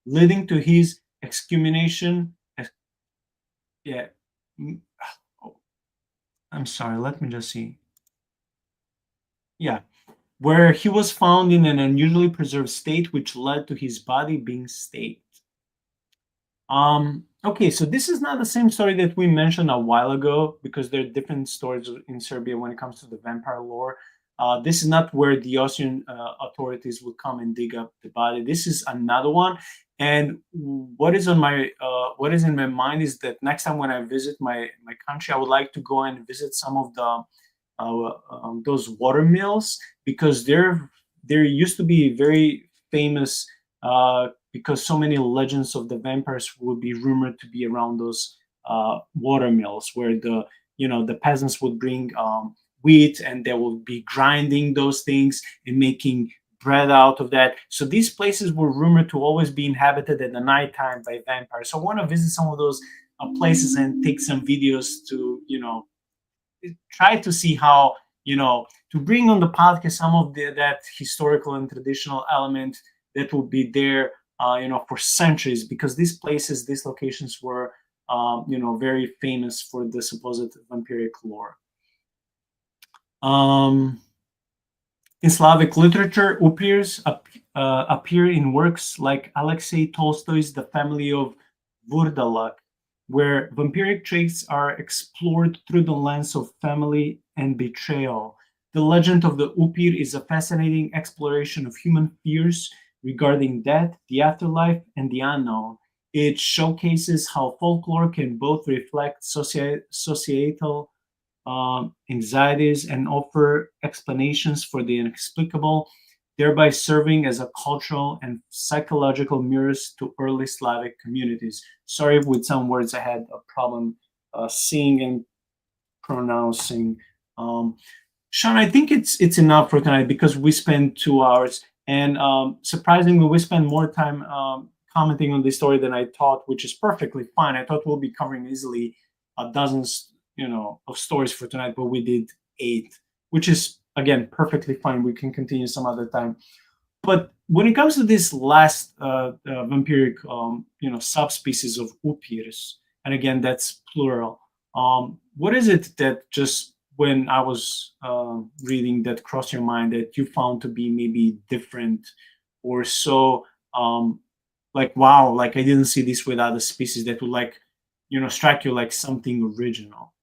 S3: leading to his excommunication. Yeah. I'm sorry, let me just see. Yeah. Where he was found in an unusually preserved state, which led to his body being staked. Okay, so this is not the same story that we mentioned a while ago, because there are different stories in Serbia when it comes to the vampire lore. This is not where the Austrian authorities will come and dig up the body. This is another one. And what is in my mind is that next time when I visit my country, I would like to go and visit some of the those water mills, because there used to be very famous, because so many legends of the vampires would be rumored to be around those water mills, where the peasants would bring wheat, and they will be grinding those things and making bread out of that. So these places were rumored to always be inhabited at the nighttime by vampires. So I want to visit some of those places and take some videos to try to see how to bring on the podcast some of that historical and traditional element that will be there for centuries, because these places, these locations were very famous for the supposed vampiric lore. In Slavic literature, Upirs appear in works like Alexei Tolstoy's The Family of Wurdulac, where vampiric traits are explored through the lens of family and betrayal. The legend of the Upir is a fascinating exploration of human fears regarding death, the afterlife, and the unknown. It showcases how folklore can both reflect societal anxieties and offer explanations for the inexplicable, thereby serving as a cultural and psychological mirrors to early Slavic communities. Sorry, with some words I had a problem seeing and pronouncing. Shaun, I think it's enough for tonight, because we spent 2 hours, and surprisingly, we spent more time commenting on this story than I thought, which is perfectly fine. I thought we'll be covering easily dozens of stories for tonight, but we did 8, which is, again, perfectly fine. We can continue some other time. But when it comes to this last vampiric subspecies of Upirs, and again, that's plural, what is it that just when I was reading that crossed your mind that you found to be maybe different, or so like, wow, like I didn't see this with other species, that would strike you like something original?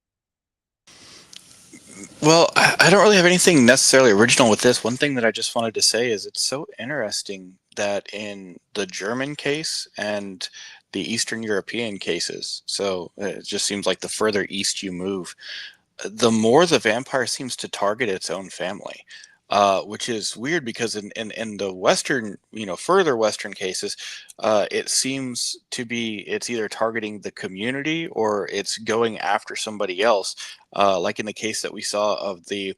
S4: Well, I don't really have anything necessarily original with this. One thing that I just wanted to say is it's so interesting that in the German case and the Eastern European cases, so it just seems like the further east you move, the more the vampire seems to target its own family, which is weird because in the Western, further Western cases, it seems to be it's either targeting the community or it's going after somebody else. Like in the case that we saw of the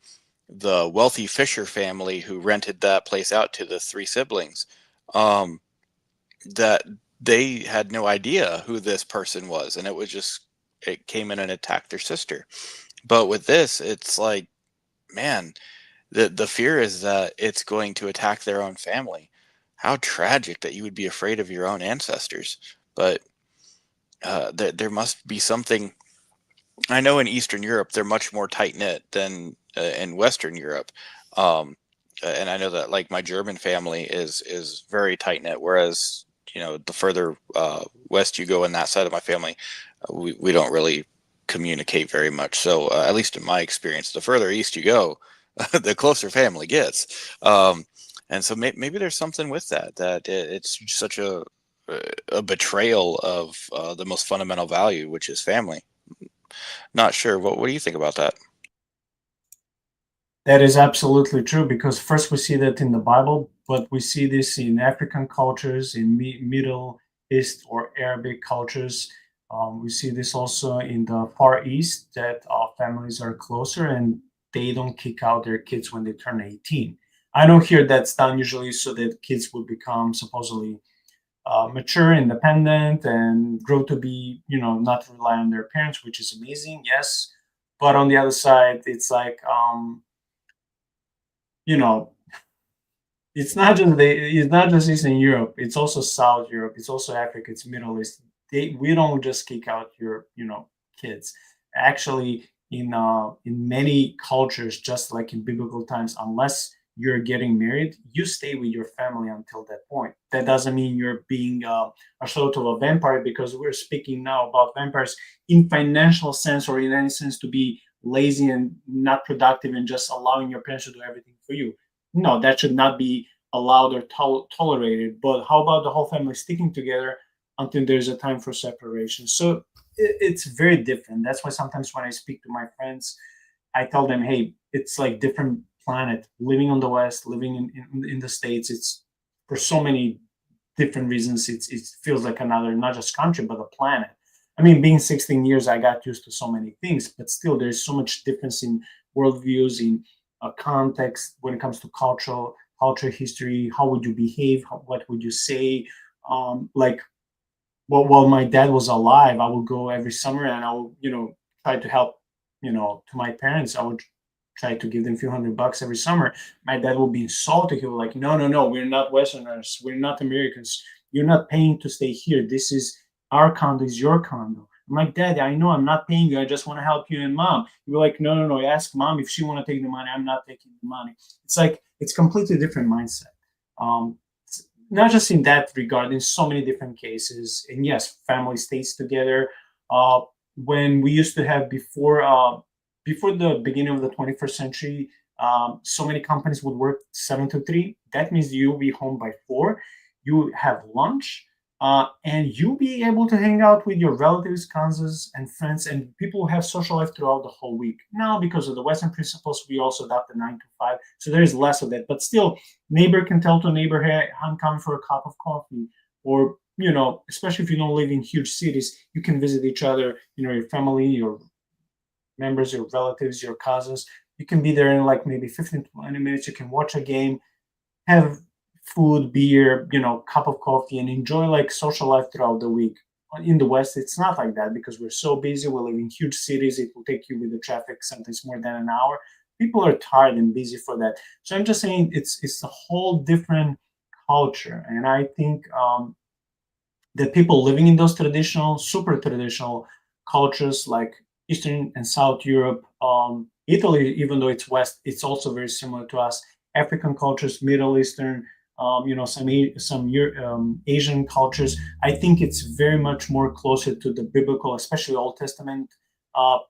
S4: wealthy Fisher family who rented that place out to the three siblings, um, that they had no idea who this person was, and it came in and attacked their sister. But with this, it's like, man, the fear is that it's going to attack their own family. How tragic that you would be afraid of your own ancestors. But there must be something. I know in Eastern Europe they're much more tight knit than in Western Europe, and I know that like my German family is very tight knit, whereas the further west you go in that side of my family, we don't really communicate very much. So at least in my experience, the further east you go, the closer family gets. And so maybe there's something with that it's such a betrayal of the most fundamental value, which is family. Not sure. What do you think about that?
S3: That is absolutely true because first we see that in the Bible, but we see this in African cultures, in Middle East or Arabic cultures. We see this also in the Far East that families are closer and they don't kick out their kids when they turn 18. I know here that's done usually so that kids will become supposedly mature, independent, and grow to be, not rely on their parents, which is amazing. Yes, but on the other side, it's like, you know, it's not just Eastern Europe. It's also South Europe. It's also Africa. It's Middle East. We don't just kick out your kids. Actually, in many cultures, just like in biblical times, unless you're getting married, you stay with your family until that point. That doesn't mean you're being a sort of a vampire, because we're speaking now about vampires in financial sense or in any sense to be lazy and not productive and just allowing your parents to do everything for you. No, that should not be allowed or tolerated. But how about the whole family sticking together until there's a time for separation? So it's very different. That's why sometimes when I speak to my friends, I tell them, hey, it's like different planet. Living on the West, living in the States, it's for so many different reasons. It feels like another, not just country, but a planet. I mean, being 16 years, I got used to so many things, but still, there's so much difference in worldviews, in context when it comes to culture, history. How would you behave? What would you say? Like, well, while my dad was alive, I would go every summer and I would, try to help, to my parents. I would try to give them a few $100 every summer. My dad would be insulted. He would like, no, no, no, we're not Westerners. We're not Americans. You're not paying to stay here. This is our condo, is your condo. I'm like, Daddy, I know I'm not paying you. I just want to help you and mom. You're like, no, no, no. Ask mom if she want to take the money. I'm not taking the money. It's like, it's completely different mindset. Um, Not just in that regard, in so many different cases. And yes, family stays together. Uh, when we used to have before the beginning of the 21st century, so many companies would work 7 to 3. That means you'll be home by 4. You have lunch, and you'll be able to hang out with your relatives, cousins, and friends, and people have social life throughout the whole week. Now, because of the Western principles, we also adopt the 9 to 5, so there is less of that. But still, neighbor can tell to neighbor, hey, I'm coming for a cup of coffee. Or, especially if you don't live in huge cities, you can visit each other, your family, your members, your relatives, your cousins. You can be there in like maybe 15 to 20 minutes. You can watch a game, have food, beer, cup of coffee, and enjoy like social life throughout the week. In the West, it's not like that because we're so busy. We live in huge cities. It will take you with the traffic sometimes more than an hour. People are tired and busy for that. So I'm just saying it's a whole different culture, and I think that people living in those traditional, super traditional cultures like Eastern and South Europe, Italy, even though it's West, it's also very similar to us. African cultures, Middle Eastern, some Asian cultures. I think it's very much more closer to the biblical, especially Old Testament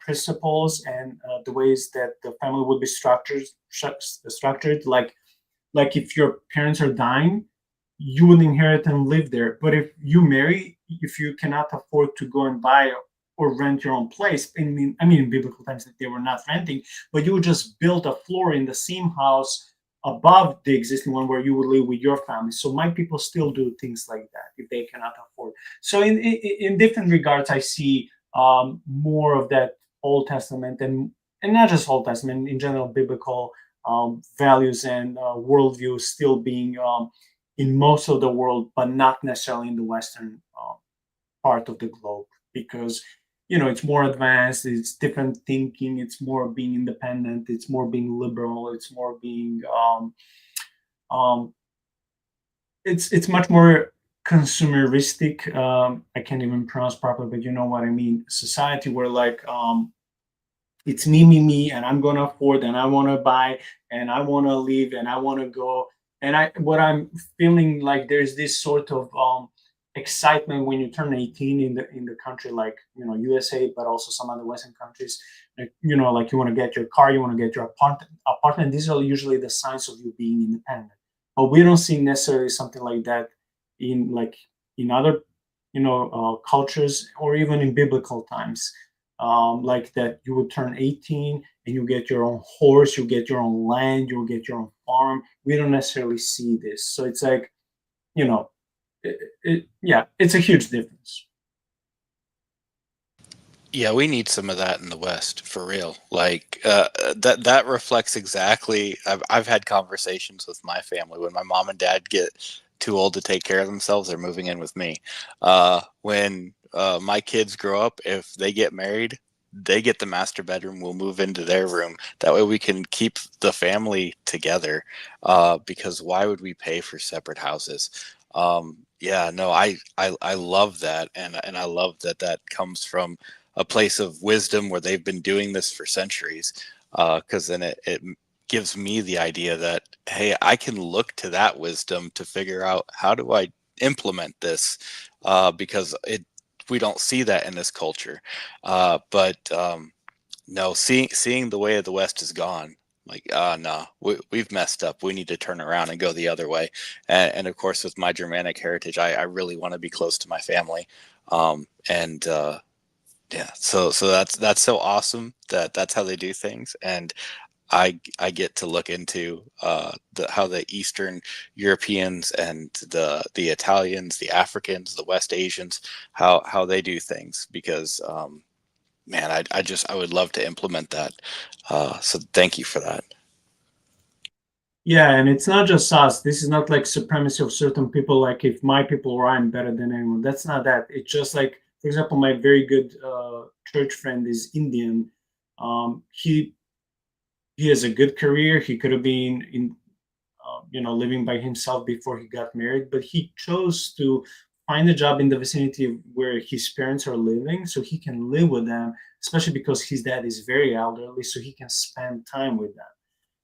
S3: principles and the ways that the family would be structured. Like if your parents are dying, you would inherit and live there. But if you marry, if you cannot afford to go and buy or rent your own place, I mean, in biblical times that they were not renting, but you would just build a floor in the same house above the existing one where you would live with your family. So my people still do things like that if they cannot afford. So in different regards, I see more of that Old Testament and not just Old Testament in general, biblical values and worldviews still being in most of the world, but not necessarily in the Western part of the globe, because it's more advanced, it's different thinking, it's more being independent, it's more being liberal, it's more being um, it's much more consumeristic. I can't even pronounce properly, but you know what I mean. Society where like it's me, and I'm gonna afford, and I want to buy, and I want to live, and I want to go. And what I'm feeling like there's this sort of excitement when you turn 18 in the country like USA, but also some other Western countries. Like you want to get your car, you want to get your apartment. These are usually the signs of you being independent. But we don't see necessarily something like that in other cultures or even in biblical times, like that you would turn 18 and you get your own horse, you get your own land, you'll get your own farm. We don't necessarily see this. So it's like, you know, yeah, it's a huge difference.
S4: Yeah, we need some of that in the West for real. Like that reflects exactly. I've had conversations with my family when my mom and dad get too old to take care of themselves. They're moving in with me. When my kids grow up, if they get married, they get the master bedroom. We'll move into their room. That way we can keep the family together. Because why would we pay for separate houses? Yeah, no, I love that, and I love that that comes from a place of wisdom where they've been doing this for centuries. Because then it gives me the idea that, hey, I can look to that wisdom to figure out how do I implement this, because we don't see that in this culture. But no, seeing the way of the West is gone. Like, no, we've messed up. We need to turn around and go the other way. And of course, with my Germanic heritage, I really want to be close to my family. And yeah, so that's so awesome that that's how they do things. And I get to look into how the Eastern Europeans and the Italians, the Africans, the West Asians, how they do things, because man, I would love to implement that. So thank you for that.
S3: Yeah, and it's not just us. This is not like supremacy of certain people. Like if my people were, I'm better than anyone. That's not that. It's just like, for example, my very good church friend is Indian. He has a good career. He could have been in living by himself before he got married, but he chose to find a job in the vicinity of where his parents are living so he can live with them, especially because his dad is very elderly, so he can spend time with them.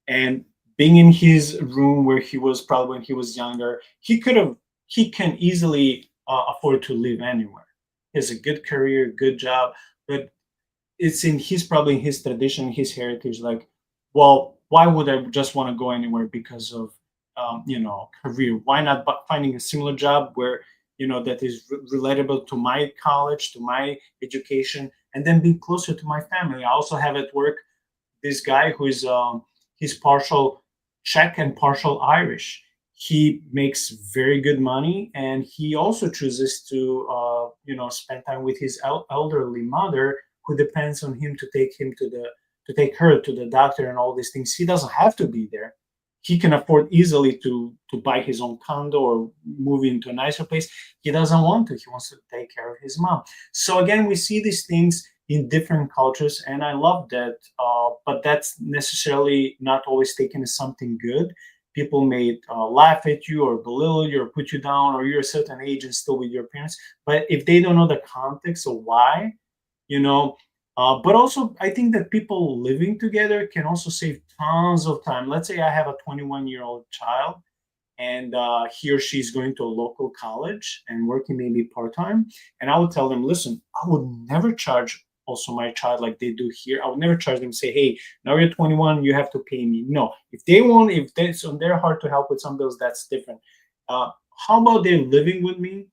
S3: And being in his room where he was probably when he was younger, he can easily afford to live anywhere. He has a good career, good job, but it's in his probably in his tradition, his heritage. Like, well, why would I just want to go anywhere because of career? Why not finding a similar job where that is relatable to my college, to my education, and then being closer to my family. I also have at work this guy who is he's partial Czech and partial Irish. He makes very good money, and he also chooses to spend time with his elderly mother, who depends on him to take her to the doctor and all these things. He doesn't have to be there. He can afford easily to buy his own condo or move into a nicer place. He doesn't want to. He wants to take care of his mom. So again, we see these things in different cultures, and I love that. But that's necessarily not always taken as something good. People may laugh at you or belittle you or put you down, or you're a certain age and still with your parents. But if they don't know the context of why, you know, but also I think that people living together can also save tons of time. Let's say I have a 21-year-old child, and he or she is going to a local college and working maybe part-time, and I would tell them, listen, I would never charge also my child like they do here. I would never charge them, say, hey, now you're 21, you have to pay me. No, if they want, if it's on their heart to help with some bills, that's different. How about they're living with me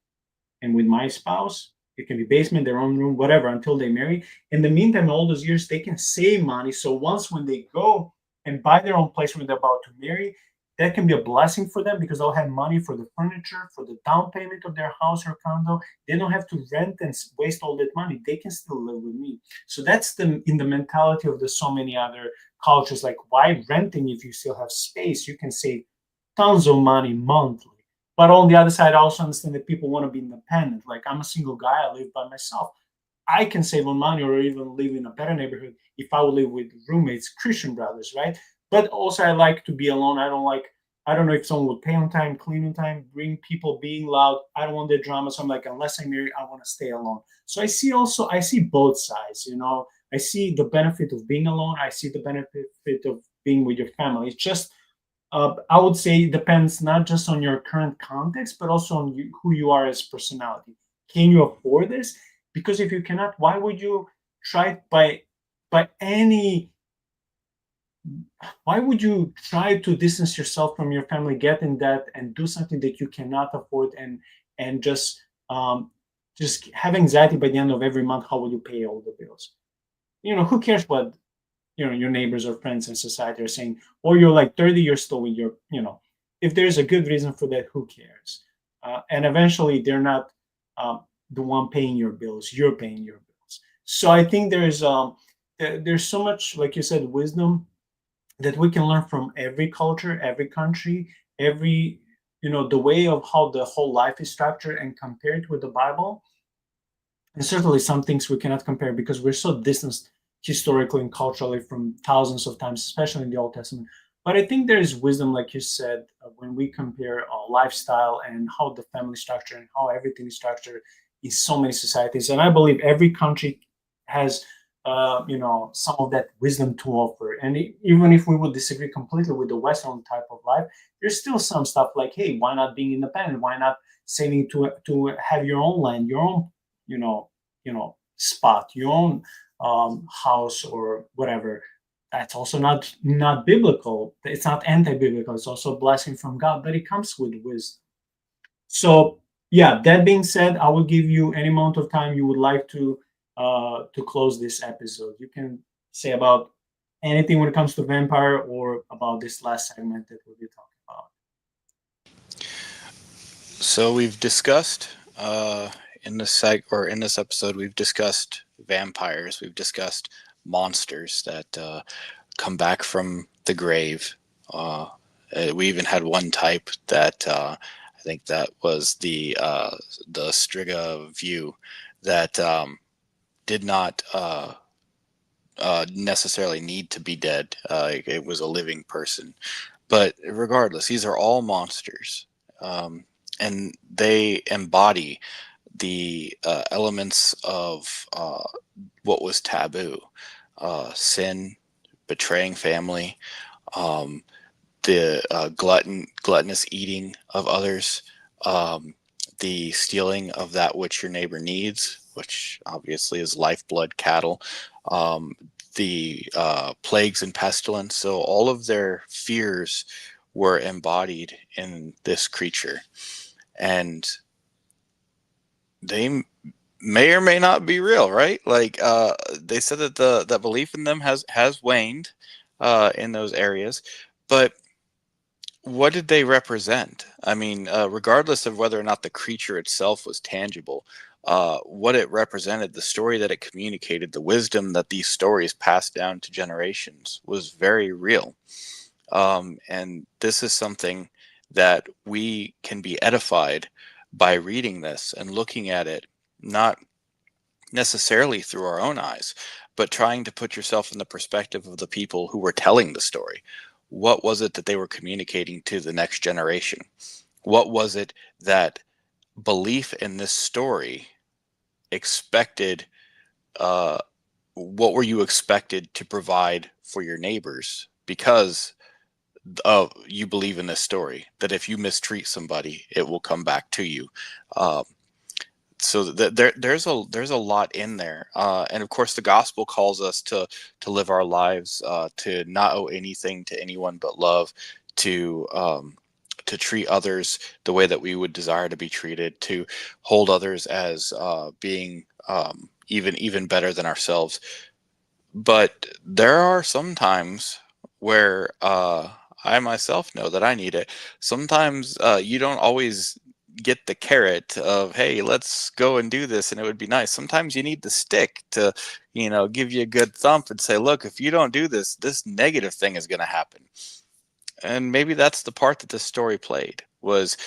S3: and with my spouse? It can be basement, their own room, whatever, until they marry. In the meantime, all those years, they can save money. So once when they go and buy their own place when they're about to marry, that can be a blessing for them because they'll have money for the furniture, for the down payment of their house or condo. They don't have to rent and waste all that money. They can still live with me. So that's in the mentality of the so many other cultures. Like, why renting if you still have space? You can save tons of money monthly. But on the other side, I also understand that people want to be independent. Like, I'm a single guy, I live by myself. I can save on money or even live in a better neighborhood if I would live with roommates, Christian brothers, right? But also, I like to be alone. I don't know if someone would pay on time, clean on time, bring people, being loud. I don't want the drama. So I'm like, unless I'm married, I want to stay alone. So I see both sides, I see the benefit of being alone. I see the benefit of being with your family. It's just, I would say it depends not just on your current context, but also on who you are as personality. Can you afford this? Because if you cannot, why would you try why would you try to distance yourself from your family, get in debt, and do something that you cannot afford, and just have anxiety by the end of every month? How will you pay all the bills? Who cares what your neighbors or friends in society are saying? Or you're like 30, you're still with your, if there's a good reason for that, who cares? And eventually they're not the one paying your bills, you're paying your bills. So I think there's so much, like you said, wisdom that we can learn from every culture, every country, every, the way of how the whole life is structured, and compare it with the Bible. And certainly some things we cannot compare because we're so distanced historically and culturally from thousands of times, especially in the Old Testament. But I think there is wisdom, like you said, when we compare lifestyle and how the family structure and how everything is structured in so many societies. And I believe every country has some of that wisdom to offer. And even if we would disagree completely with the Western type of life, there's still some stuff like, hey, why not being independent? Why not saving to have your own land, your own, spot, your own house or whatever? That's also not biblical. It's not anti-biblical. It's also a blessing from God, but it comes with wisdom. So yeah, that being said, I will give you any amount of time you would like to close this episode. You can say about anything when it comes to vampire or about this last segment that we'll be talking about.
S4: So we've discussed in this episode, we've discussed vampires. We've discussed monsters that come back from the grave. We even had one type that I think that was the Strigoi view that did not necessarily need to be dead. It was a living person. But regardless, these are all monsters. And they embody the elements of what was taboo. Sin, betraying family, the gluttonous eating of others, the stealing of that which your neighbor needs, which obviously is lifeblood, cattle, the plagues and pestilence. So all of their fears were embodied in this creature. And they may or may not be real, right? Like they said that the belief in them has waned in those areas. But what did they represent? I mean, regardless of whether or not the creature itself was tangible, what it represented, the story that it communicated, the wisdom that these stories passed down to generations was very real. And this is something that we can be edified by reading this and looking at it, not necessarily through our own eyes, but trying to put yourself in the perspective of the people who were telling the story. What was it that they were communicating to the next generation? What was it that belief in this story expected? What were you expected to provide for your neighbors because you believe in this story, that if you mistreat somebody, it will come back to you? So there's a lot in there, and of course the gospel calls us to live our lives, to not owe anything to anyone but love, to treat others the way that we would desire to be treated, to hold others as being even better than ourselves. But there are some times where I myself know that I need it. Sometimes you don't always get the carrot of, hey, let's go and do this and it would be nice. Sometimes you need the stick to, give you a good thump and say, look, if you don't do this, this negative thing is going to happen. And maybe that's the part that this story played, was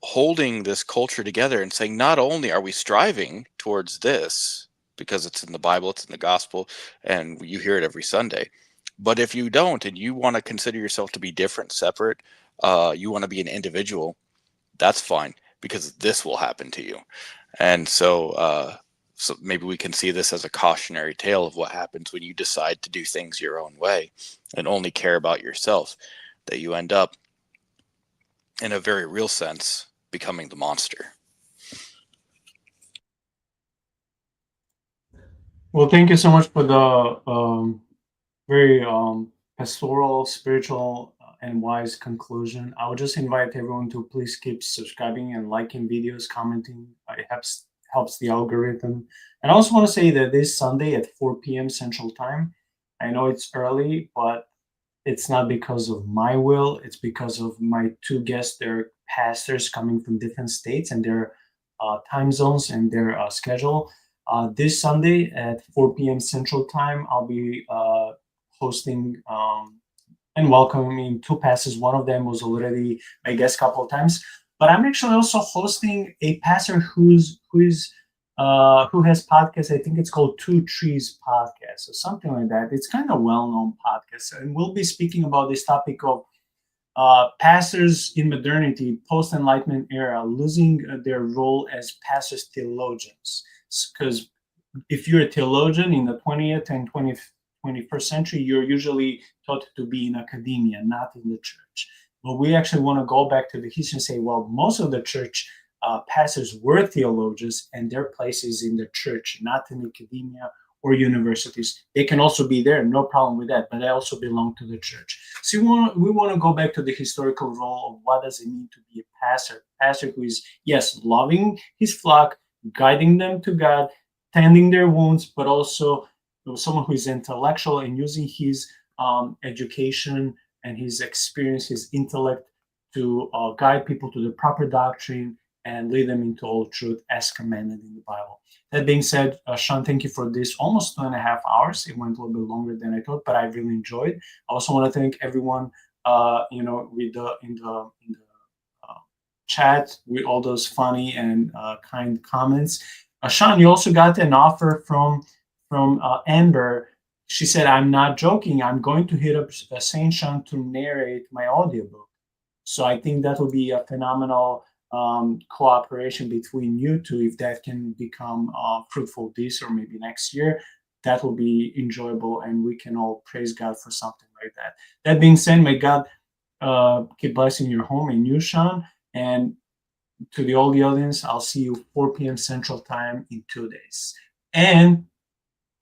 S4: holding this culture together and saying, not only are we striving towards this, because it's in the Bible, it's in the gospel, and you hear it every Sunday, but if you don't, and you want to consider yourself to be different, separate, you want to be an individual, that's fine, because this will happen to you. And so maybe we can see this as a cautionary tale of what happens when you decide to do things your own way and only care about yourself, that you end up, in a very real sense, becoming the monster.
S3: Well, thank you so much for the very pastoral, spiritual, and wise conclusion. I would just invite everyone to please keep subscribing and liking videos, commenting. It helps the algorithm. And I also want to say that this Sunday at 4 p.m. Central Time, I know it's early, but it's not because of my will. It's because of my two guests. They're pastors coming from different states and their time zones and their schedule. This Sunday at 4 p.m. Central Time, I'll be hosting and welcoming two pastors. One of them was already my guest a couple of times, but I'm actually also hosting a pastor who has podcasts. I think it's called Two Trees Podcast or something like that. It's kind of well-known podcast, and we'll be speaking about this topic of pastors in modernity, post-Enlightenment era, losing their role as pastors, theologians. Because if you're a theologian in the 20th and 21st century, you're usually taught to be in academia, not in the church. But we actually want to go back to the history and say, well, most of the church pastors were theologians, and their place is in the church, not in academia or universities. They can also be there, no problem with that, but they also belong to the church. So we want to go back to the historical role of what does it mean to be a pastor who is, yes, loving his flock, guiding them to God, tending their wounds, but also someone who is intellectual and using his education and his experience, his intellect to guide people to the proper doctrine and lead them into all truth as commanded in the Bible. That being said, Shaun, thank you for this almost 2.5 hours. It went a little bit longer than I thought, but I really enjoyed. I also want to thank everyone, in the chat with all those funny and kind comments. Shaun, you also got an offer from Amber. She said, "I'm not joking. I'm going to hit up Saint Shaun to narrate my audiobook." So I think that will be a phenomenal cooperation between you two. If that can become fruitful this or maybe next year, that will be enjoyable, and we can all praise God for something like that. That being said, may God keep blessing your home and you, Shaun. And to all the audience, I'll see you 4 p.m. Central Time in 2 days. And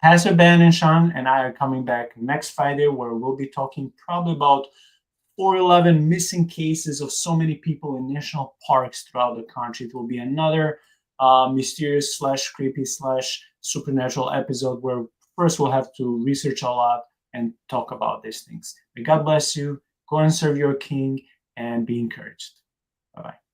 S3: Pastor Ben and Shaun and I are coming back next Friday, where we'll be talking probably about 411 missing cases of so many people in national parks throughout the country. It will be another mysterious / creepy / supernatural episode where first we'll have to research a lot and talk about these things. May God bless you. Go and serve your King and be encouraged. Bye-bye.